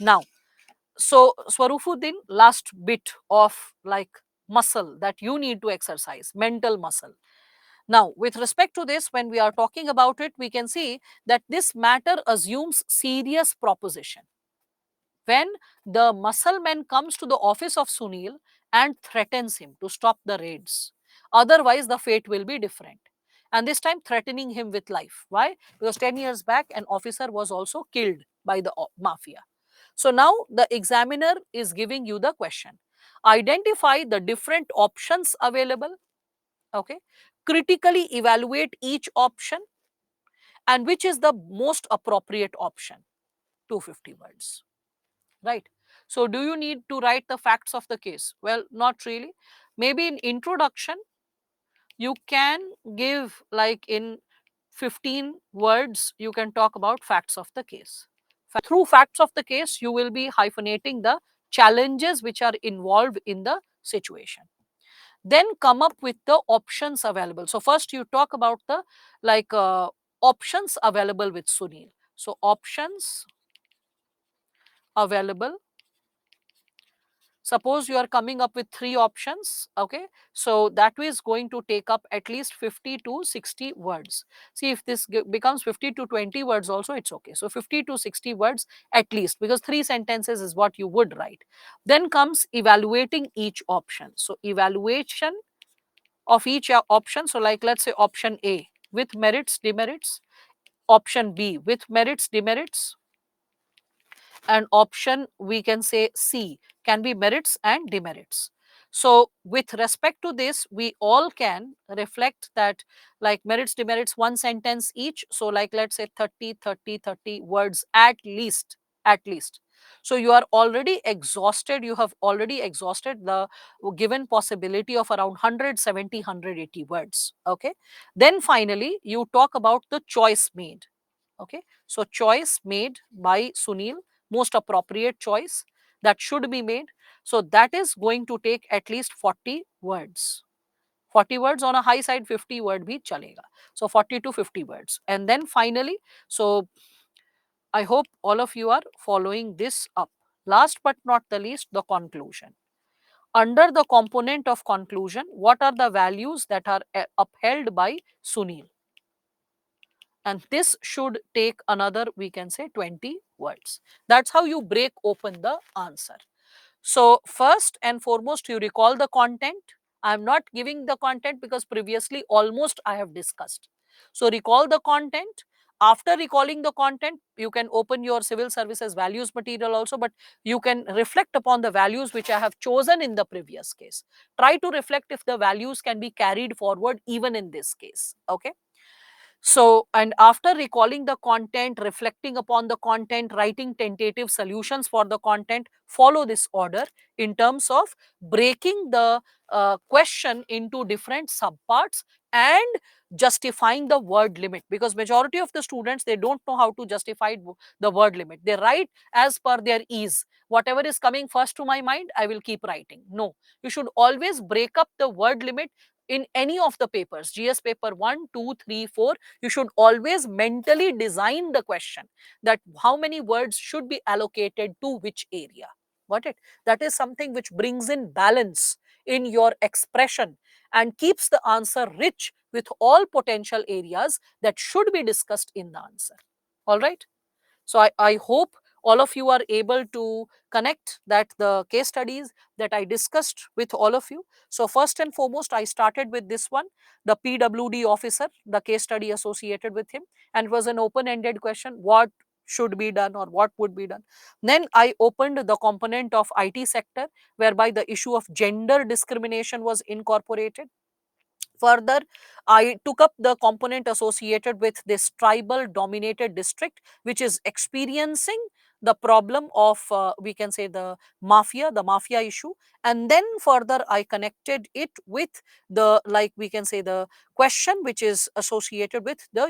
Now, so Swarufuddin, last bit of like muscle that you need to exercise, mental muscle. Now, with respect to this, when we are talking about it, we can see that this matter assumes serious proposition. When the muscleman comes to the office of Sunil and threatens him to stop the raids, otherwise the fate will be different. And this time threatening him with life. Why? Because 10 years back, an officer was also killed by the mafia. So now the examiner is giving you the question. Identify the different options available. Okay. Critically evaluate each option and which is the most appropriate option. 250 words. Right. So do you need to write the facts of the case? Well, not really. Maybe in introduction, you can give like in 15 words, you can talk about facts of the case. Through facts of the case, you will be hyphenating the challenges which are involved in the situation. Then come up with the options available. So first you talk about the like options available with Sunil. So options available. Suppose you are coming up with 3 options, okay? So that is going to take up at least 50 to 60 words. See, if this becomes 50 to 20 words also, it's okay. So 50 to 60 words at least, because 3 sentences is what you would write. Then comes evaluating each option. So evaluation of each option. So like let's say option A with merits, demerits, option B with merits, demerits, and option we can say C can be merits and demerits. So with respect to this, we all can reflect that like merits, demerits, one sentence each. So like let's say 30, 30, 30 words at least, at least. So you are already exhausted, you have already exhausted the given possibility of around 170, 180 words. Okay. Then finally, you talk about the choice made. Okay, so choice made by Sunil, most appropriate choice that should be made. So that is going to take at least 40 words. 40 words on a high side, 50 word bhi chalega. So 40 to 50 words. And then finally, so I hope all of you are following this up. Last but not the least, the conclusion. Under the component of conclusion, what are the values that are upheld by Sunil? And this should take another, we can say, 20 words. That's how you break open the answer. So first and foremost, you recall the content. I'm not giving the content because previously almost I have discussed. So recall the content. After recalling the content, you can open your civil services values material also, but you can reflect upon the values which I have chosen in the previous case. Try to reflect if the values can be carried forward even in this case. Okay. So, and after recalling the content, reflecting upon the content, writing tentative solutions for the content, follow this order in terms of breaking the question into different subparts and justifying the word limit, because majority of the students, they don't know how to justify the word limit. They write as per their ease. Whatever is coming first to my mind, I will keep writing. No, you should always break up the word limit in any of the papers, GS paper 1, 2, 3, 4. You should always mentally design the question that how many words should be allocated to which area. Got it? That is something which brings in balance in your expression and keeps the answer rich with all potential areas that should be discussed in the answer. All right. So I hope all of you are able to connect that the case studies that I discussed with all of you. So first and foremost, I started with this one, the PWD officer, the case study associated with him, and it was an open-ended question, what should be done or what would be done. Then I opened the component of IT sector, whereby the issue of gender discrimination was incorporated. Further, I took up the component associated with this tribal dominated district, which is experiencing the problem of, we can say, the mafia issue. And then further, I connected it with the, like, we can say, the question which is associated with the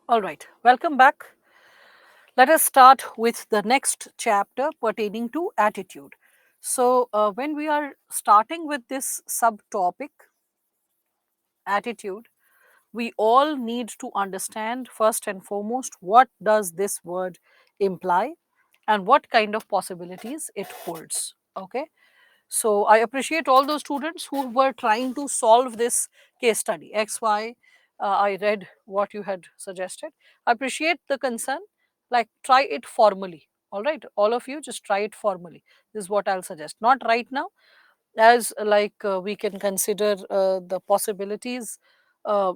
All right, welcome back. Let us start with the next chapter pertaining to attitude. So, when we are starting with this subtopic, attitude, we all need to understand first and foremost what does this word imply and what kind of possibilities it holds. Okay, so I appreciate all those students who were trying to solve this case study XY. I read what you had suggested. I appreciate the concern. Like, try it formally. All right, all of you, just try it formally. This is what I'll suggest. Not right now, as we can consider the possibilities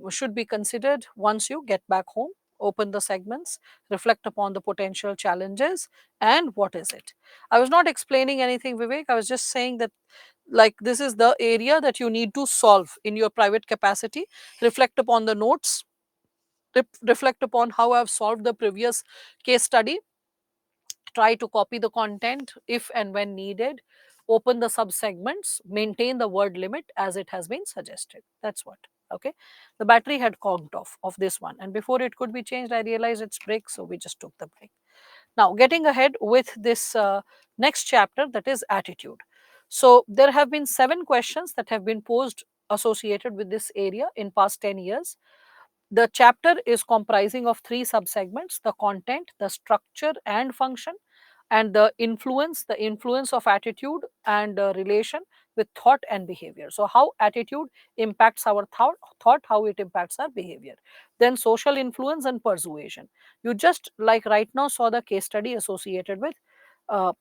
should be considered once you get back home, open the segments, reflect upon the potential challenges and what is it. I was not explaining anything, Vivek. I was just saying that, like, this is the area that you need to solve in your private capacity. Reflect upon the notes, reflect upon how I've solved the previous case study, try to copy the content if and when needed, open the sub segments, maintain the word limit as it has been suggested. That's what. Okay, the battery had conked off of this one, and before it could be changed, I realized it's break, so we just took the break. Now, getting ahead with this next chapter, that is attitude. So there have been 7 questions that have been posed associated with this area in past 10 years. The chapter is comprising of 3 subsegments: the content, the structure and function, and the influence of attitude and relation with thought and behavior. So how attitude impacts our thought, how it impacts our behavior. Then social influence and persuasion. You just, like, right now saw the case study associated with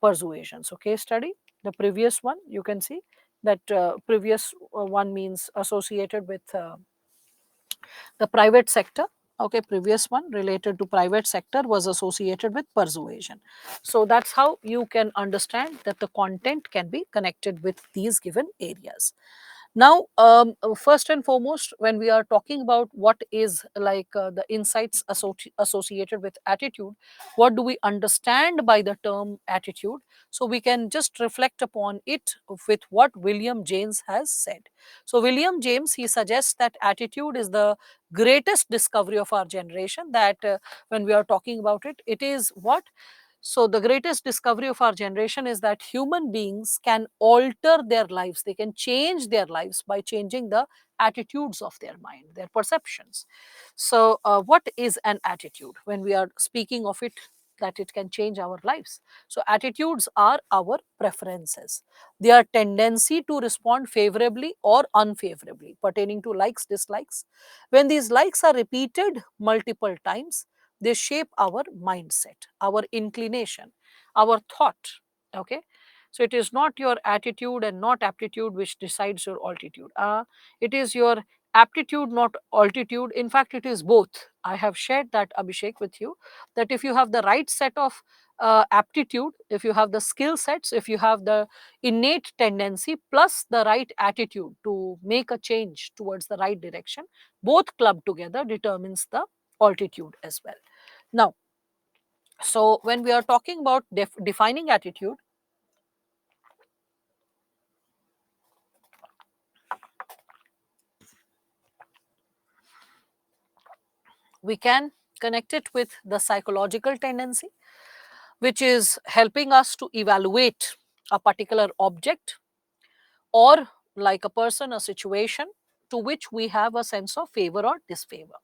persuasion. So case study, the previous one, you can see that previous one means associated with the private sector. Okay, previous one related to private sector was associated with persuasion. So that's how you can understand that the content can be connected with these given areas. Now, first and foremost, when we are talking about what is the insights associated with attitude, what do we understand by the term attitude? So we can just reflect upon it with what William James has said. So William James, he suggests that attitude is the greatest discovery of our generation. That when we are talking about it, it is what? So, the greatest discovery of our generation is that human beings can alter their lives. They can change their lives by changing the attitudes of their mind, their perceptions. So, what is an attitude? When we are speaking of it, that it can change our lives. So, attitudes are our preferences. They are tendency to respond favorably or unfavorably, pertaining to likes, dislikes. When these likes are repeated multiple times, they shape our mindset, our inclination, our thought. Okay, so it is not your attitude and not aptitude which decides your altitude. It is your aptitude, not altitude. In fact, it is both. I have shared that, Abhishek, with you, that if you have the right set of aptitude, if you have the skill sets, if you have the innate tendency plus the right attitude to make a change towards the right direction, both clubbed together determines the altitude as well. Now, so when we are talking about defining attitude, we can connect it with the psychological tendency, which is helping us to evaluate a particular object or, like, a person, a situation to which we have a sense of favor or disfavor.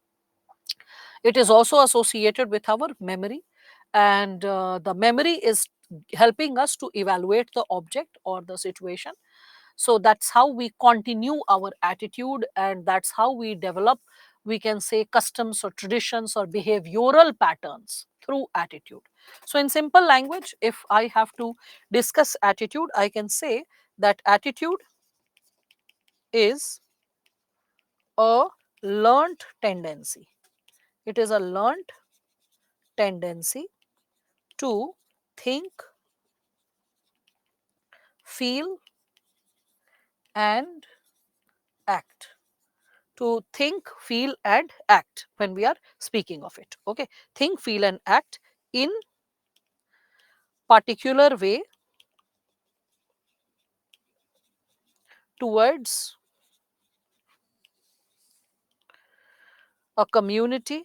It is also associated with our memory, and the memory is helping us to evaluate the object or the situation. So that's how we continue our attitude, and that's how we develop, we can say, customs or traditions or behavioral patterns through attitude. So in simple language, if I have to discuss attitude, I can say that attitude is a learnt tendency. It is a learnt tendency to think, feel and act. To think, feel and act when we are speaking of it. Okay, think, feel and act in particular way towards a community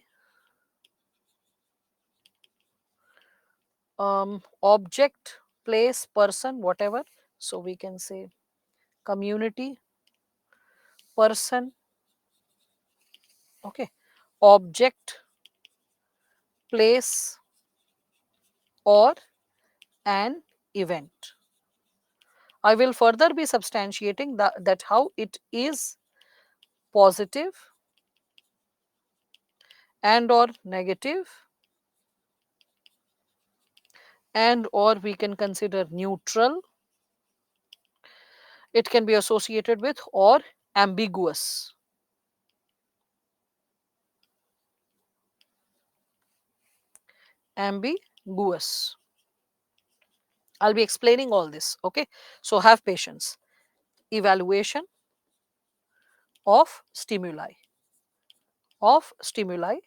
object, place, person, whatever. So we can say community, person, okay, object, place, or an event. I will further be substantiating that how it is positive and or negative and or we can consider neutral. It can be associated with or ambiguous. Ambiguous. I'll be explaining all this. Okay. So have patience. Evaluation of stimuli. Of stimuli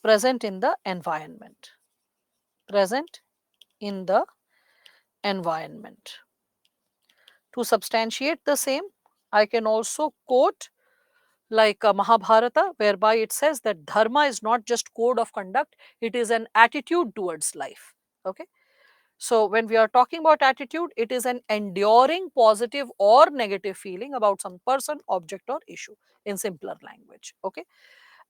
present in the environment. Present in the environment. To substantiate the same, I can also quote like Mahabharata, whereby it says that dharma is not just code of conduct, it is an attitude towards life. Okay. So when we are talking about attitude, it is an enduring positive or negative feeling about some person, object, or issue in simpler language. Okay.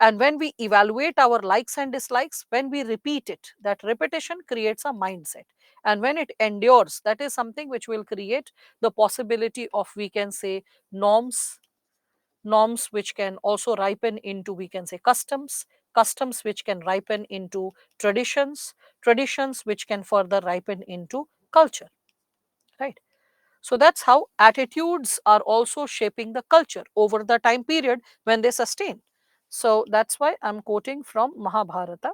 And when we evaluate our likes and dislikes, when we repeat it, that repetition creates a mindset. And when it endures, that is something which will create the possibility of, we can say, norms, norms which can also ripen into, we can say, customs, customs which can ripen into traditions, traditions which can further ripen into culture, right? So that's how attitudes are also shaping the culture over the time period when they sustain. So that's why I'm quoting from Mahabharata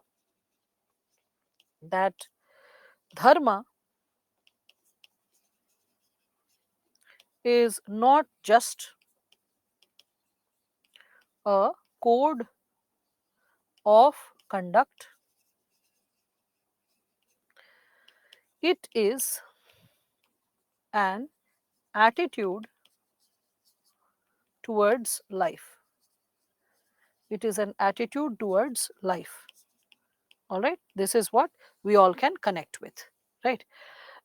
that dharma is not just a code of conduct, it is an attitude towards life. It is an attitude towards life. All right. This is what we all can connect with, right?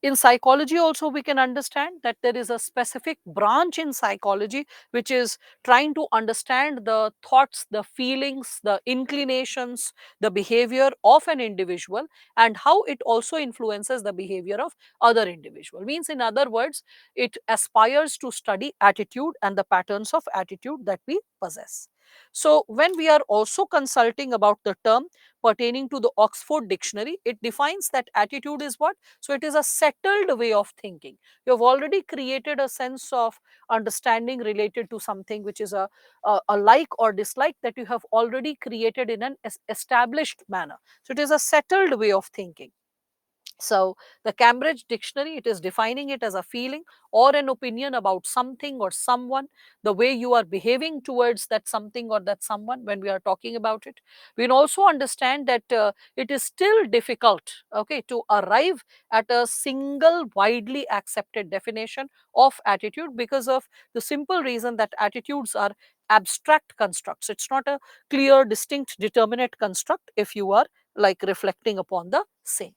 In psychology also we can understand that there is a specific branch in psychology which is trying to understand the thoughts, the feelings, the inclinations, the behavior of an individual and how it also influences the behavior of other individual. Means in other words, it aspires to study attitude and the patterns of attitude that we possess. So when we are also consulting about the term pertaining to the Oxford Dictionary, it defines that attitude is what? So it is a settled way of thinking. You have already created a sense of understanding related to something which is a like or dislike that you have already created in an established manner. So it is a settled way of thinking. So the Cambridge Dictionary, it is defining it as a feeling or an opinion about something or someone, the way you are behaving towards that something or that someone when we are talking about it. We can also understand that it is still difficult, okay, to arrive at a single widely accepted definition of attitude because of the simple reason that attitudes are abstract constructs. It's not a clear, distinct, determinate construct if you are like reflecting upon the same.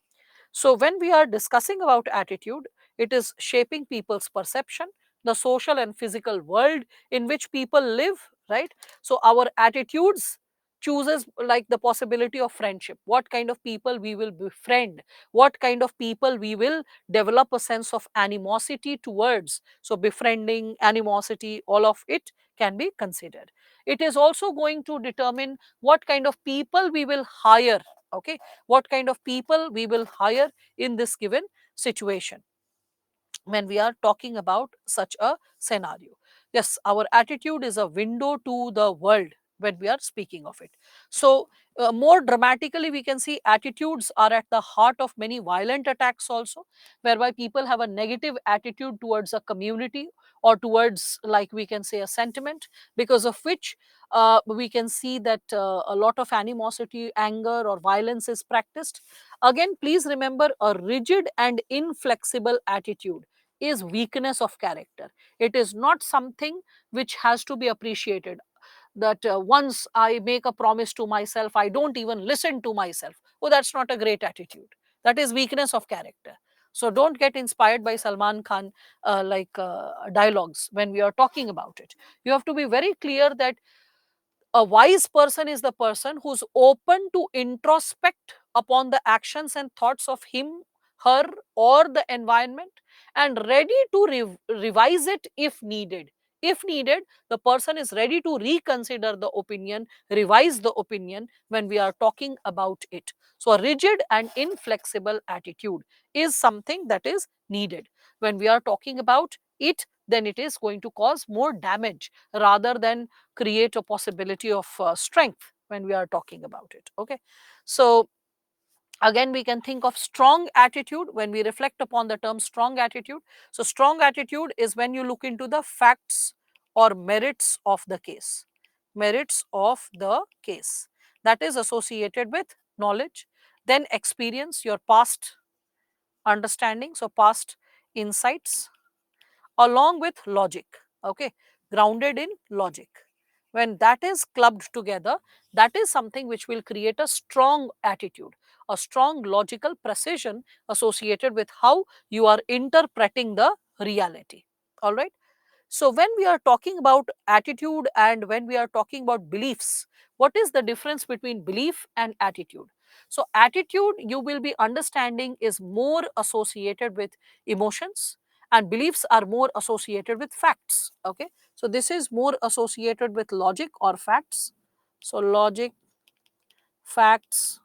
So, when we are discussing about attitude, it is shaping people's perception, the social and physical world in which people live, right? So, our attitudes chooses like the possibility of friendship, what kind of people we will befriend, what kind of people we will develop a sense of animosity towards. So, befriending, animosity, all of it can be considered. It is also going to determine what kind of people we will hire, okay, what kind of people we will hire in this given situation when we are talking about such a scenario. Yes, our attitude is a window to the world when we are speaking of it. So, more dramatically, we can see attitudes are at the heart of many violent attacks, also, whereby people have a negative attitude towards a community or towards, like, we can say, a sentiment, because of which we can see that a lot of animosity, anger, or violence is practiced. Again, please remember a rigid and inflexible attitude is weakness of character. It is not something which has to be appreciated. that once I make a promise to myself, I don't even listen to myself. Oh, that's not a great attitude. That is weakness of character. So don't get inspired by Salman Khan dialogues when we are talking about it. You have to be very clear that a wise person is the person who's open to introspect upon the actions and thoughts of him, her, or the environment, and ready to revise it if needed. If needed, the person is ready to reconsider the opinion, revise the opinion when we are talking about it. So, a rigid and inflexible attitude is something that is needed. When we are talking about it, then it is going to cause more damage rather than create a possibility of strength when we are talking about it. Okay, so again we can think of strong attitude when we reflect upon the term strong attitude. So strong attitude is when you look into the facts or merits of the case, merits of the case, that is associated with knowledge, then experience, your past understanding, so past insights, along with logic. Okay, grounded in logic. When that is clubbed together, that is something which will create a strong attitude, a strong logical precision associated with how you are interpreting the reality. All right. So when we are talking about attitude and when we are talking about beliefs, what is the difference between belief and attitude? So attitude, you will be understanding, is more associated with emotions, and beliefs are more associated with facts. Okay, so this is more associated with logic or facts. So logic, facts,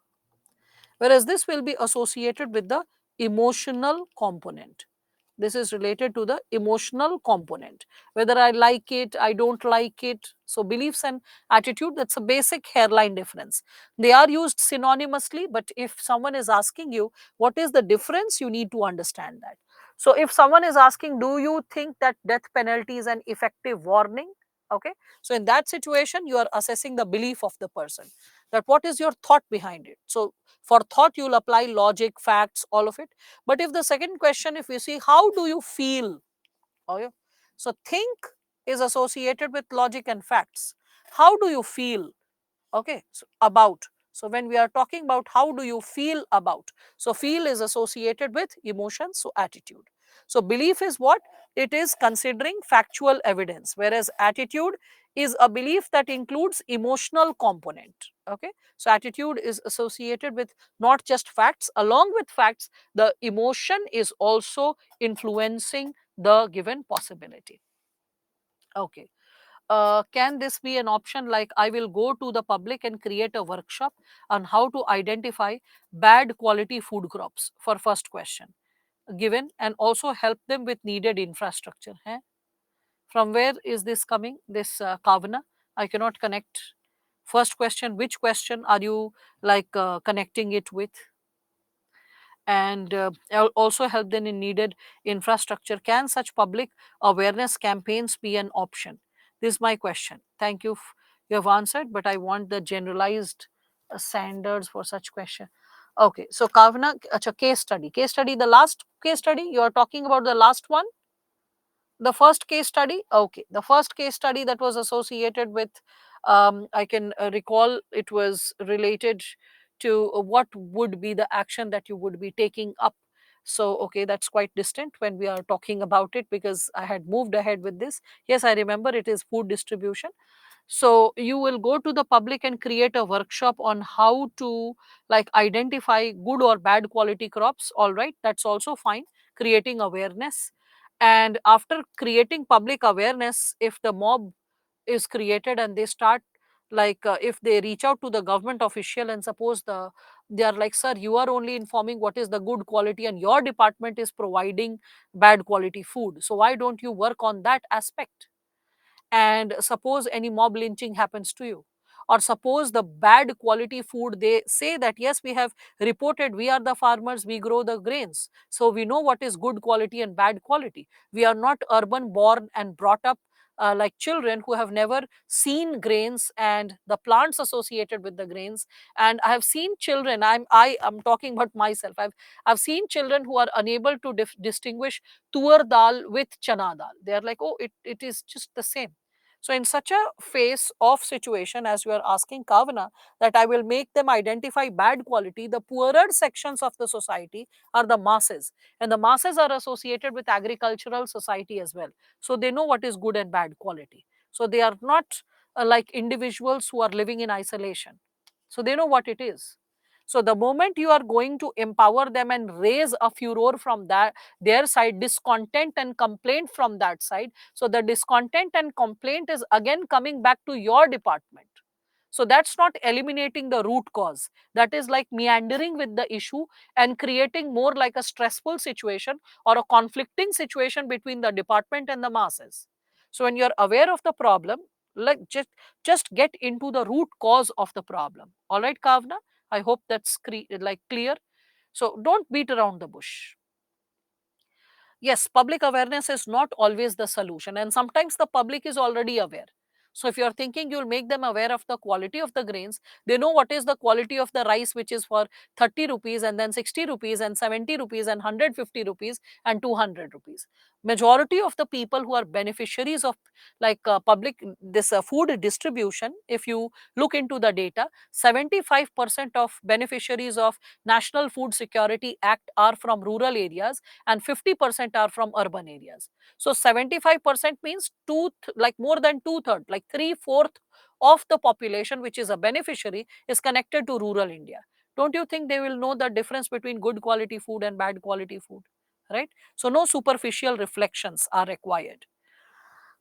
whereas this will be associated with the emotional component. This is related to the emotional component, whether I like it, I don't like it. So beliefs and attitude, that's a basic hairline difference. They are used synonymously, but if someone is asking you what is the difference, you need to understand that. So if someone is asking, do you think that death penalty is an effective warning? Okay, so in that situation you are assessing the belief of the person, that what is your thought behind it. So for thought, you'll apply logic, facts, all of it. But if the second question, if you see, how do you feel? Okay. So think is associated with logic and facts. How do you feel? Okay, so about. So when we are talking about how do you feel about, so feel is associated with emotions, so attitude. So belief is what? It is considering factual evidence, whereas attitude is a belief that includes emotional component. Okay, so attitude is associated with not just facts, along with facts the emotion is also influencing the given possibility. Okay, can this be an option, like I will go to the public and create a workshop on how to identify bad quality food crops, for first question given, and also help them with needed infrastructure? Huh? From where is this coming, this kavana? I cannot connect. First question, which question are you connecting it with? And also help them in needed infrastructure. Can such public awareness campaigns be an option? This is my question. Thank you. You have answered, but I want the generalized standards for such question. Okay, so Kavana, acha, case study. Case study, the last case study, you are talking about the last one? The first case study? Okay, the first case study that was associated with, I can recall it was related to what would be the action that you would be taking up. So, okay, that's quite distant when we are talking about it, because I had moved ahead with this. Yes, I remember, it is food distribution. So you will go to the public and create a workshop on how to identify good or bad quality crops. All right, that's also fine, creating awareness. And after creating public awareness, if the mob is created and they start if they reach out to the government official and suppose they are like, sir, you are only informing what is the good quality and your department is providing bad quality food, so why don't you work on that aspect? And suppose any mob lynching happens to you, or suppose the bad quality food, they say that yes, we have reported, we are the farmers, we grow the grains, so we know what is good quality and bad quality. We are not urban born and brought up like children who have never seen grains and the plants associated with the grains. And I have seen children, I am talking about myself, I've seen children who are unable to distinguish tur dal with chana dal. They are like, oh, it is just the same. So in such a face of situation, as you are asking Kavana, that I will make them identify bad quality, the poorer sections of the society are the masses, and the masses are associated with agricultural society as well. So they know what is good and bad quality. So they are not like individuals who are living in isolation. So they know what it is. So the moment you are going to empower them and raise a furor from that their side, discontent and complaint from that side, so the discontent and complaint is again coming back to your department. So that's not eliminating the root cause. That is like meandering with the issue and creating more like a stressful situation or a conflicting situation between the department and the masses. So when you're aware of the problem, like just get into the root cause of the problem. All right, Kavna, I hope that's like clear. So don't beat around the bush. Yes, public awareness is not always the solution, and sometimes the public is already aware. So if you're thinking you'll make them aware of the quality of the grains, they know what is the quality of the rice, which is for 30 rupees and then 60 rupees and 70 rupees and 150 rupees and 200 rupees. Majority of the people who are beneficiaries of like public this food distribution, if you look into the data, 75% of beneficiaries of National Food Security Act are from rural areas and 50% are from urban areas. So 75% means like more than two-thirds, like three-fourth of the population which is a beneficiary is connected to rural India. Don't you think they will know the difference between good quality food and bad quality food? Right? So no superficial reflections are required.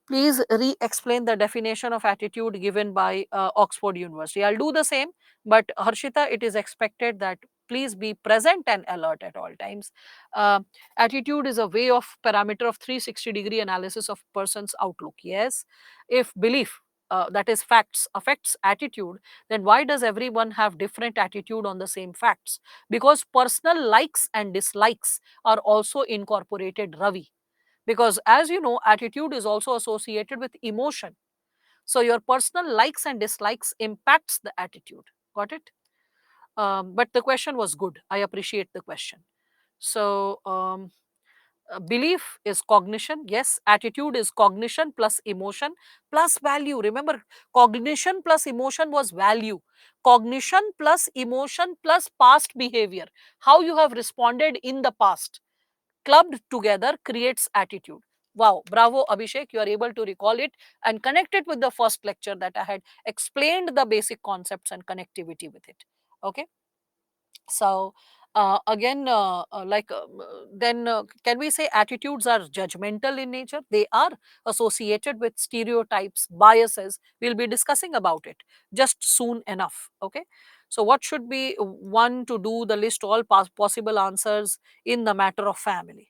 Please re-explain the definition of attitude given by Oxford University. I'll do the same, but Harshita, it is expected that please be present and alert at all times. Uh, Attitude is a way of parameter of 360-degree analysis of person's outlook. Yes, if belief, that is facts, affects attitude, then why does everyone have different attitude on the same facts? Because personal likes and dislikes are also incorporated, Ravi, because as you know, attitude is also associated with emotion. So your personal likes and dislikes impacts the attitude. Got it? But the question was good. I appreciate the question. So belief is cognition. Yes, attitude is cognition plus emotion plus value. Remember, cognition plus emotion was value. Cognition plus emotion plus past behavior, how you have responded in the past, clubbed together creates attitude. Wow, bravo, Abhishek, you are able to recall it and connect it with the first lecture that I had explained the basic concepts and connectivity with it. Okay, so again, then can we say attitudes are judgmental in nature? They are associated with stereotypes, biases. We'll be discussing about it just soon enough. Okay, so what should be one to do the list all possible answers in the matter of family?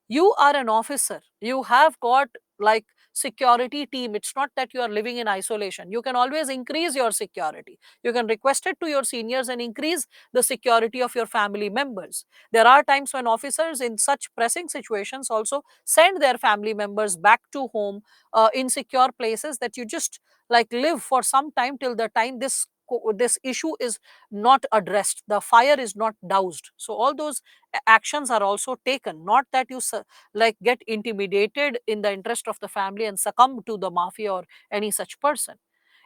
You are an officer, you have got like security team. It's not that you are living in isolation. You can always increase your security. You can request it to your seniors and increase the security of your family members. There are times when officers in such pressing situations also send their family members back to home in secure places, that you just like live for some time till the time this issue is not addressed, the fire is not doused. So all those actions are also taken, not that you like get intimidated in the interest of the family and succumb to the mafia or any such person.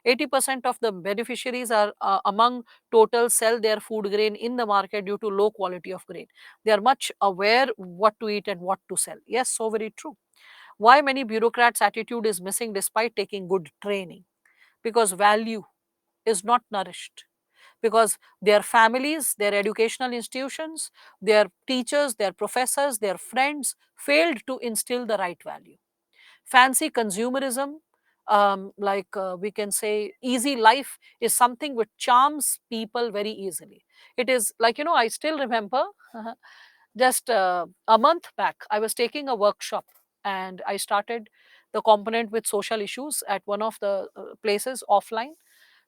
80% of the beneficiaries are among total sell their food grain in the market due to low quality of grain. They are much aware what to eat and what to sell. Yes, so very true. Why many bureaucrats attitude is missing despite taking good training? Because value is not nourished, because their families, their educational institutions, their teachers, their professors, their friends failed to instill the right value. Fancy consumerism, we can say easy life, is something which charms people very easily. It is like, I still remember just a month back, I was taking a workshop and I started the component with social issues at one of the places offline.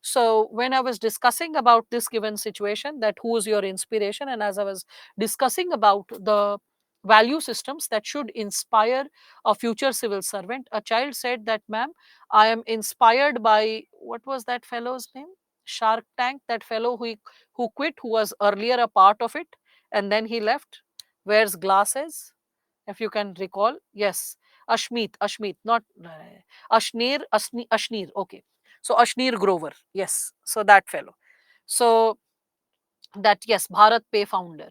So when I was discussing about this given situation, that who is your inspiration, and as I was discussing about the value systems that should inspire a future civil servant, a child said that, ma'am, I am inspired by, what was that fellow's name? Shark Tank, that fellow who quit, who was earlier a part of it and then he left, wears glasses, if you can recall. Yes, Ashmeet, not Ashneer. Okay, so Ashneer Grover, yes, so that fellow. So that, yes, Bharat Pay founder.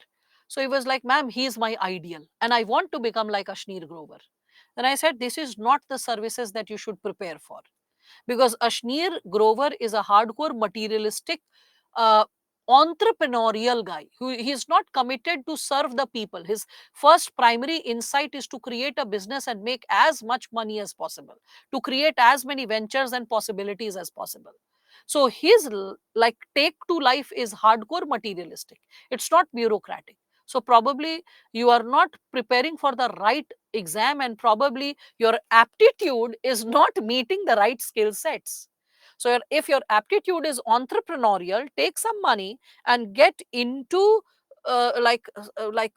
So he was like, ma'am, he is my ideal, and I want to become like Ashneer Grover. Then I said, this is not the services that you should prepare for, because Ashneer Grover is a hardcore materialistic uh, entrepreneurial guy who he's not committed to serve the people. His first primary insight is to create a business and make as much money as possible, to create as many ventures and possibilities as possible. So his like take to life is hardcore materialistic. It's not bureaucratic. So probably you are not preparing for the right exam, and probably your aptitude is not meeting the right skill sets. So if your aptitude is entrepreneurial, take some money and get into like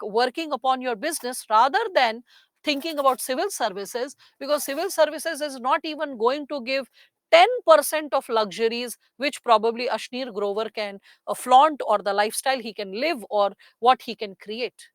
working upon your business rather than thinking about civil services, because civil services is not even going to give 10% of luxuries which probably Ashneer Grover can flaunt, or the lifestyle he can live, or what he can create.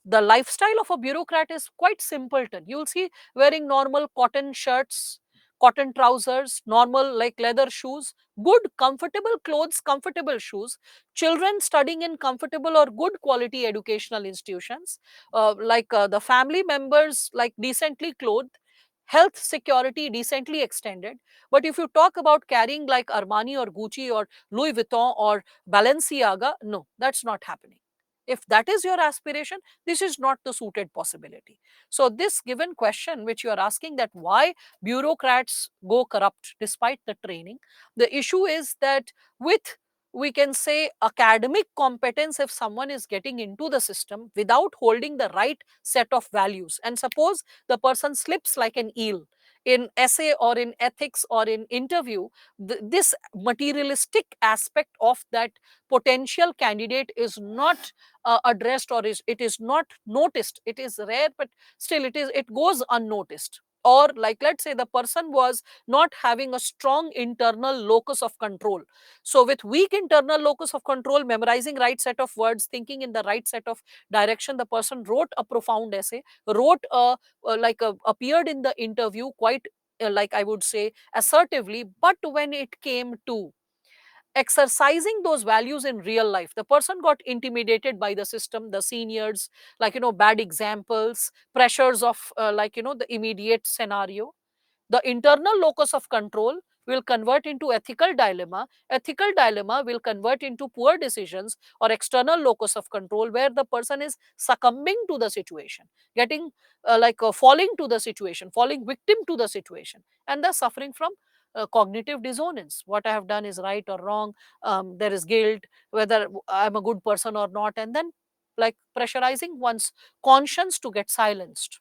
The lifestyle of a bureaucrat is quite simpleton. You'll see wearing normal cotton shirts, cotton trousers, normal like leather shoes, good comfortable clothes, comfortable shoes, children studying in comfortable or good quality educational institutions, the family members like decently clothed, health security decently extended. But if you talk about carrying like Armani or Gucci or Louis Vuitton or Balenciaga, no, that's not happening. If that is your aspiration, this is not the suited possibility. So this given question which you are asking, that why bureaucrats go corrupt despite the training, the issue is that with, we can say, academic competence, if someone is getting into the system without holding the right set of values, and suppose the person slips like an eel in essay or in ethics or in interview, this materialistic aspect of that potential candidate is not addressed, or is it is not noticed. It is rare, but still it goes unnoticed. Or like, let's say the person was not having a strong internal locus of control. So with weak internal locus of control, memorizing right set of words, thinking in the right set of direction, the person wrote a profound essay, wrote appeared in the interview quite like, I would say, assertively. But when it came to exercising those values in real life, the person got intimidated by the system, the seniors, bad examples, pressures of the immediate scenario. The internal locus of control will convert into ethical dilemma. Ethical dilemma will convert into poor decisions, or external locus of control, where the person is succumbing to the situation, getting falling to the situation, falling victim to the situation, and thus suffering from cognitive dissonance. What I have done is right or wrong. There is guilt, whether I'm a good person or not, and then like pressurizing one's conscience to get silenced.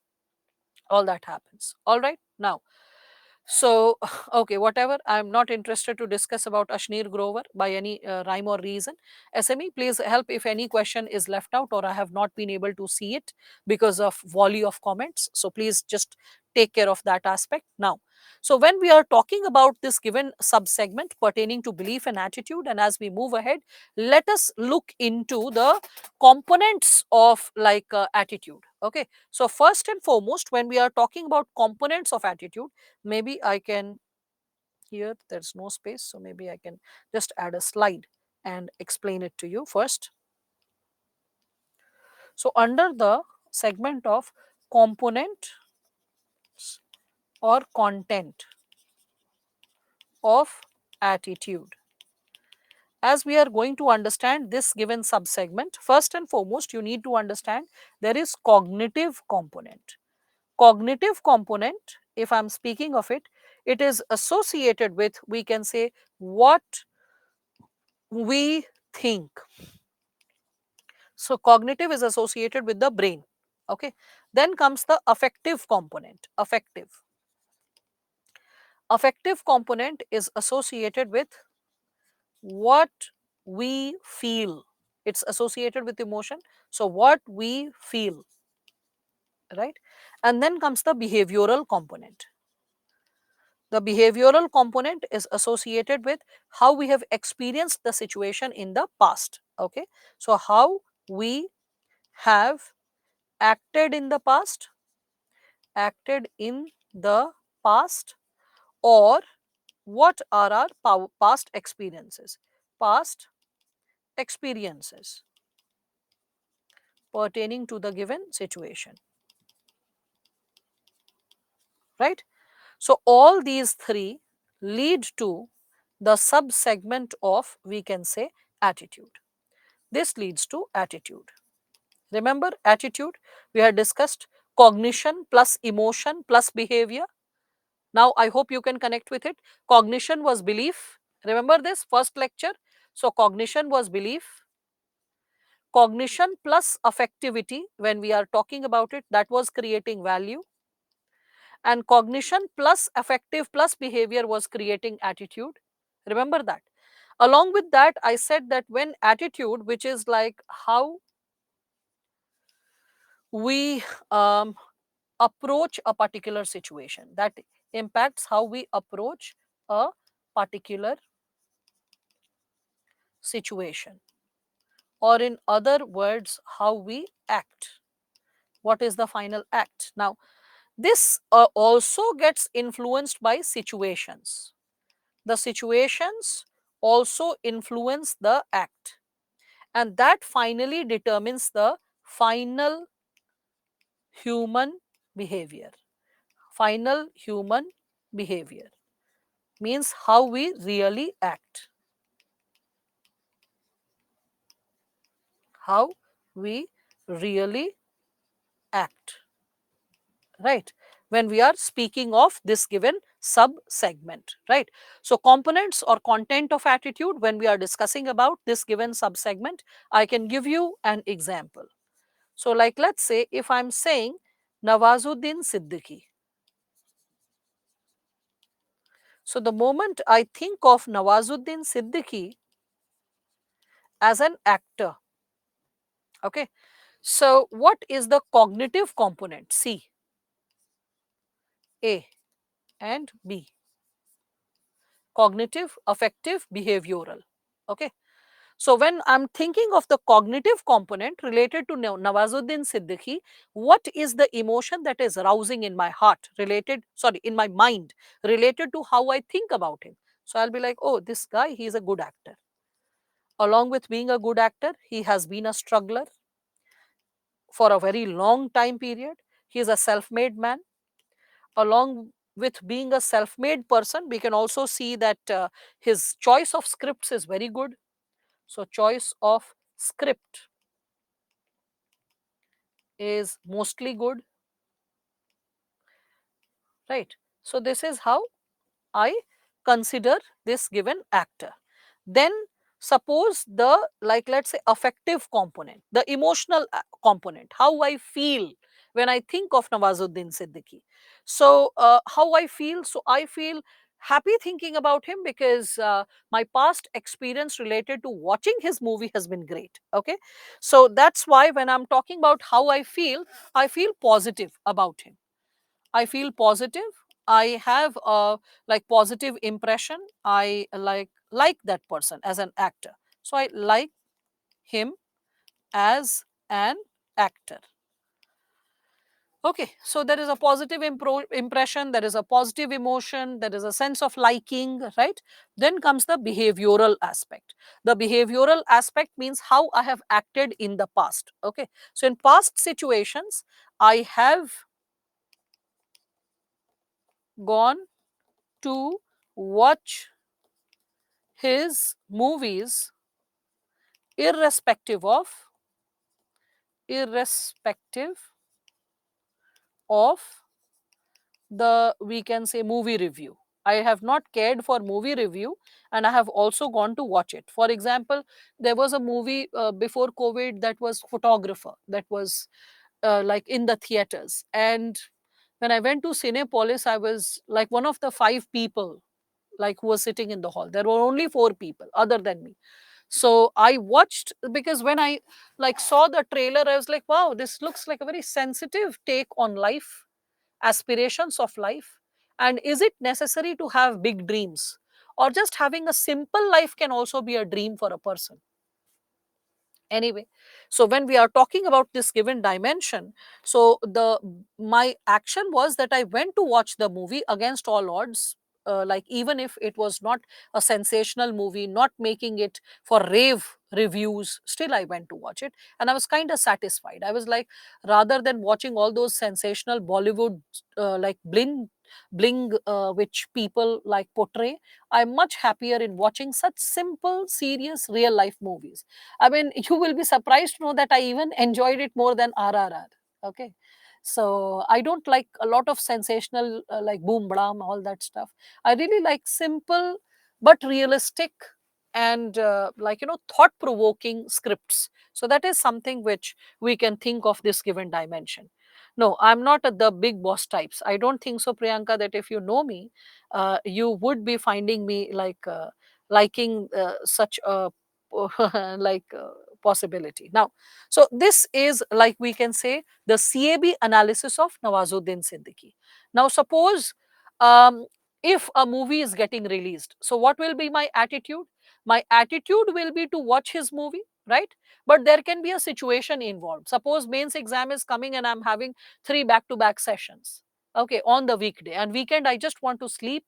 All that happens. All right, now, so, okay, whatever. I'm not interested to discuss about Ashneer Grover by any rhyme or reason. SME, please help if any question is left out or I have not been able to see it because of volley of comments. So, please just take care of that aspect. Now, so when we are talking about this given subsegment pertaining to belief and attitude, and as we move ahead, let us look into the components of attitude. Okay, so first and foremost, when we are talking about components of attitude, maybe I can, here there's no space, so maybe I can just add a slide and explain it to you first. So under the segment of component or content of attitude, as we are going to understand this given subsegment, first and foremost you need to understand there is cognitive component. Cognitive component, if I'm speaking of it, it is associated with, we can say, what we think. So cognitive is associated with the brain. Okay, then comes the affective component. Affective component is associated with what we feel. It's associated with emotion, so what we feel, right? And then comes the behavioral component. The behavioral component is associated with how we have experienced the situation in the past. Okay, so how we have acted in the past, acted in the past, or what are our past experiences? Past experiences pertaining to the given situation, right? So all these three lead to the sub-segment of, we can say, attitude. This leads to attitude. Remember attitude? We had discussed cognition plus emotion plus behavior. Now I hope you can connect with it. Cognition was belief. Remember this first lecture? So cognition was belief. Cognition plus affectivity, when we are talking about it, that was creating value. And cognition plus affective plus behavior was creating attitude. Remember that. Along with that, I said that when attitude, which is like how we approach a particular situation, that impacts how we approach a particular situation, or in other words, how we act. What is the final act? Now, this also gets influenced by situations. The situations also influence the act, and that finally determines the final human behavior. Final human behavior means how we really act, how we really act, right? When we are speaking of this given sub segment, right? So components or content of attitude, when we are discussing about this given sub segment, I can give you an example. So like, let's say if I'm saying Nawazuddin Siddiqui, so the moment I think of Nawazuddin Siddiqui as an actor, okay, so what is the cognitive component? C, A and B. Cognitive, affective, behavioral. Okay. So when I'm thinking of the cognitive component related to Nawazuddin Siddiqui, what is the emotion that is arousing in my heart related, sorry, in my mind related to how I think about him? So I'll be like, oh, this guy, he's a good actor. Along with being a good actor, he has been a struggler for a very long time period. He is a self-made man. Along with being a self-made person, we can also see that his choice of scripts is very good. So choice of script is mostly good, right? So this is how I consider this given actor. Then suppose the, like, let's say affective component, the emotional component, how I feel when I think of Nawazuddin Siddiqui. So how I feel, so I feel happy thinking about him because my past experience related to watching his movie has been great. Okay, so that's why when I'm talking about how I feel positive about him. I feel positive. I have a like positive impression. I like that person as an actor. So I like him as an actor. Okay, so there is a positive impression, there is a positive emotion, there is a sense of liking, right? Then comes the behavioral aspect. The behavioral aspect means how I have acted in the past. Okay, so in past situations, I have gone to watch his movies irrespective of irrespective of the, we can say, movie review. I have not cared for movie review and I have also gone to watch it. For example, there was a movie before COVID that was Photographer, that was like in the theaters, and when I went to Cinepolis, I was like one of the 5 people like who was sitting in the hall. There were only 4 people other than me. So I watched, because when I like saw the trailer, I was like, wow, this looks like a very sensitive take on life, aspirations of life. And is it necessary to have big dreams, or just having a simple life can also be a dream for a person? Anyway, so when we are talking about this given dimension, so the my action was that I went to watch the movie against all odds. Like, even if it was not a sensational movie, not making it for rave reviews, still I went to watch it, and I was kind of satisfied. I was like, rather than watching all those sensational Bollywood like bling which people like portray, I'm much happier in watching such simple, serious, real life movies. I mean, you will be surprised to know that I even enjoyed it more than RRR. Okay. So I don't like a lot of sensational, like boom blam, all that stuff. I really like simple but realistic and thought provoking scripts. So that is something which we can think of this given dimension. No, I'm not the big boss types. I don't think so, Priyanka, that if you know me, you would be finding me liking such a like possibility. Now, so this is, like, we can say, the CAB analysis of Nawazuddin Siddiqui. Now, suppose um, if a movie is getting released, so what will be my attitude? My attitude will be to watch his movie, right? But there can be a situation involved. Suppose mains exam is coming and I'm having three back to back sessions, okay, on the weekday, and weekend I just want to sleep,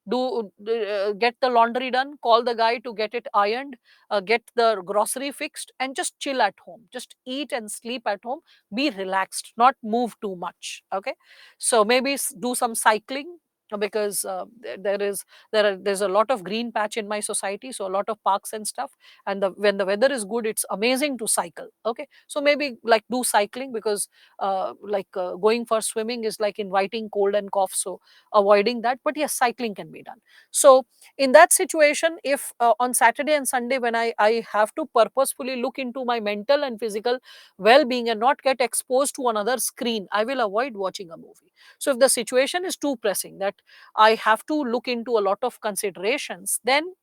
get the laundry done, call the guy to get it ironed, get the grocery fixed, and just chill at home, just eat and sleep at home, be relaxed, not move too much. Okay, so maybe do some cycling, because there's a lot of green patch in my society, so a lot of parks and stuff, and when the weather is good, it's amazing to cycle. Okay, so maybe like do cycling, because going for swimming is like inviting cold and cough, so avoiding that. But yes, cycling can be done. So in that situation, if on Saturday and Sunday, when I have to purposefully look into my mental and physical well-being and not get exposed to another screen, I will avoid watching a movie. So if the situation is too pressing that I have to look into a lot of considerations, then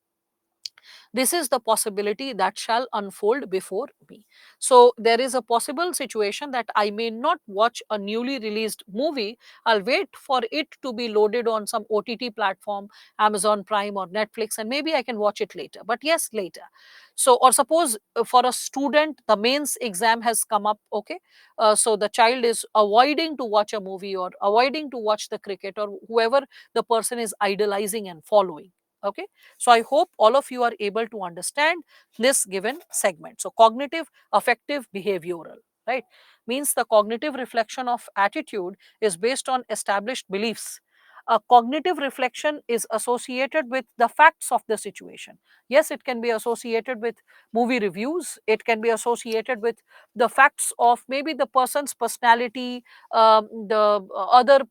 this is the possibility that shall unfold before me. So there is a possible situation that I may not watch a newly released movie. I'll wait for it to be loaded on some OTT platform, Amazon Prime or Netflix, and maybe I can watch it later. But yes, later. So, or suppose for a student, the mains exam has come up, okay. So the child is avoiding to watch a movie or avoiding to watch the cricket or whoever the person is idolizing and following. Okay, so I hope all of you are able to understand this given segment. So cognitive, affective, behavioral, right, means the cognitive reflection of attitude is based on established beliefs. A cognitive reflection is associated with the facts of the situation. Yes, it can be associated with movie reviews, it can be associated with the facts of maybe the person's personality, the other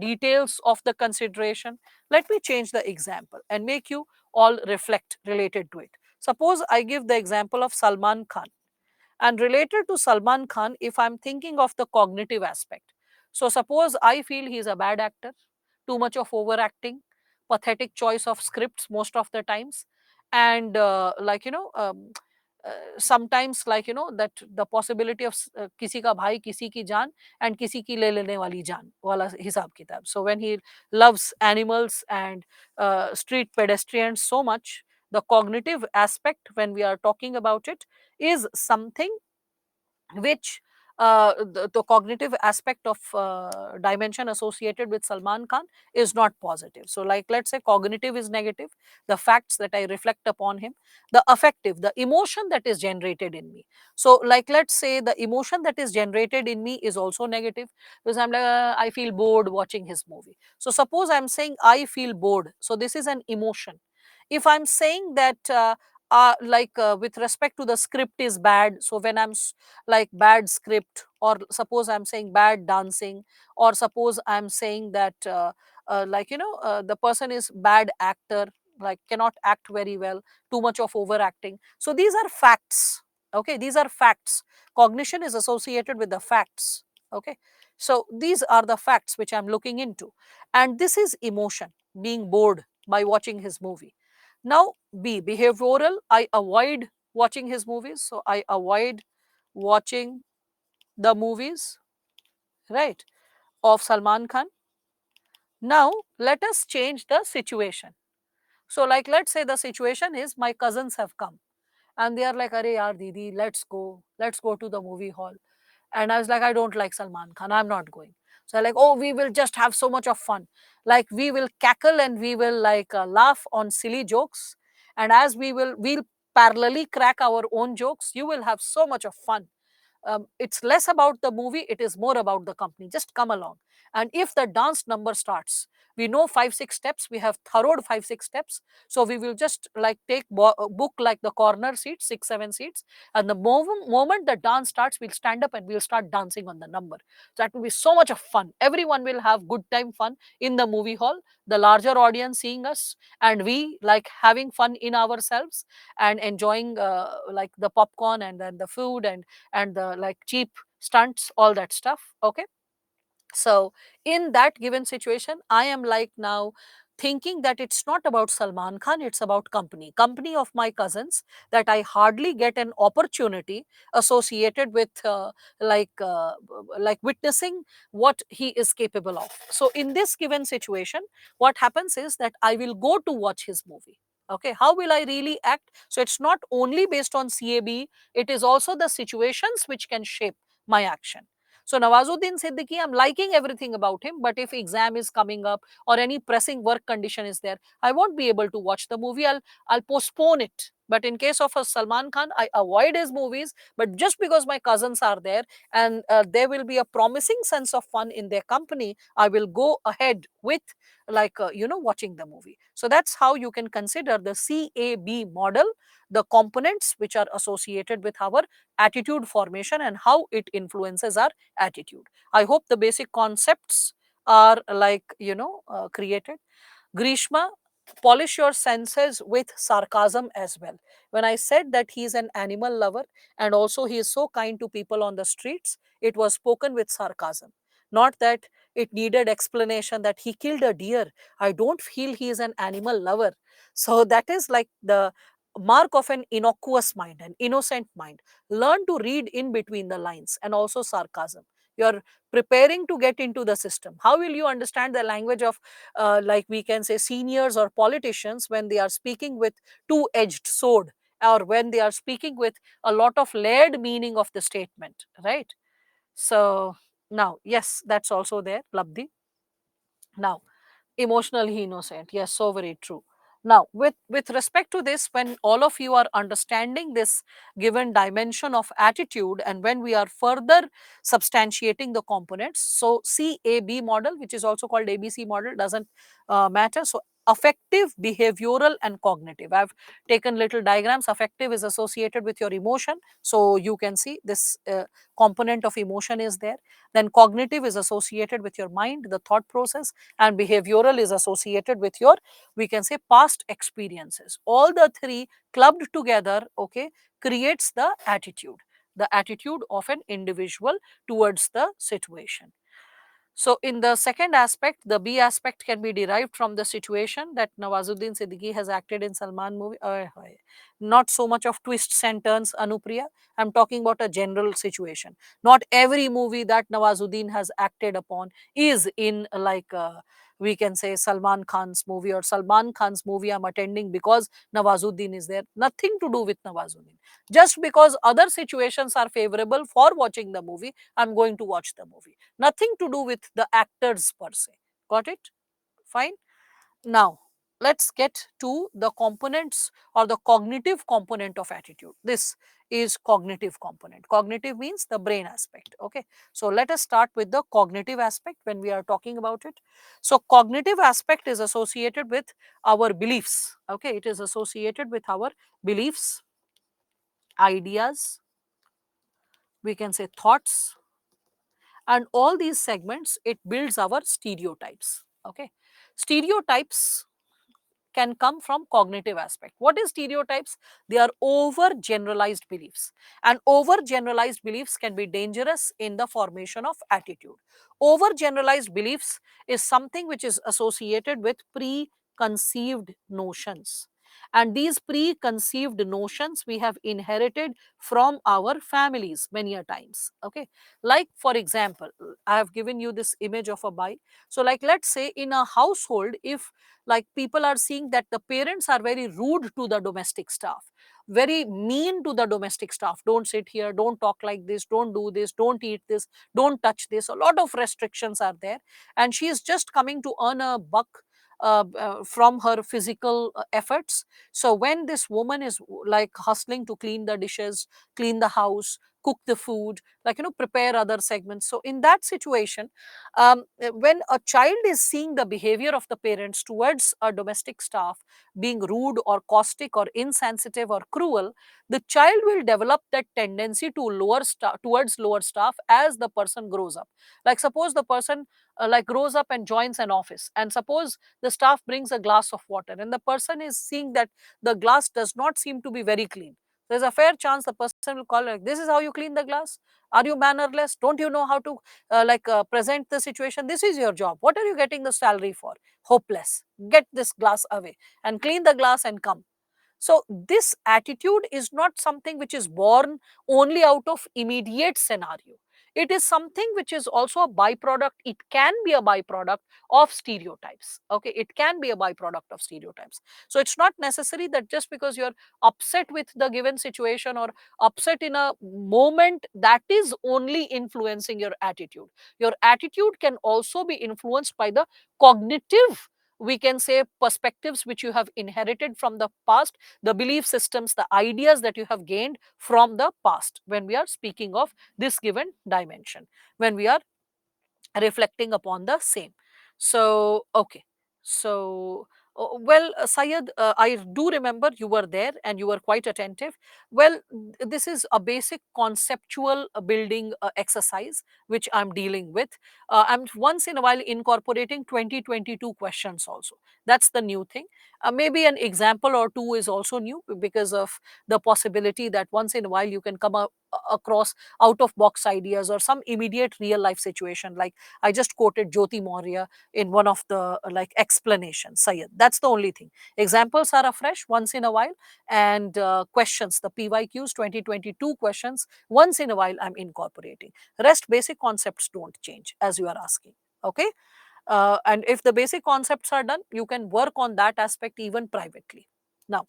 details of the consideration. Let me change the example and make you all reflect related to it. Suppose I give the example of Salman Khan. And related to Salman Khan, if I'm thinking of the cognitive aspect, so suppose I feel he's a bad actor, too much of overacting, pathetic choice of scripts most of the times, and sometimes that the possibility of किसी का भाई किसी की जान and किसी की ले लेने वाली जान वाला हिसाब किताब. So when he loves animals and street pedestrians so much, the cognitive aspect, when we are talking about it, is something which the cognitive aspect of dimension associated with Salman Khan is not positive. So, like, let's say cognitive is negative, the facts that I reflect upon him, the affective, the emotion that is generated in me. So, like, let's say the emotion that is generated in me is also negative, because I'm like, I feel bored watching his movie. So, suppose I'm saying I feel bored. So, this is an emotion. If I'm saying that, with respect to the script is bad, so when like bad script, or suppose I'm saying bad dancing, or suppose I'm saying that the person is bad actor, like cannot act very well, too much of overacting. So these are facts. Okay, these are facts. Cognition is associated with the facts. Okay, so these are the facts which I'm looking into, and this is emotion, being bored by watching his movie. Now, B, behavioral, I avoid watching his movies. So I avoid watching the movies, right, of Salman Khan. Now, let us change the situation. So, like, let's say the situation is my cousins have come and they are like, "Arey yaar Didi, let's go to the movie hall." And I was like, "I don't like Salman Khan, I'm not going." So like, "Oh, we will just have so much of fun. Like we will cackle and we will like laugh on silly jokes. And as we'll parallelly crack our own jokes, you will have so much of fun. It's less about the movie, it is more about the company. Just come along. And if the dance number starts, we know 5 6 steps, we have thoroughly 5 6 steps, so we will just like take book like the corner seats, 6 7 seats, and the moment the dance starts, we'll stand up and we'll start dancing on the number. So that will be so much of fun. Everyone will have good time fun in the movie hall, the larger audience seeing us, and we like having fun in ourselves and enjoying like the popcorn and then the food and the like cheap stunts, all that stuff. Okay. So in that given situation, I am like now thinking that it's not about Salman Khan, it's about company of my cousins, that I hardly get an opportunity associated with like witnessing what he is capable of. So in this given situation, what happens is that I will go to watch his movie. Okay, how will I really act? So it's not only based on CAB, it is also the situations which can shape my action. So Nawazuddin Siddiqui, I'm liking everything about him, but if exam is coming up or any pressing work condition is there, I won't be able to watch the movie. I'll postpone it. But in case of a Salman Khan, I avoid his movies. But just because my cousins are there and there will be a promising sense of fun in their company, I will go ahead with like watching the movie. So that's how you can consider the CAB model, the components which are associated with our attitude formation and how it influences our attitude. I hope the basic concepts are like created. Grishma, polish your senses with sarcasm as well. When I said that he is an animal lover and also he is so kind to people on the streets, it was spoken with sarcasm. Not that it needed explanation that he killed a deer. I don't feel he is an animal lover. So that is like the mark of an innocuous mind, an innocent mind. Learn to read in between the lines and also sarcasm. You're preparing to get into the system. How will you understand the language of like we can say seniors or politicians when they are speaking with two-edged sword, or when they are speaking with a lot of layered meaning of the statement, right? So now, yes, that's also there, Labdhi. Now, emotionally innocent, yes, so very true. Now with respect to this, when all of you are understanding this given dimension of attitude and when we are further substantiating the components, so CAB model, which is also called ABC model, doesn't matter. So affective, behavioral and cognitive, I've taken little diagrams. Affective is associated with your emotion, so you can see this component of emotion is there. Then cognitive is associated with your mind, the thought process, and behavioral is associated with your, we can say, past experiences. All the three clubbed together, okay, creates the attitude of an individual towards the situation. So in the second aspect, the B aspect can be derived from the situation that Nawazuddin Siddiqui has acted in Salman movie. Not so much of twists and turns, Anupriya. I'm talking about a general situation. Not every movie that Nawazuddin has acted upon is in like we can say Salman Khan's movie, or Salman Khan's movie I'm attending because Nawazuddin is there. Nothing to do with Nawazuddin. Just because other situations are favorable for watching the movie, I'm going to watch the movie. Nothing to do with the actors per se. Got it? Fine. Now, let's get to the components or the cognitive component of attitude. This is cognitive component. Cognitive means the brain aspect. Okay. So, let us start with the cognitive aspect when we are talking about it. So, cognitive aspect is associated with our beliefs. Okay. It is associated with our beliefs, ideas, we can say thoughts, and all these segments, it builds our stereotypes. Okay. Stereotypes can come from cognitive aspect. What is stereotypes? They are over generalized beliefs, and over generalized beliefs can be dangerous in the formation of attitude. Over generalized beliefs is something which is associated with preconceived notions, and these preconceived notions we have inherited from our families many a times. Okay, like for example, I have given you this image of a bike. So like let's say in a household, if like people are seeing that the parents are very rude to the domestic staff, very mean to the domestic staff. Don't sit here, don't talk like this, don't do this, don't eat this, don't touch this. A lot of restrictions are there, and she is just coming to earn a buck from her physical efforts. So when this woman is like hustling to clean the dishes, clean the house, cook the food, like, prepare other segments. So in that situation, when a child is seeing the behavior of the parents towards a domestic staff being rude or caustic or insensitive or cruel, the child will develop that tendency to towards lower staff as the person grows up. Like suppose the person like grows up and joins an office, and suppose the staff brings a glass of water and the person is seeing that the glass does not seem to be very clean. There's a fair chance the person will call like, this is how you clean the glass? Are you mannerless? Don't you know how to present the situation? This is your job. What are you getting the salary for? Hopeless. Get this glass away and clean the glass and come. So this attitude is not something which is born only out of immediate scenario. It is something which is also a byproduct. It can be a byproduct of stereotypes. Okay, it can be a byproduct of stereotypes. So it's not necessary that just because you're upset with the given situation or upset in a moment, that is only influencing your attitude. Your attitude can also be influenced by the cognitive, we can say, perspectives which you have inherited from the past, the belief systems, the ideas that you have gained from the past, when we are speaking of this given dimension, when we are reflecting upon the same. So, okay. So, well, Syed, I do remember you were there and you were quite attentive. Well, this is a basic conceptual building exercise which I'm dealing with. I'm once in a while incorporating 2022 questions also. That's the new thing. Maybe an example or two is also new because of the possibility that once in a while you can come across out of box ideas or some immediate real life situation. Like I just quoted Jyoti Maurya in one of the like explanations, Sayed. That's the only thing. Examples are afresh once in a while, and questions, the PYQs 2022 questions, once in a while I'm incorporating. Rest basic concepts don't change as you are asking. Okay. And if the basic concepts are done, you can work on that aspect even privately. Now,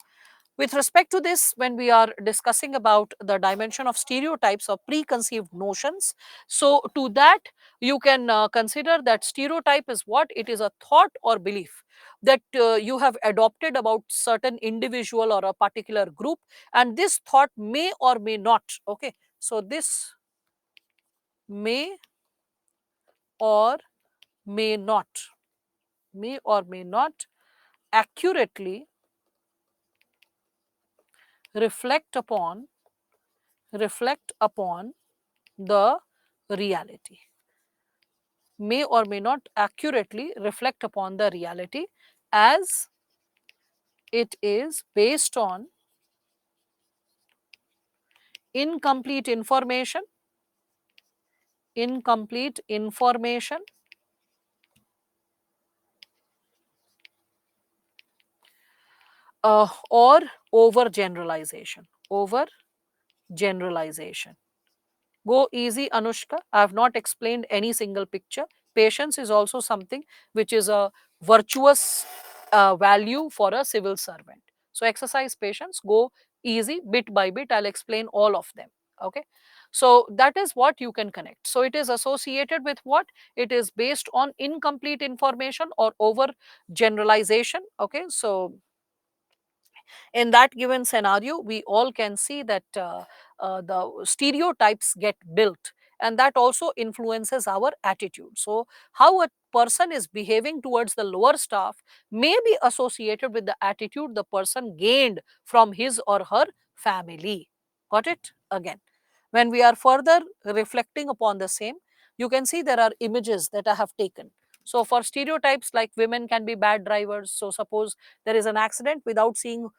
with respect to this, when we are discussing about the dimension of stereotypes or preconceived notions, so to that, you can consider that stereotype is what? It is a thought or belief that you have adopted about certain individual or a particular group, and this thought may or may not, okay, so this may or may or may not accurately reflect upon the reality, may or may not accurately reflect upon the reality, as it is based on incomplete information, incomplete information or over generalization, over generalization. Go easy, Anushka. I have not explained any single picture. Patience is also something which is a virtuous value for a civil servant. So exercise patience, go easy, bit by bit. I'll explain all of them. Okay. So that is what you can connect. So it is associated with what? It is based on incomplete information or over generalization. Okay. So in that given scenario, we all can see that the stereotypes get built, and that also influences our attitude. So how a person is behaving towards the lower staff may be associated with the attitude the person gained from his or her family. Got it? Again, when we are further reflecting upon the same, you can see there are images that I have taken. So for stereotypes, like women can be bad drivers. So suppose there is an accident, without seeing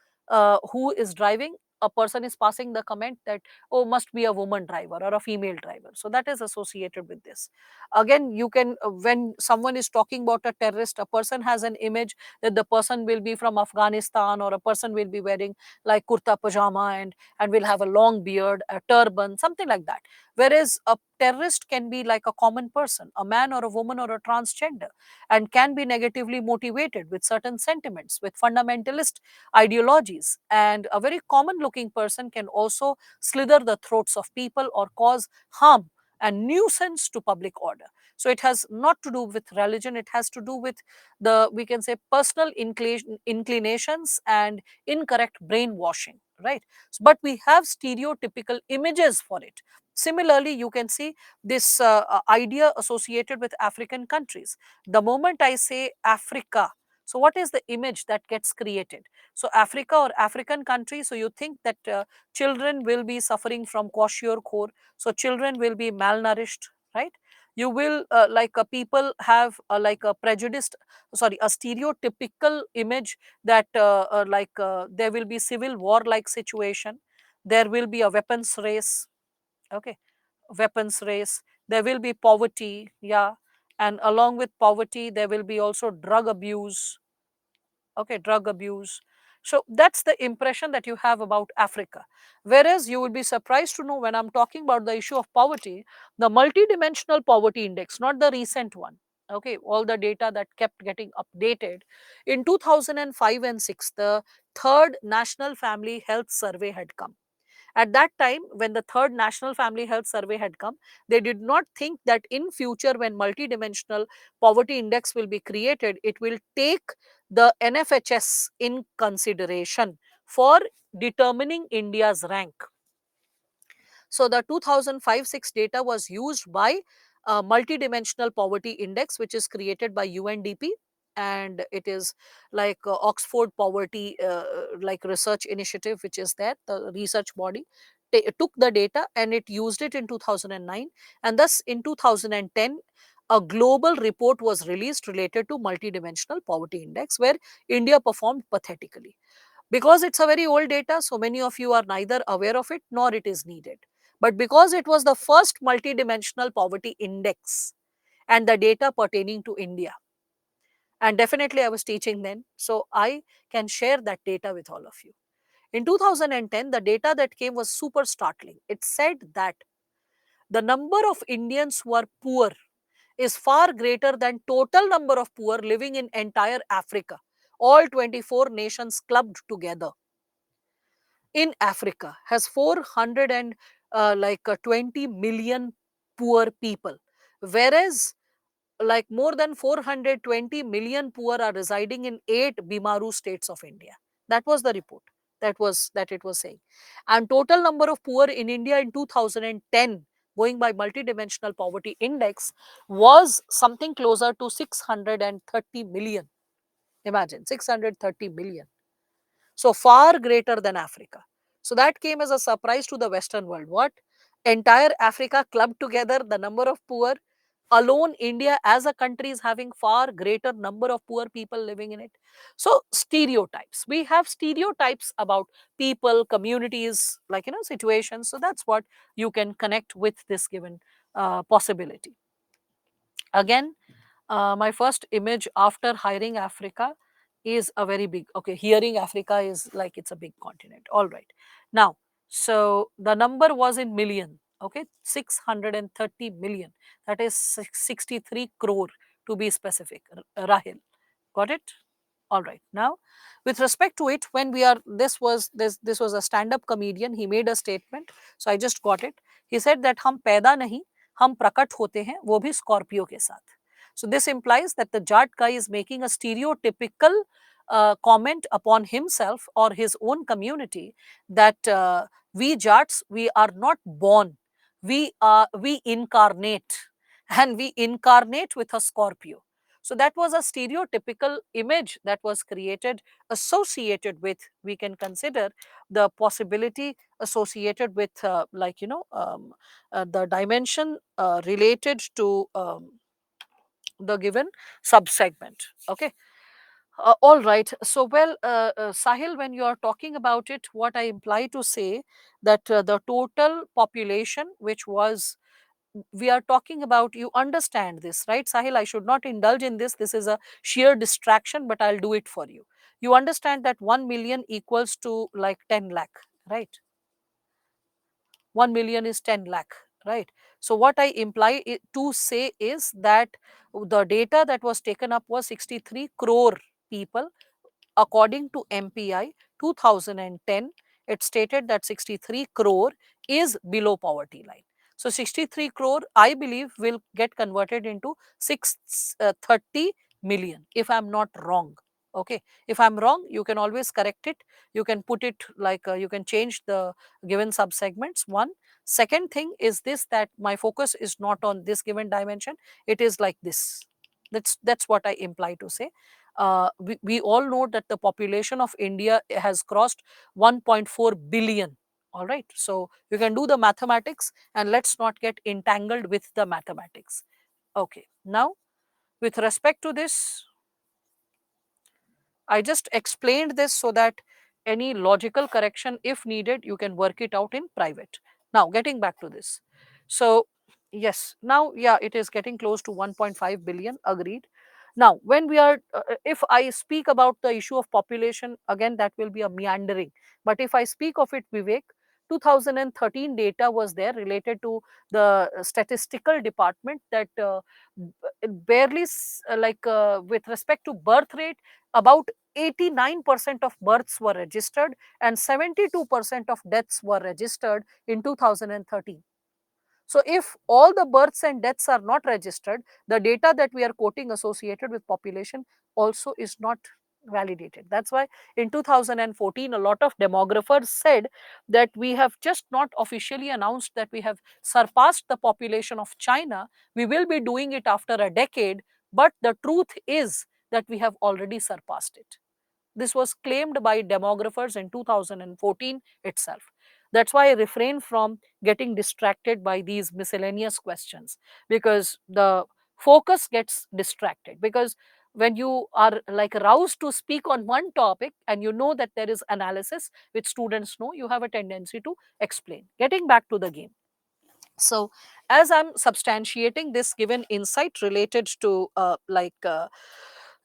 who is driving, a person is passing the comment that, oh, must be a woman driver or a female driver. So that is associated with this. Again, you can when someone is talking about a terrorist, a person has an image that the person will be from Afghanistan, or a person will be wearing like kurta pajama and will have a long beard, a turban, something like that. Whereas a terrorist can be like a common person, a man or a woman or a transgender, and can be negatively motivated with certain sentiments, with fundamentalist ideologies. And a very common looking person can also slither the throats of people or cause harm and nuisance to public order. So it has not to do with religion, it has to do with the, we can say, personal inclinations and incorrect brainwashing, right? But we have stereotypical images for it. Similarly, you can see this idea associated with African countries. The moment I say Africa, so what is the image that gets created? So Africa or African country, so you think that children will be suffering from kwashiorkor, so children will be malnourished, right? You will people have like a prejudiced, sorry, a stereotypical image that there will be civil war like situation, there will be a weapons race, okay, weapons race, there will be poverty, yeah, and along with poverty there will be also drug abuse, okay, drug abuse. So that's the impression that you have about Africa. Whereas you will be surprised to know, when I'm talking about the issue of poverty, the multidimensional poverty index, not the recent one, okay, all the data that kept getting updated in 2005 and 6, the third National Family Health Survey had come. At that time, when the third National Family Health Survey had come, they did not think that in future, when multidimensional poverty index will be created, it will take the NFHS in consideration for determining India's rank. So the 2005-6 data was used by multidimensional poverty index, which is created by UNDP, and it is like Oxford Poverty like research initiative, which is there, the research body took the data and it used it in 2009, and thus in 2010 a global report was released related to multidimensional poverty index, where India performed pathetically. Because it's a very old data, so many of you are neither aware of it nor it is needed. But because it was the first multidimensional poverty index and the data pertaining to India, and definitely I was teaching then, so I can share that data with all of you. In 2010, the data that came was super startling. It said that the number of Indians who are poor is far greater than total number of poor living in entire Africa, all 24 nations clubbed together in Africa has 400 and 20 million poor people, whereas like more than 420 million poor are residing in 8 Bimaru states of India. That was the report that it was saying. And total number of poor in India in 2010, going by multidimensional poverty index, was something closer to 630 million. Imagine 630 million. So far greater than Africa. So that came as a surprise to the Western world. What? Entire Africa clubbed together, the number of poor, alone India as a country is having far greater number of poor people living in it. So stereotypes. We have stereotypes about people, communities, like, situations. So that's what you can connect with this given possibility. Again, my first image after hiring Africa is a very big, okay, hearing Africa is like it's a big continent. All right. Now, so the number was in million, okay, 630 million. That is 63 crore to be specific, Rahil. Got it? All right. Now, with respect to it, when we are, this was a stand-up comedian. He made a statement. So I just got it. He said that हम पैदा नहीं, हम प्रकट होते हैं, वो भी Scorpio के साथ. So this implies that the Jat guy is making a stereotypical comment upon himself or his own community that we Jats, we are not born, we incarnate, and we incarnate with a Scorpio. So that was a stereotypical image that was created, associated with, we can consider the possibility associated with the dimension related to the given subsegment. Okay. All right. So, well, Sahil, when you are talking about it, what I imply to say that the total population, which was, we are talking about, you understand this, right, Sahil? I should not indulge in this. This is a sheer distraction, but I'll do it for you. You understand that 1 million equals to like 10 lakh, right? 1 million is 10 lakh, right? So what I imply to say is that the data that was taken up was 63 crore people according to MPI 2010. it stated that 63 crore is below poverty line. So 63 crore, I believe, will get converted into 630 million, if I'm not wrong. Okay, if I'm wrong, you can always correct it. You can put it like you can change the given subsegments. One second thing is this, that my focus is not on this given dimension. It is like this. That's what I imply to say. We all know that the population of India has crossed 1.4 billion. All right, so you can do the mathematics, and let's not get entangled with the mathematics. Okay, now with respect to this, I just explained this so that any logical correction, if needed, you can work it out in private. Now, getting back to this. So, yes, now, yeah, it is getting close to 1.5 billion, agreed. Now, when we are, if I speak about the issue of population, again, that will be a meandering. But if I speak of it, Vivek, 2013 data was there related to the statistical department that barely, with respect to birth rate, about 89% of births were registered and 72% of deaths were registered in 2013. So, if all the births and deaths are not registered, the data that we are quoting associated with population also is not validated. That's why in 2014, a lot of demographers said that we have just not officially announced that we have surpassed the population of China. We will be doing it after a decade, but the truth is that we have already surpassed it. This was claimed by demographers in 2014 itself. That's why I refrain from getting distracted by these miscellaneous questions, because the focus gets distracted. Because when you are like roused to speak on one topic and you know that there is analysis which students know, you have a tendency to explain. Getting back to the game. So, as I'm substantiating this given insight related to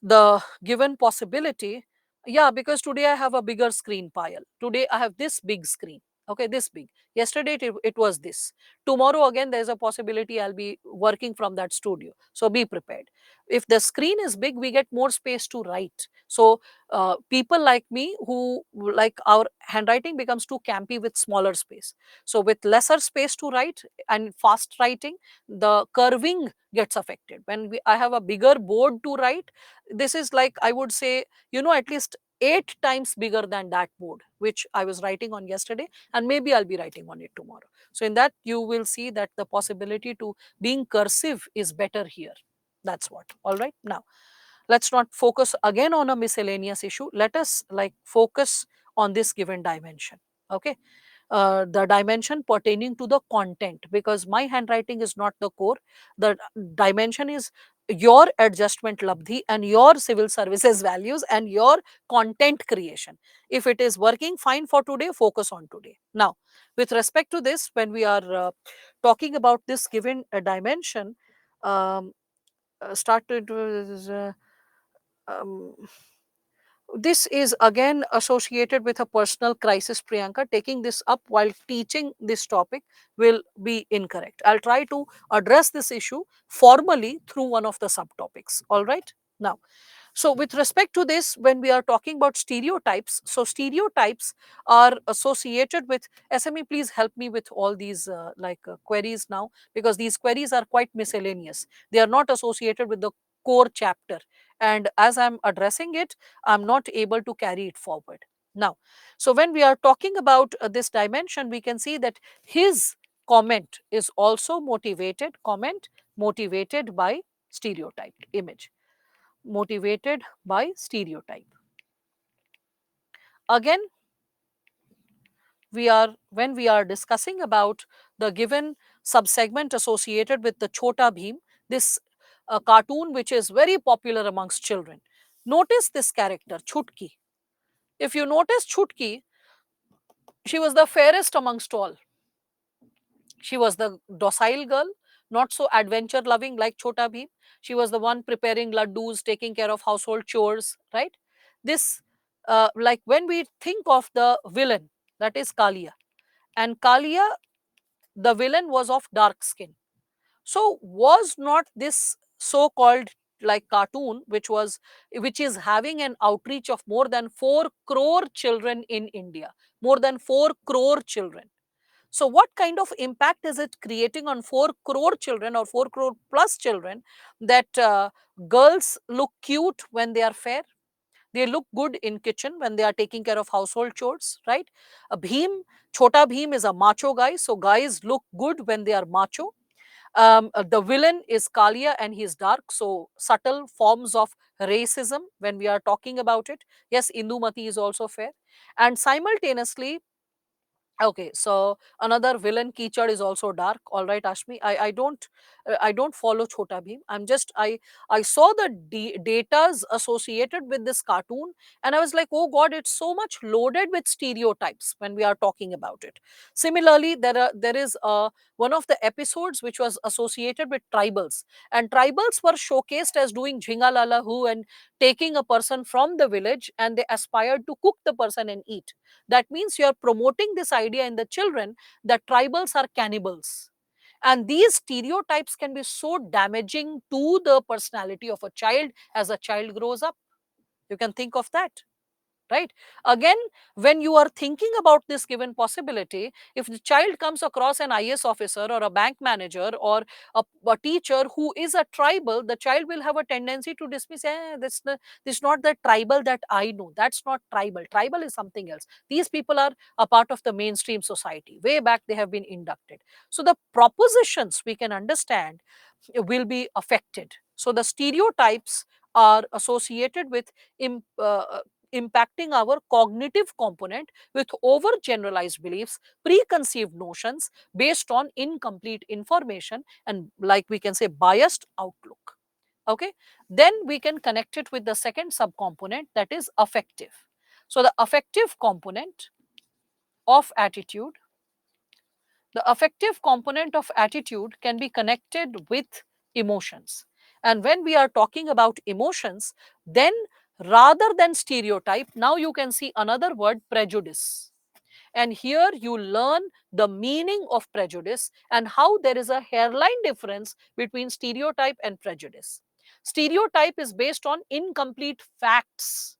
the given possibility, yeah, because today I have a bigger screen pile. Today I have this big screen. Okay, this big. Yesterday it was this. Tomorrow again there's a possibility I'll be working from that studio. So be prepared. If the screen is big, we get more space to write. So people like me who like our handwriting becomes too campy with smaller space. So with lesser space to write and fast writing, the curving gets affected. When I have a bigger board to write, this is like, I would say, at least 8 times bigger than that board which I was writing on yesterday, and maybe I'll be writing on it tomorrow. So in that you will see that the possibility to being cursive is better here. That's what. All right, now let's not focus again on a miscellaneous issue. Let us like focus on this given dimension. Okay, the dimension pertaining to the content, because my handwriting is not the core. The dimension is your adjustment labdhi and your civil services values and your content creation. If it is working fine for today, focus on today. Now, with respect to this, when we are talking about this given dimension, um, start to um, this is again associated with a personal crisis, Priyanka. Taking this up while teaching this topic will be incorrect. I'll try to address this issue formally through one of the subtopics. All right. Now, so with respect to this, when we are talking about stereotypes, so stereotypes are associated with SME. Please help me with all these queries now, because these queries are quite miscellaneous. They are not associated with the core chapter. And as I'm addressing it, I'm not able to carry it forward. Now, so when we are talking about this dimension, we can see that his comment is also motivated by stereotyped image, motivated by stereotype. Again, when we are discussing about the given subsegment associated with the Chota Bheem, this cartoon which is very popular amongst children. Notice this character, Chutki. If you notice Chutki, she was the fairest amongst all. She was the docile girl, not so adventure loving like Chota Bheem. She was the one preparing laddus, taking care of household chores, right? This, like when we think of the villain, that is Kalia, and Kalia, the villain was of dark skin. So, was not this so called like cartoon which is having an outreach of more than 4 crore children in India. More than 4 crore children. So what kind of impact is it creating on 4 crore children or 4 crore plus children, that girls look cute when they are fair, they look good in kitchen when they are taking care of household chores, right? A Bheem, Chota Bheem is a macho guy, so guys look good when they are macho. The villain is Kalia and he's dark, so subtle forms of racism when we are talking about it. Yes, Indumati is also fair. And simultaneously, okay, so another villain Kichad is also dark. All right, Ashmi, I don't follow Chota Bheem. I saw the datas associated with this cartoon, and I was like, oh God, it's so much loaded with stereotypes when we are talking about it. Similarly, there is one of the episodes which was associated with tribals, and tribals were showcased as doing Jhingalala Hu and taking a person from the village, and they aspired to cook the person and eat. That means you are promoting this idea in the children that tribals are cannibals. And these stereotypes can be so damaging to the personality of a child as a child grows up. You can think of that, right? Again, when you are thinking about this given possibility, if the child comes across an IS officer or a bank manager or a teacher who is a tribal, the child will have a tendency to dismiss, this is not the tribal that I know, that's not tribal, tribal is something else, these people are a part of the mainstream society, way back they have been inducted. So the propositions we can understand will be affected. So the stereotypes are associated with impacting our cognitive component with overgeneralized beliefs, preconceived notions based on incomplete information, and like we can say biased outlook. Okay, then we can connect it with the second subcomponent, that is affective. So the affective component of attitude, the affective component of attitude can be connected with emotions. And when we are talking about emotions, then rather than stereotype, now you can see another word, prejudice. And here you learn the meaning of prejudice and how there is a hairline difference between stereotype and prejudice. Stereotype is based on incomplete facts.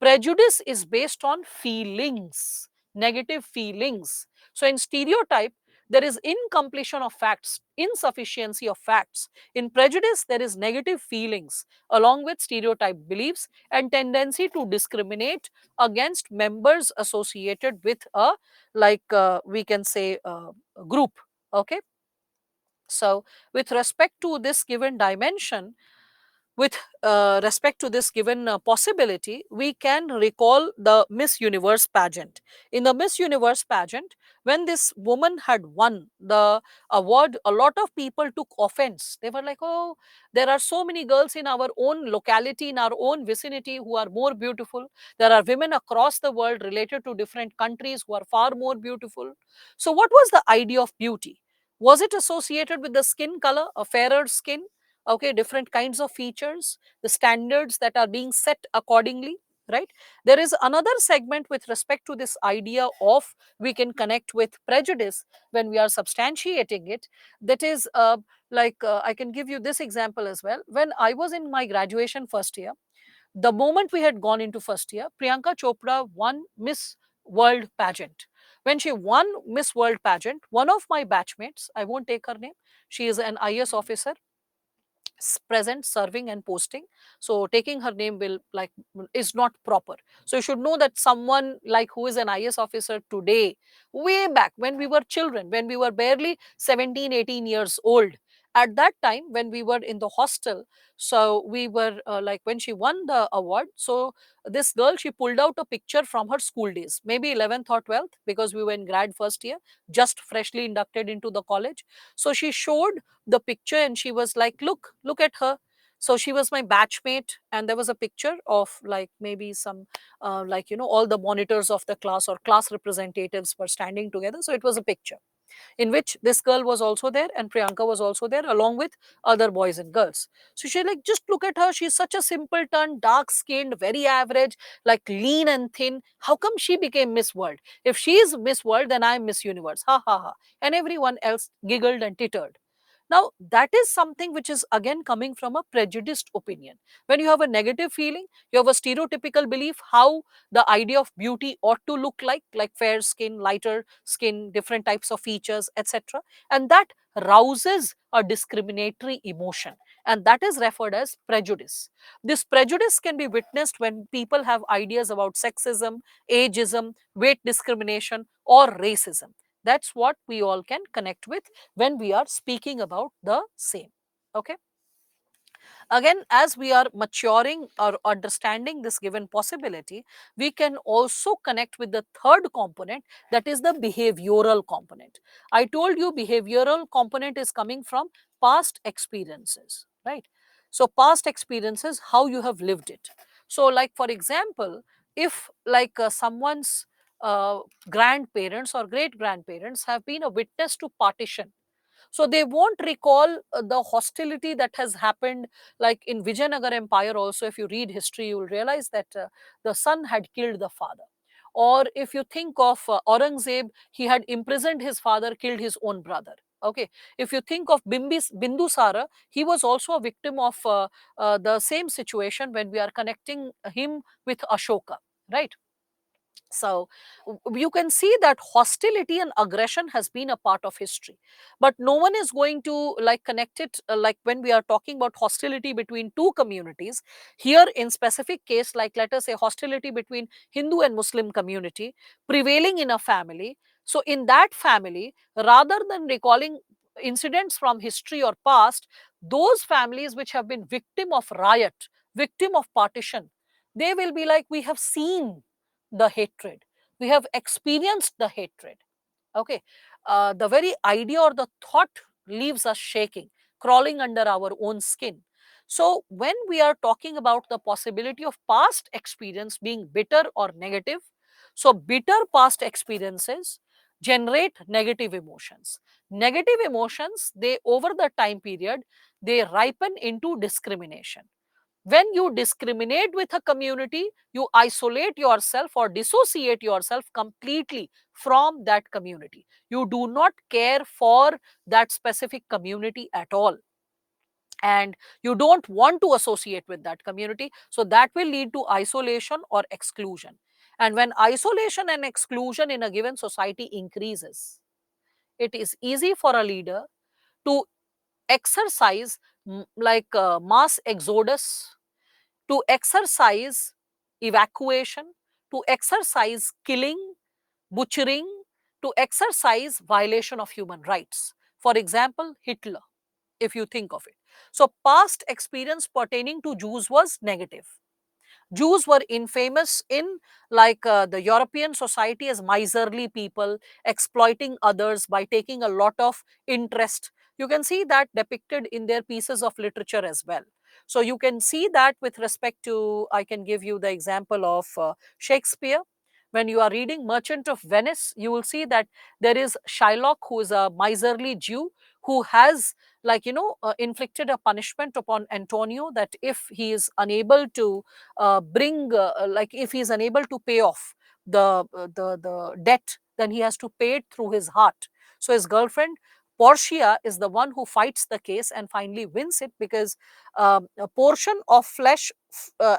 Prejudice is based on feelings, negative feelings. So in stereotype, there is incompletion of facts, insufficiency of facts. In prejudice, there is negative feelings along with stereotype beliefs and tendency to discriminate against members associated with a, we can say, a group. Okay. So with respect to this given dimension, with respect to this given possibility, we can recall the Miss Universe pageant. In the Miss Universe pageant, when this woman had won the award, a lot of people took offense. They were like, oh, there are so many girls in our own locality, in our own vicinity who are more beautiful. There are women across the world related to different countries who are far more beautiful. So, what was the idea of beauty? Was it associated with the skin color, a fairer skin? Okay, different kinds of features, the standards that are being set accordingly, right? There is another segment with respect to this idea of we can connect with prejudice when we are substantiating it. That is I can give you this example as well. When I was in my graduation first year, the moment we had gone into first year, Priyanka Chopra won Miss World pageant. When she won Miss World pageant, one of my batchmates, I won't take her name, she is an IS officer, present, serving and posting, so taking her name will is not proper. So you should know that someone like who is an IS officer today, way back when we were children, when we were barely 17, 18 years old, at that time when we were in the hostel, so we were when she won the award, so this girl, she pulled out a picture from her school days, maybe 11th or 12th, because we were in grad first year, just freshly inducted into the college. So she showed the picture and she was like, look at her. So she was my batchmate, and there was a picture of maybe some all the monitors of the class or class representatives were standing together. So it was a picture in which this girl was also there and Priyanka was also there along with other boys and girls. So she like, just look at her, she's such a simpleton, dark skinned, very average, like lean and thin, how come she became Miss World? If she is Miss World, then I'm Miss Universe, ha ha ha. And everyone else giggled and tittered. Now, that is something which is again coming from a prejudiced opinion. When you have a negative feeling, you have a stereotypical belief how the idea of beauty ought to look like fair skin, lighter skin, different types of features, etc. And that rouses a discriminatory emotion, and that is referred as prejudice. This prejudice can be witnessed when people have ideas about sexism, ageism, weight discrimination, or racism. That's what we all can connect with when we are speaking about the same. Okay. Again, as we are maturing or understanding this given possibility, we can also connect with the third component, that is the behavioral component. I told you behavioral component is coming from past experiences, right? So past experiences, how you have lived it. So like for example, if like someone's grandparents or great grandparents have been a witness to partition, so they won't recall the hostility that has happened, like in Vijayanagar Empire. Also, if you read history, you will realize that the son had killed the father. Or if you think of Aurangzeb, he had imprisoned his father, killed his own brother. Okay, if you think of Bindusara, he was also a victim of the same situation when we are connecting him with Ashoka, right? So you can see that hostility and aggression has been a part of history, but no one is going to like connect it like when we are talking about hostility between two communities. Here in specific case, like let us say hostility between Hindu and Muslim community prevailing in a family. So in that family, rather than recalling incidents from history or past, those families which have been victim of riot, victim of partition, they will be like, we have seen the hatred, we have experienced the hatred. Okay, the very idea or the thought leaves us shaking, crawling under our own skin. So when we are talking about the possibility of past experience being bitter or negative, so bitter past experiences generate negative emotions. Negative emotions, they over the time period, they ripen into discrimination. When you discriminate with a community, you isolate yourself or dissociate yourself completely from that community. You do not care for that specific community at all, and you don't want to associate with that community. So that will lead to isolation or exclusion. And when isolation and exclusion in a given society increases, it is easy for a leader to exercise mass exodus, to exercise evacuation, to exercise killing, butchering, to exercise violation of human rights. For example, Hitler, if you think of it. So, past experience pertaining to Jews was negative. Jews were infamous in the European society as miserly people, exploiting others by taking a lot of interest. You can see that depicted in their pieces of literature as well. So you can see that with respect to, I can give you the example of Shakespeare. When you are reading Merchant of Venice, you will see that there is Shylock, who is a miserly Jew, who has inflicted a punishment upon Antonio, that if he is unable to if he is unable to pay off the debt, then he has to pay it through his heart. So his girlfriend Portia is the one who fights the case and finally wins it, because a portion of flesh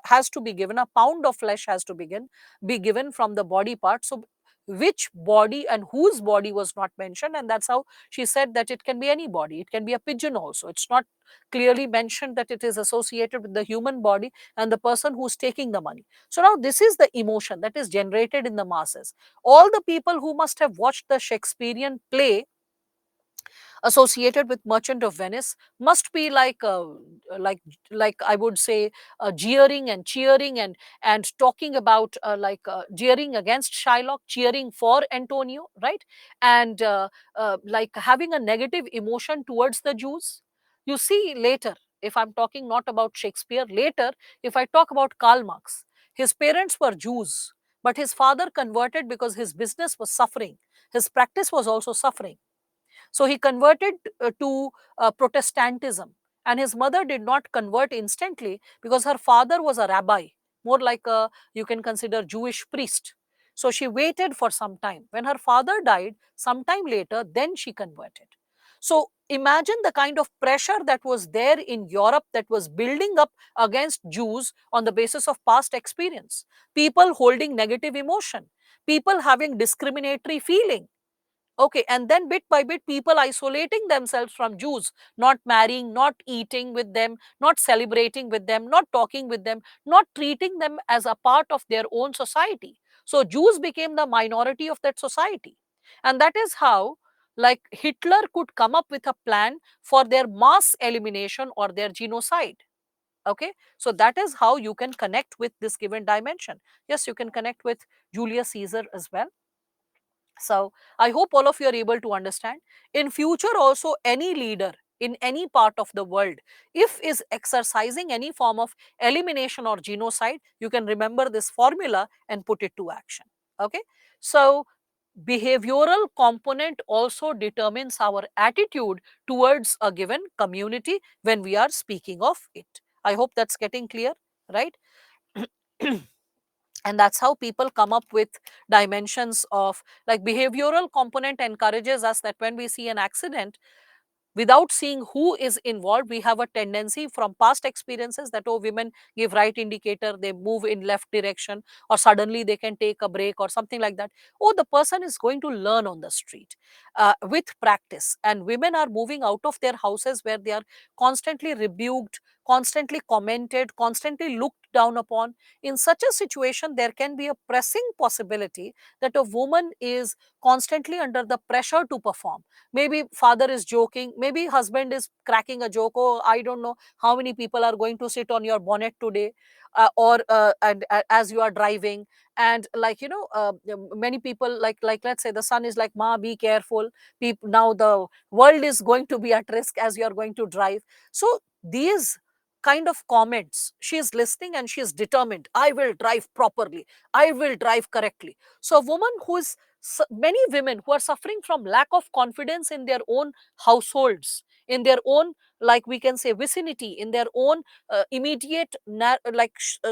has to be given, a pound of flesh has to be given from the body part. So which body and whose body was not mentioned, and that's how she said that it can be any body, it can be a pigeon also. It's not clearly mentioned that it is associated with the human body and the person who's taking the money. So now this is the emotion that is generated in the masses. All the people who must have watched the Shakespearean play associated with Merchant of Venice must be like like I would say jeering and cheering and talking about jeering against Shylock, cheering for Antonio, right? And like having a negative emotion towards the Jews. You see later, if I'm talking not about Shakespeare, later if I talk about Karl Marx, his parents were Jews, but his father converted because his business was suffering, his practice was also suffering. So he converted to Protestantism, and his mother did not convert instantly because her father was a rabbi, more like a, you can consider, Jewish priest. So she waited for some time. When her father died, sometime later, then she converted. So imagine the kind of pressure that was there in Europe that was building up against Jews on the basis of past experience. People holding negative emotion, people having discriminatory feeling. Okay, and then bit by bit, people isolating themselves from Jews, not marrying, not eating with them, not celebrating with them, not talking with them, not treating them as a part of their own society. So Jews became the minority of that society. And that is how, like, Hitler could come up with a plan for their mass elimination or their genocide. Okay, so that is how you can connect with this given dimension. Yes, you can connect with Julius Caesar as well. So I hope all of you are able to understand. In future also, any leader in any part of the world, if is exercising any form of elimination or genocide, you can remember this formula and put it to action. Okay, so behavioral component also determines our attitude towards a given community when we are speaking of it. I hope that's getting clear, right? And that's how people come up with dimensions of, like, behavioral component encourages us that when we see an accident, without seeing who is involved, we have a tendency from past experiences that, oh, women give right indicator, they move in left direction, or suddenly they can take a break or something like that. Oh, the person is going to learn on the street with practice. And women are moving out of their houses where they are constantly rebuked, constantly commented, constantly looked down upon. In such a situation, there can be a pressing possibility that a woman is constantly under the pressure to perform. Maybe father is joking, maybe husband is cracking a joke, oh, I don't know how many people are going to sit on your bonnet today, or as you are driving. And, like, many people, like let's say the son is like, ma, be careful, people, now the world is going to be at risk as you are going to drive. So these kind of comments, she is listening and she is determined, I will drive properly, I will drive correctly. So a woman who is, many women who are suffering from lack of confidence in their own households, in their own, like we can say, vicinity, in their own immediate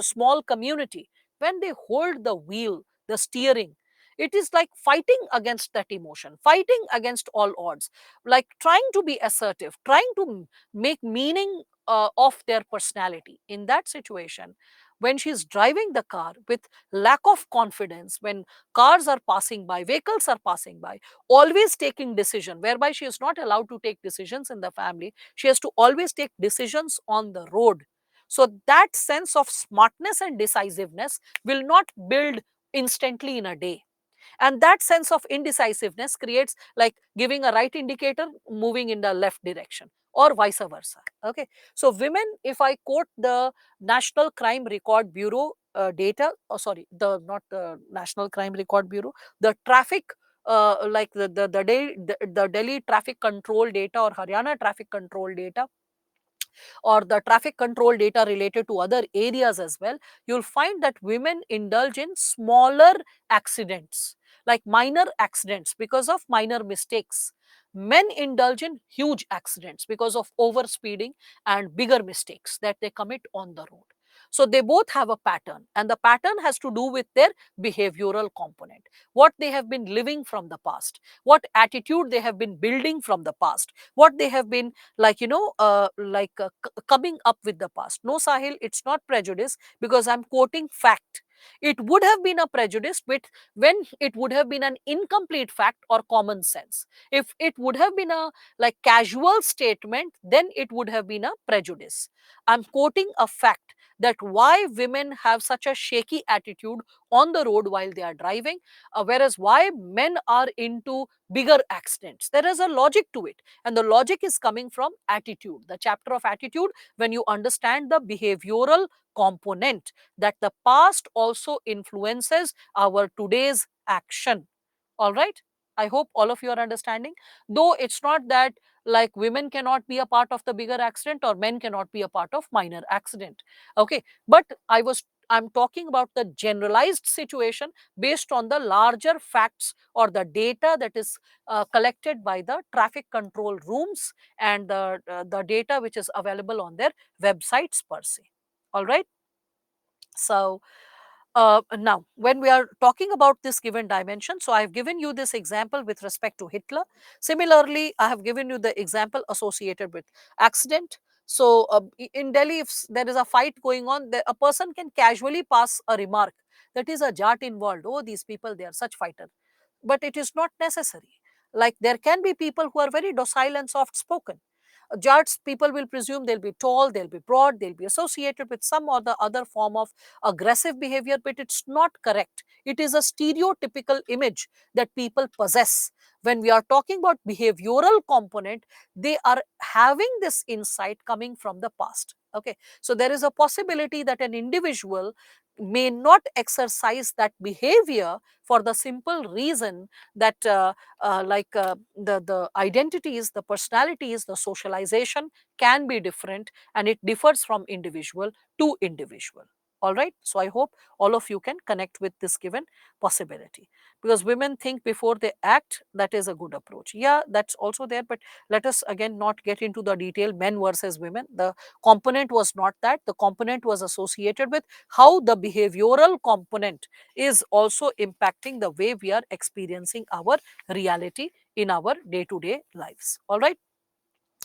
small community, when they hold the wheel, the steering, it is like fighting against that emotion, fighting against all odds, like trying to be assertive, trying to make meaning of their personality. In that situation, when she's driving the car with lack of confidence, when cars are passing by, vehicles are passing by, always taking decision, whereby she is not allowed to take decisions in the family, she has to always take decisions on the road. So that sense of smartness and decisiveness will not build instantly in a day. And that sense of indecisiveness creates, like, giving a right indicator, moving in the left direction, or vice versa. Okay, so women, if I quote the National Crime Record Bureau data, oh sorry, the not the National Crime Record Bureau, the traffic, like the Delhi traffic control data or Haryana traffic control data, or the traffic control data related to other areas as well, you'll find that women indulge in smaller accidents, like minor accidents because of minor mistakes. Men indulge in huge accidents because of overspeeding and bigger mistakes that they commit on the road. So they both have a pattern, and the pattern has to do with their behavioral component, what they have been living from the past, what attitude they have been building from the past, what they have been, coming up with the past. No, Sahil, it's not prejudice, because I'm quoting fact. It would have been a prejudice when it would have been an incomplete fact or common sense. If it would have been a, like, casual statement, then it would have been a prejudice. I'm quoting a fact, that why women have such a shaky attitude on the road while they are driving, whereas why men are into bigger accidents. There is a logic to it, and the logic is coming from attitude, the chapter of attitude. When you understand the behavioral component, that the past also influences our today's action. All right, I hope all of you are understanding. Though it's not that, like, women cannot be a part of the bigger accident or men cannot be a part of minor accident. Okay, but I'm talking about the generalized situation based on the larger facts or the data that is collected by the traffic control rooms, and the data which is available on their websites per se. All right, so Now, when we are talking about this given dimension, so I have given you this example with respect to Hitler. Similarly, I have given you the example associated with accident. So, in Delhi, if there is a fight going on, a person can casually pass a remark that is a jat involved. Oh, these people, they are such fighters. But it is not necessary. Like there can be people who are very docile and soft spoken. Jats, people will presume they'll be tall, they'll be broad, they'll be associated with some or the other form of aggressive behavior, but it's not correct. It is a stereotypical image that people possess. When we are talking about behavioral component, they are having this insight coming from the past. Okay, so there is a possibility that an individual may not exercise that behavior for the simple reason that the identities, the personalities, the socialization can be different, and it differs from individual to individual. All right, so I hope all of you can connect with this given possibility, because women think before they act. That is a good approach. Yeah, that's also there, but let us again not get into the detail men versus women. The component was not that. The component was associated with how the behavioral component is also impacting the way we are experiencing our reality in our day to day lives. All right.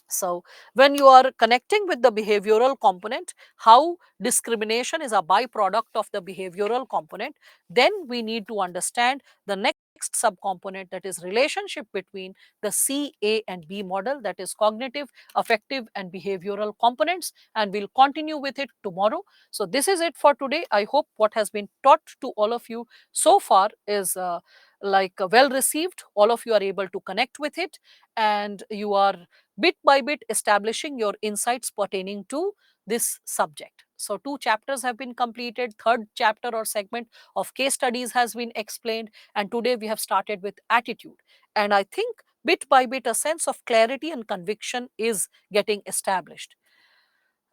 So, when you are connecting with the behavioral component, how discrimination is a byproduct of the behavioral component, then we need to understand the next subcomponent, that is relationship between the C, A and B model, that is cognitive, affective and behavioral components, and we'll continue with it tomorrow. So, this is it for today. I hope what has been taught to all of you so far is well received. All of you are able to connect with it, and you are bit by bit establishing your insights pertaining to this subject. So, two chapters have been completed, third chapter or segment of case studies has been explained, and today we have started with attitude. And I think bit by bit a sense of clarity and conviction is getting established.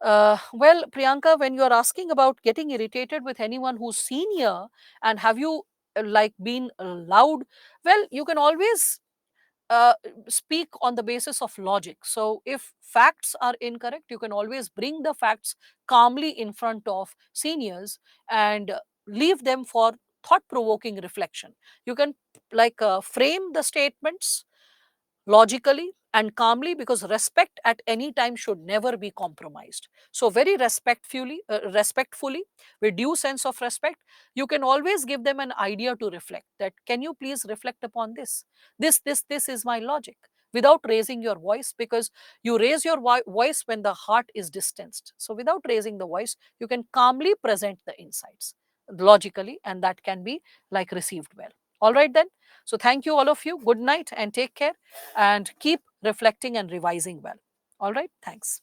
Well, Priyanka, when you are asking about getting irritated with anyone who's senior, and have you been loud, well, you can always uh, speak on the basis of logic. So, if facts are incorrect, you can always bring the facts calmly in front of seniors and leave them for thought provoking reflection. You can frame the statements logically and calmly, because respect at any time should never be compromised. So very respectfully, with due sense of respect, you can always give them an idea to reflect, that can you please reflect upon this is my logic, without raising your voice, because you raise your voice when the heart is distanced. So without raising the voice, you can calmly present the insights logically, and that can be received well. All right then. So thank you all of you. Good night and take care, and keep reflecting and revising well. All right. Thanks.